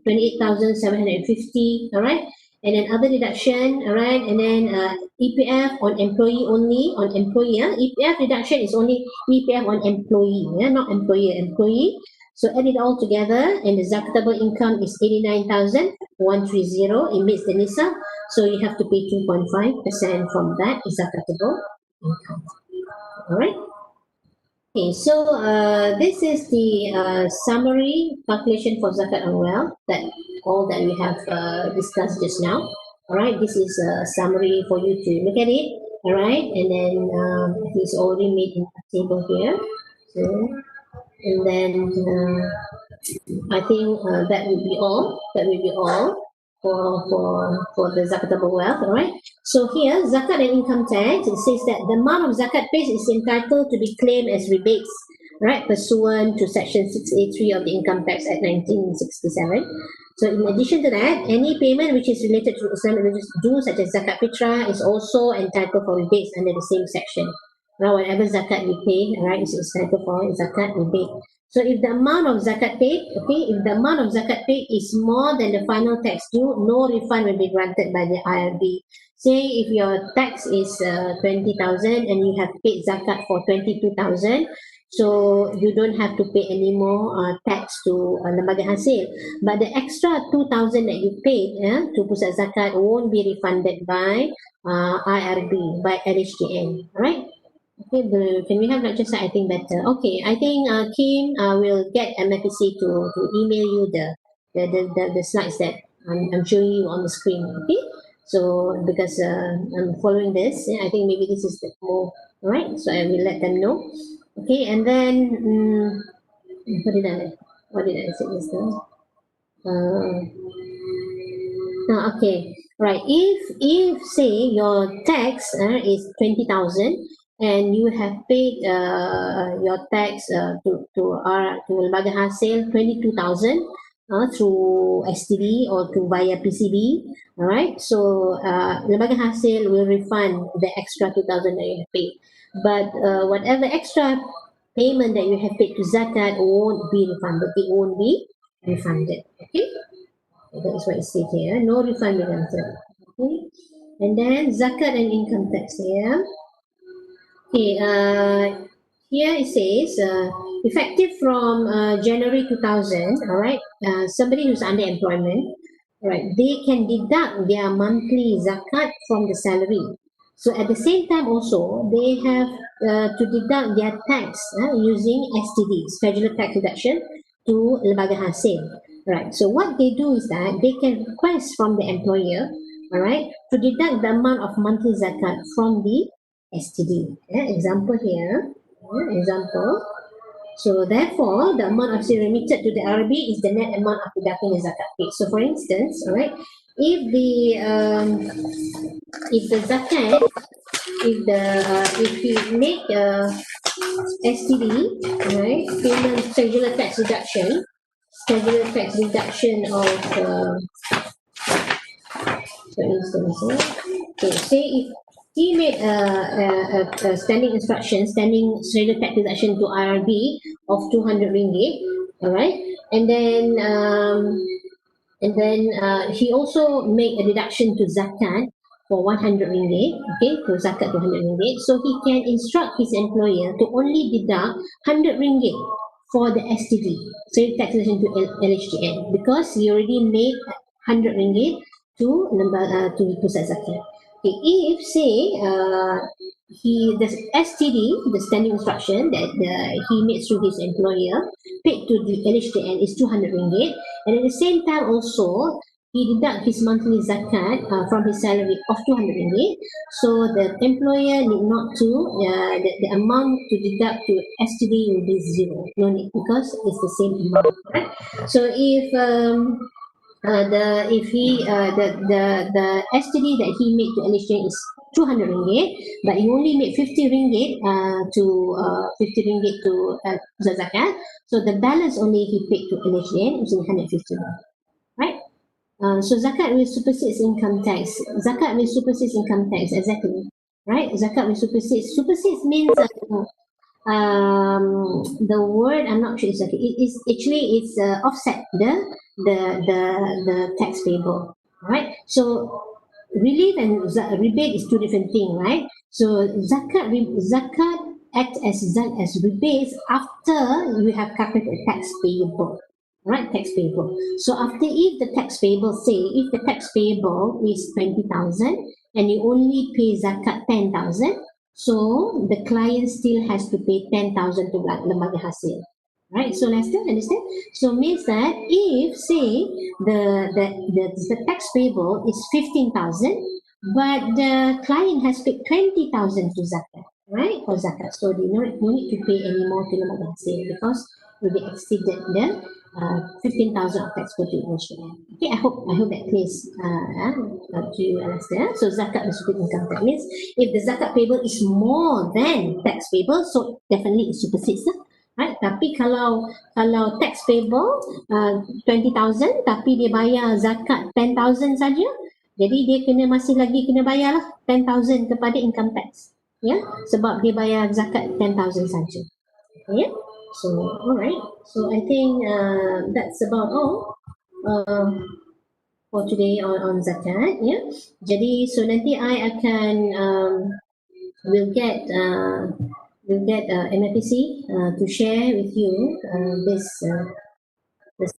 28,750. All right, and then other deduction, all right, and then EPF on employee only, on employee. EPF deduction is only EPF on employee, not employer, employee. So add it all together, and the zakatable income is 89,130. It meets the NISA, so you have to pay 2.5% from that zakatable income. All right. Okay, so this is the summary calculation for zakat on wealth, that all that we have discussed just now. All right, this is a summary for you to look at it. All right, and then it's already made in a table here. So, and then I think that will be all. That will be all for the zakatable wealth. All right. So here, zakat and income tax. It says that the amount of zakat paid is entitled to be claimed as rebates, right, pursuant to Section 6A3 of the Income Tax Act 1967. So in addition to that, any payment which is related to Islamic religious dues such as zakat fitrah is also entitled for rebates under the same section. Now, whatever zakat you pay, right, is entitled for zakat rebate. So if the amount of zakat paid, okay, if the amount of zakat paid is more than the final tax due, no refund will be granted by the IRB. Say if your tax is 20,000 and you have paid zakat for 22,000, so you don't have to pay any more tax to lembaga hasil. But the extra 2,000 that you paid to pusat zakat won't be refunded by IRB, by LHDN, right? Okay, can we have lecture slide? I think better. Okay, I think Kim will get MFC to email you the slides that I'm showing you on the screen. Okay, so because I'm following this, I think maybe this is the more, all right. So I will let them know. Okay, and then what did I say just now? Okay, right. If say your tax is 20,000, and you have paid your tax to lembaga hasil 22,000 through STD or to via PCB. All right, so lembaga hasil will refund the extra 2,000 that you have paid, but whatever extra payment that you have paid to zakat won't be refunded. It won't be refunded. Okay, so that is what it says here. No refund granted. Okay, and then zakat and income tax here. Okay, here it says effective from January 2000, all right, somebody who's under employment, right, they can deduct their monthly zakat from the salary. So at the same time also, they have to deduct their tax using STD, scheduled tax deduction, to lembaga hasil. Right, so what they do is that they can request from the employer, all right, to deduct the amount of monthly zakat from the STD. Example here. Example. So therefore, the amount of salary remitted to the RB is the net amount of deducting the zakat paid. So for instance, all right, if the zakat, if we make STD, right, payment schedule tax reduction of for instance, okay, say if he made a standing instruction, standing schedule tax deduction to IRB of 200 ringgit, all right, and then he also made a deduction to zakat for 100 ringgit, okay, to zakat to 100 ringgit. So he can instruct his employer to only deduct 100 ringgit for the STD, so taxation to LHDN, because he already made 100 ringgit to pusat zakat. Okay, if say the STD, the standing instruction that he made through his employer, paid to the LHDN is 200 ringgit, and at the same time also he deduct his monthly zakat from his salary of 200 ringgit. So the employer need not to, the amount to deduct to STD will be zero. No need, because it's the same amount. Right? So if the STD that he made to LHJ is 200 ringgit, but he only made 50 ringgit to zakat. So the balance only he paid to LHJ is 150 ringgit, right? So zakat will supersede income tax. Zakat will supersede income tax, exactly, right? Zakat will supersede. Supersede means the word I'm not sure exactly. It is actually it's offset the the the tax payable, right? So relief and rebate is two different things, right? So zakat acts as rebates after you have calculated tax payable, right? Tax payable. So after, if the tax payable, say if the tax payable is 20,000 and you only pay zakat 10,000, so the client still has to pay 10,000 to lembaga hasil, right? So let's understand. So means that if say the tax payable is 15,000, but the client has paid 20,000 to zakat, right? For zakat, so they no need to pay any more to lembaga hasil because will be exceeded the 15,000 of tax contribution. Okay, I hope that clears to you understand. So zakat disebut income tax means if the zakat payable is more than tax payable, so definitely it supersedes lah. Right? Tapi kalau tax payable 20,000 tapi dia bayar zakat 10,000 saja, jadi dia masih lagi kena bayar lah 10,000 kepada income tax. Ya, sebab dia bayar zakat 10,000 saja. Yeah. So alright. So I think that's about all for today on zakat. Yeah. Jadi so nanti I akan will get MFPC to share with you this the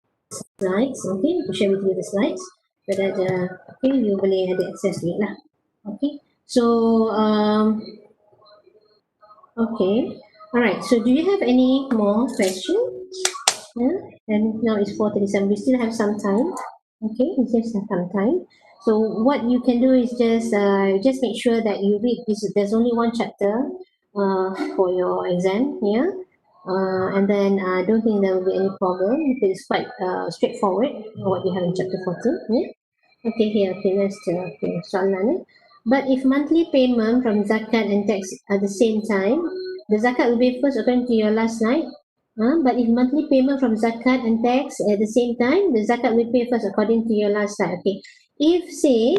slides. Okay, to share with you the slides so that okay you boleh ada access to it lah. Okay. So okay. All right. So do you have any more questions? Yeah. And now it's 4:37. We still have some time. Okay, we just have some time. So what you can do is just make sure that you read this. There's only one chapter for your exam here. And then I don't think there will be any problem. It's quite straightforward what you have in chapter 14. Yeah? Okay, here, okay, let's okay, soalan. But if monthly payment from zakat and tax at the same time, the zakat will be first according to your last night. But if monthly payment from zakat and tax at the same time, the zakat will pay first according to your last night. Okay. If say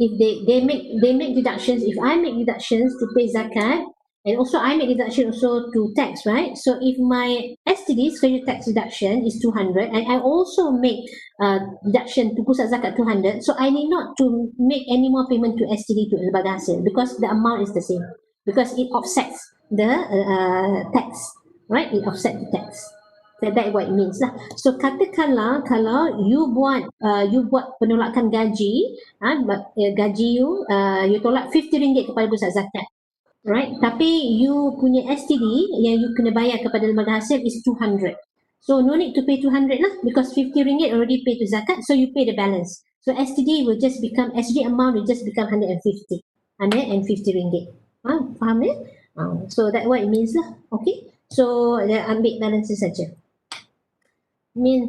if they make deductions, if I make deductions to pay zakat, and also I make deduction also to tax, right? So if my STD, scheduled tax deduction, is 200, and I also make deduction to pusat zakat 200, so I need not to make any more payment to STD to lembaga hasil because the amount is the same, because it offsets the tax, right? It offset the tax. That's what it means lah. So katakanlah kalau you buat penolakan gaji, gaji you tolak 50 ringgit kepada pusat zakat, right? Tapi you punya STD yang you kena bayar kepada lembaga hasil is 200. So no need to pay 200 lah, because 50 ringgit already paid to zakat, so you pay the balance. So STD amount will just become 150 ringgit. Faham ya? So that what it means lah. Okay. So ambil balances saja. We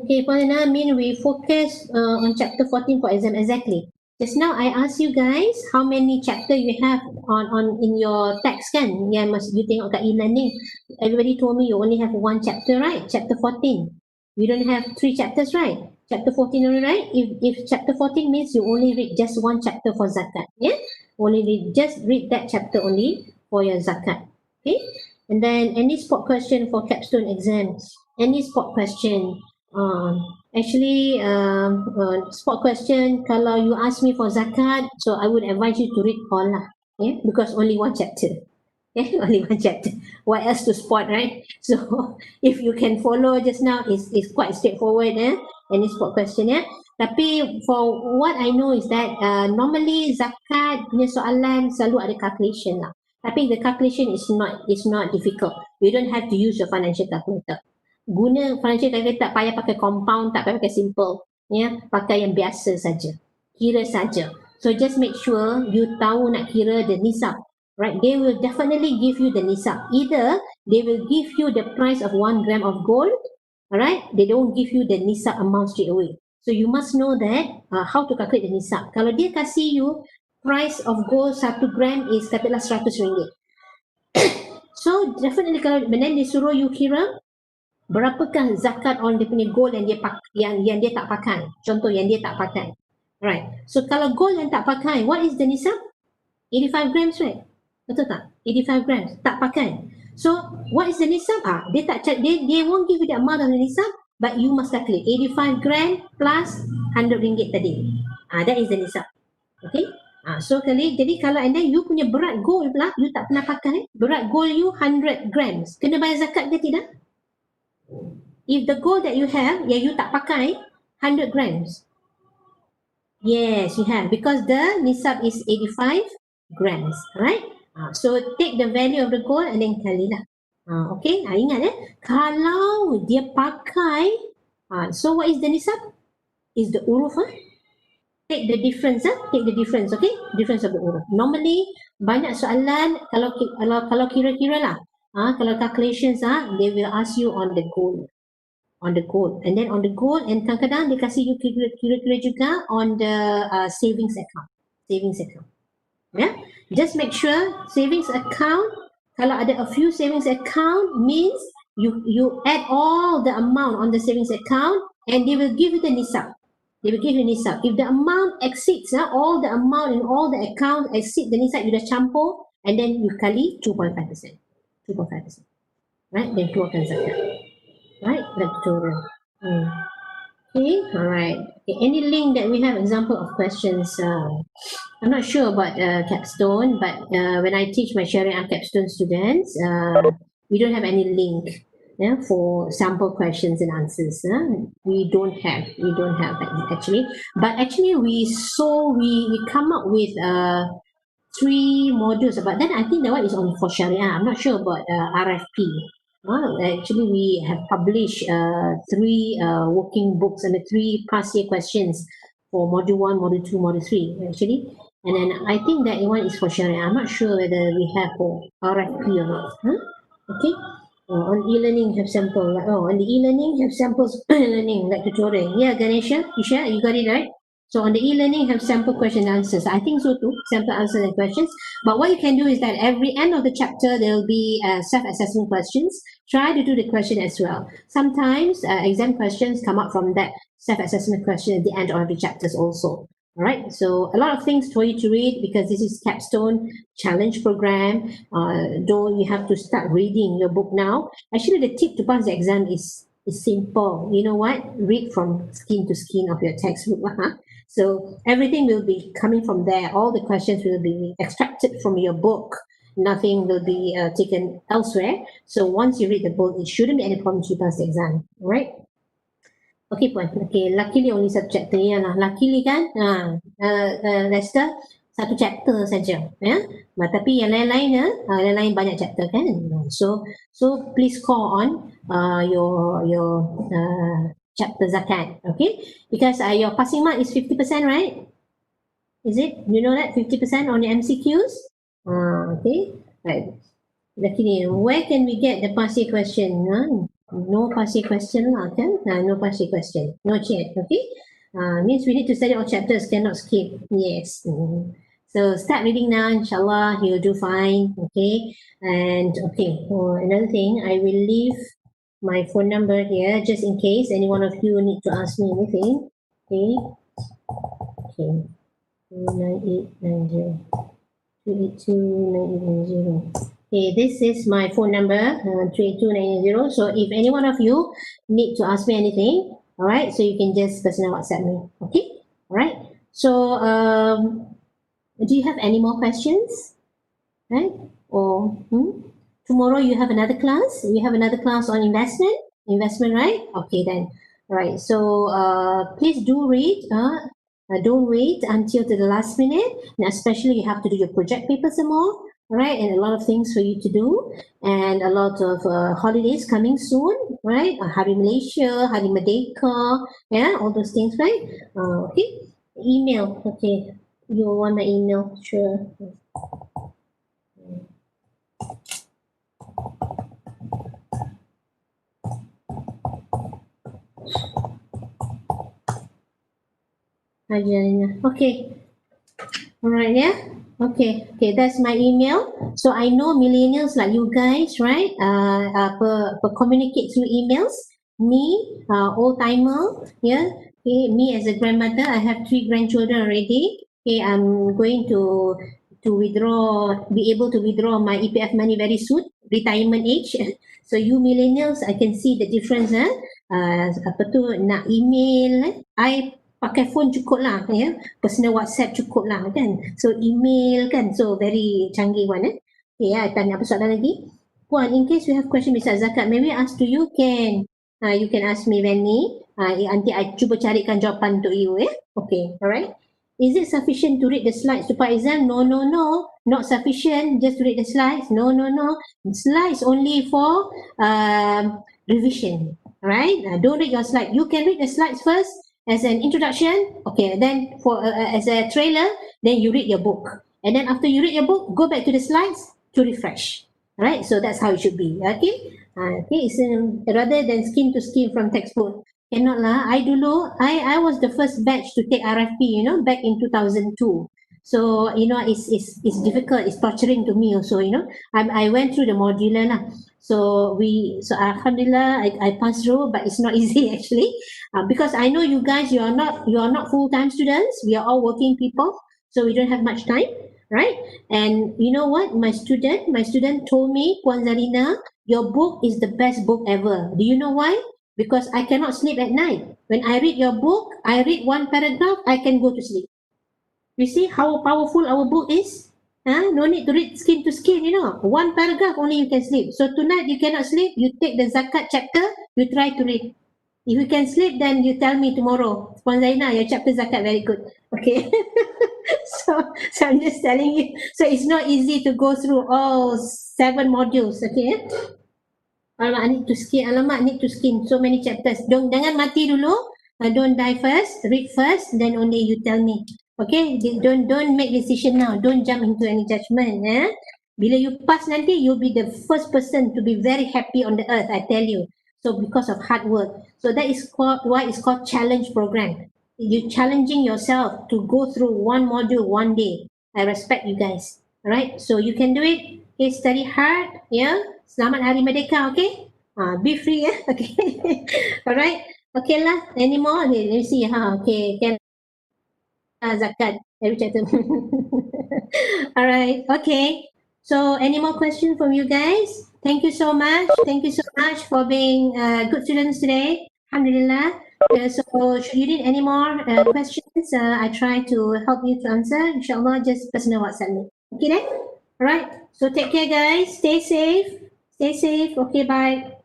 focus on chapter 14 for exam exactly. Just now I asked you guys how many chapter you have on in your text kan, yang you tengok kat e-learning. Everybody told me you only have one chapter, right? Chapter 14. You don't have 3 chapters, right? Chapter 14 only, right? If chapter 14 means you only read just one chapter for zakat, yeah? Just read that chapter only for your zakat. Okay? And then any spot question for capstone exams. Any spot question. Spot question, kalau you ask me for zakat, so I would advise you to read all lah, because only one chapter. Only one chapter. What else to spot, right? So if you can follow just now, it's quite straightforward, any spot question, Tapi for what I know is that normally zakat punya soalan selalu ada calculation lah. Tapi the calculation is not difficult. You don't have to use your financial calculator. Guna financial calculator, tak payah pakai compound, tak payah pakai simple, pakai yang biasa saja, kira saja. So just make sure you tahu nak kira the nisab, right? They will definitely give you the nisab. Either they will give you the price of 1 gram of gold, alright? They don't give you the nisab amount straight away. So you must know that how to calculate the nisab. Kalau dia kasih you price of gold 1 gram is katalah 100 ringgit. So definitely kalau then dia suruh you kira berapakah zakat on dia punya gold yang dia tak pakai. Contoh yang dia tak pakai. Right. So kalau gold yang tak pakai, what is the nisab? 85 grams, right? Betul tak? 85 grams tak pakai. So what is the nisab? They won't give you the amount of the nisab, but you must calculate 85 gram plus 100 ringgit tadi. That is the nisab. Okay? So jadi kalau and then you punya berat gold pula, you tak pernah pakai, berat gold you 100 grams. Kena bayar zakat ke tidak? If the gold that you have, yang you tak pakai, 100 grams. Yes, you have, because the nisab is 85 grams, right? So take the value of the gold and then kalilah. Okay, ingat kalau dia pakai, so what is the nisab? Is the uruf, take the difference, okay? Difference of the uruf. Normally, banyak soalan, kalau kira-kira lah, kalau calculations, they will ask you on the gold. And then on the gold, and kadang-kadang dia kasih you kira-kira juga on the savings account. Just make sure savings account, kalau ada a few savings account, means you add all the amount on the savings account and they will give you the nisab. If the amount exceeds, all the amount in all the account exceed the nisab, you dah campur, and then you kali 2.5%. Right? Then keluarkan zakat. Right, vectorial. Okay, all right. Okay, any link that we have example of questions? I'm not sure about capstone, but when I teach my Sharia capstone students, we don't have any link for sample questions and answers. We don't have that actually. But actually, we come up with 3 modules. But then I think that one is on for Sharia. I'm not sure about RFP. Actually, we have published 3 working books and the 3 past year questions for module 1, module 2, module 3 actually. And then I think that one is for Sharia. I'm not sure whether we have for RFP or not. Okay. On e-learning have sample. On the e-learning have samples learning like tutorial. Yeah, Ganesha, Isha, you got it right? So on the e-learning have sample question and answers. I think so too, sample answers and questions. But what you can do is that every end of the chapter there will be self-assessment questions. Try to do the question as well. Sometimes exam questions come up from that self-assessment question at the end of the chapters also. All right, so a lot of things for you to read because this is capstone challenge program. Though you have to start reading your book now. Actually, the tip to pass the exam is simple. You know what? Read from skin to skin of your textbook. So everything will be coming from there. All the questions will be extracted from your book. Nothing will be taken elsewhere. So once you read the book, it shouldn't be any problem to pass the exam. All right? Okay, Puan. Okay, luckily only satu chapter ya lah. Luckily kan, Lester, satu chapter saja, ya. Tapi yang lain-lainnya, lain-lain banyak chapter kan. So please call on your chapter zakat, okay? Because your passing mark is 50%, right? Is it? You know that 50% on the MCQs? Okay, right. Luckily, where can we get the passing question? No passing question lah kan? No passing question. Not yet, okay? Means we need to study all chapters, cannot skip. Yes. So start reading now, inshallah, you'll do fine, okay? And okay, another thing, I will leave my phone number here just in case any one of you need to ask me anything. Okay. Okay. 9890. 2829890. Okay, this is my phone number, 32980. So if any one of you need to ask me anything, all right, so you can just personal WhatsApp me. Okay, all right. So do you have any more questions? Right? Or tomorrow you have another class? You have another class on investment, right? Okay then. All right. So please do read. Don't wait until to the last minute. And especially you have to do your project paper some more. Right, and a lot of things for you to do, and a lot of holidays coming soon, right? Hari Malaysia, Hari Merdeka, yeah, all those things, right? Okay, email, okay, you want my email, sure. Okay, all right, yeah. Okay, that's my email. So I know millennials like you guys, right? Communicate through emails. Me, old timer, yeah. Okay, me as a grandmother, I have 3 grandchildren already. Okay, I'm going to be able to withdraw my EPF money very soon, retirement age. So you millennials, I can see the difference, apa tu, nak email, I pakai phone cukup lah, ya. Personal WhatsApp cukup lah kan. So email kan, so very canggih one. Okay, tanya apa soalan lagi? Puan, in case you have question beside zakat, maybe ask to you can. You can ask me Benny. Nanti I cuba carikan jawapan untuk you, ya. Okay, alright. Is it sufficient to read the slides to pass exam? No, not sufficient. Just to read the slides. No. Slides only for revision, right? Don't read your slide. You can read the slides first as an introduction, okay, then for as a trailer, then you read your book, and then after you read your book, go back to the slides to refresh. Right, so that's how it should be. Okay, it's rather than skin to skin from textbook. Cannot lah. I was the first batch to take RFP, back in 2002. So it's difficult, it's torturing to me also. I went through the modular lah. So alhamdulillah, I passed through, but it's not easy actually, because I know you guys, you are not full-time students. We are all working people, so we don't have much time, right? And you know what? My student told me, Puan Zarina, your book is the best book ever. Do you know why? Because I cannot sleep at night. When I read your book, I read one paragraph, I can go to sleep. You see how powerful our book is? No need to read skin to skin, one paragraph only you can sleep. So tonight you cannot sleep, you take the zakat chapter, you try to read. If you can sleep, then you tell me tomorrow, Puan Zaina, your chapter zakat very good. Okay. so I'm just telling you. So it's not easy to go through all 7 modules. Okay. Alamak, I need to skin so many chapters. Jangan mati dulu. Don't die first. Read first, then only you tell me. Okay, don't make decision now. Don't jump into any judgment. Bila you pass nanti, you'll be the first person to be very happy on the earth, I tell you. So because of hard work. So that is why it's called challenge program. you challenging yourself to go through one module one day. I respect you guys. All right, so you can do it. Okay, study hard. Yeah, selamat Hari Merdeka. Okay, be free. Yeah, okay. All right. Okay lah. Any more? Okay, let me see. Okay, can zakat every chapter. All right. Okay. So, any more questions from you guys? Thank you so much. Thank you so much for being good students today. Alhamdulillah. So, should you need any more questions, I try to help you to answer. Inshallah, just personal WhatsApp me. Okay then? All right. So, take care, guys. Stay safe. Stay safe. Okay, bye.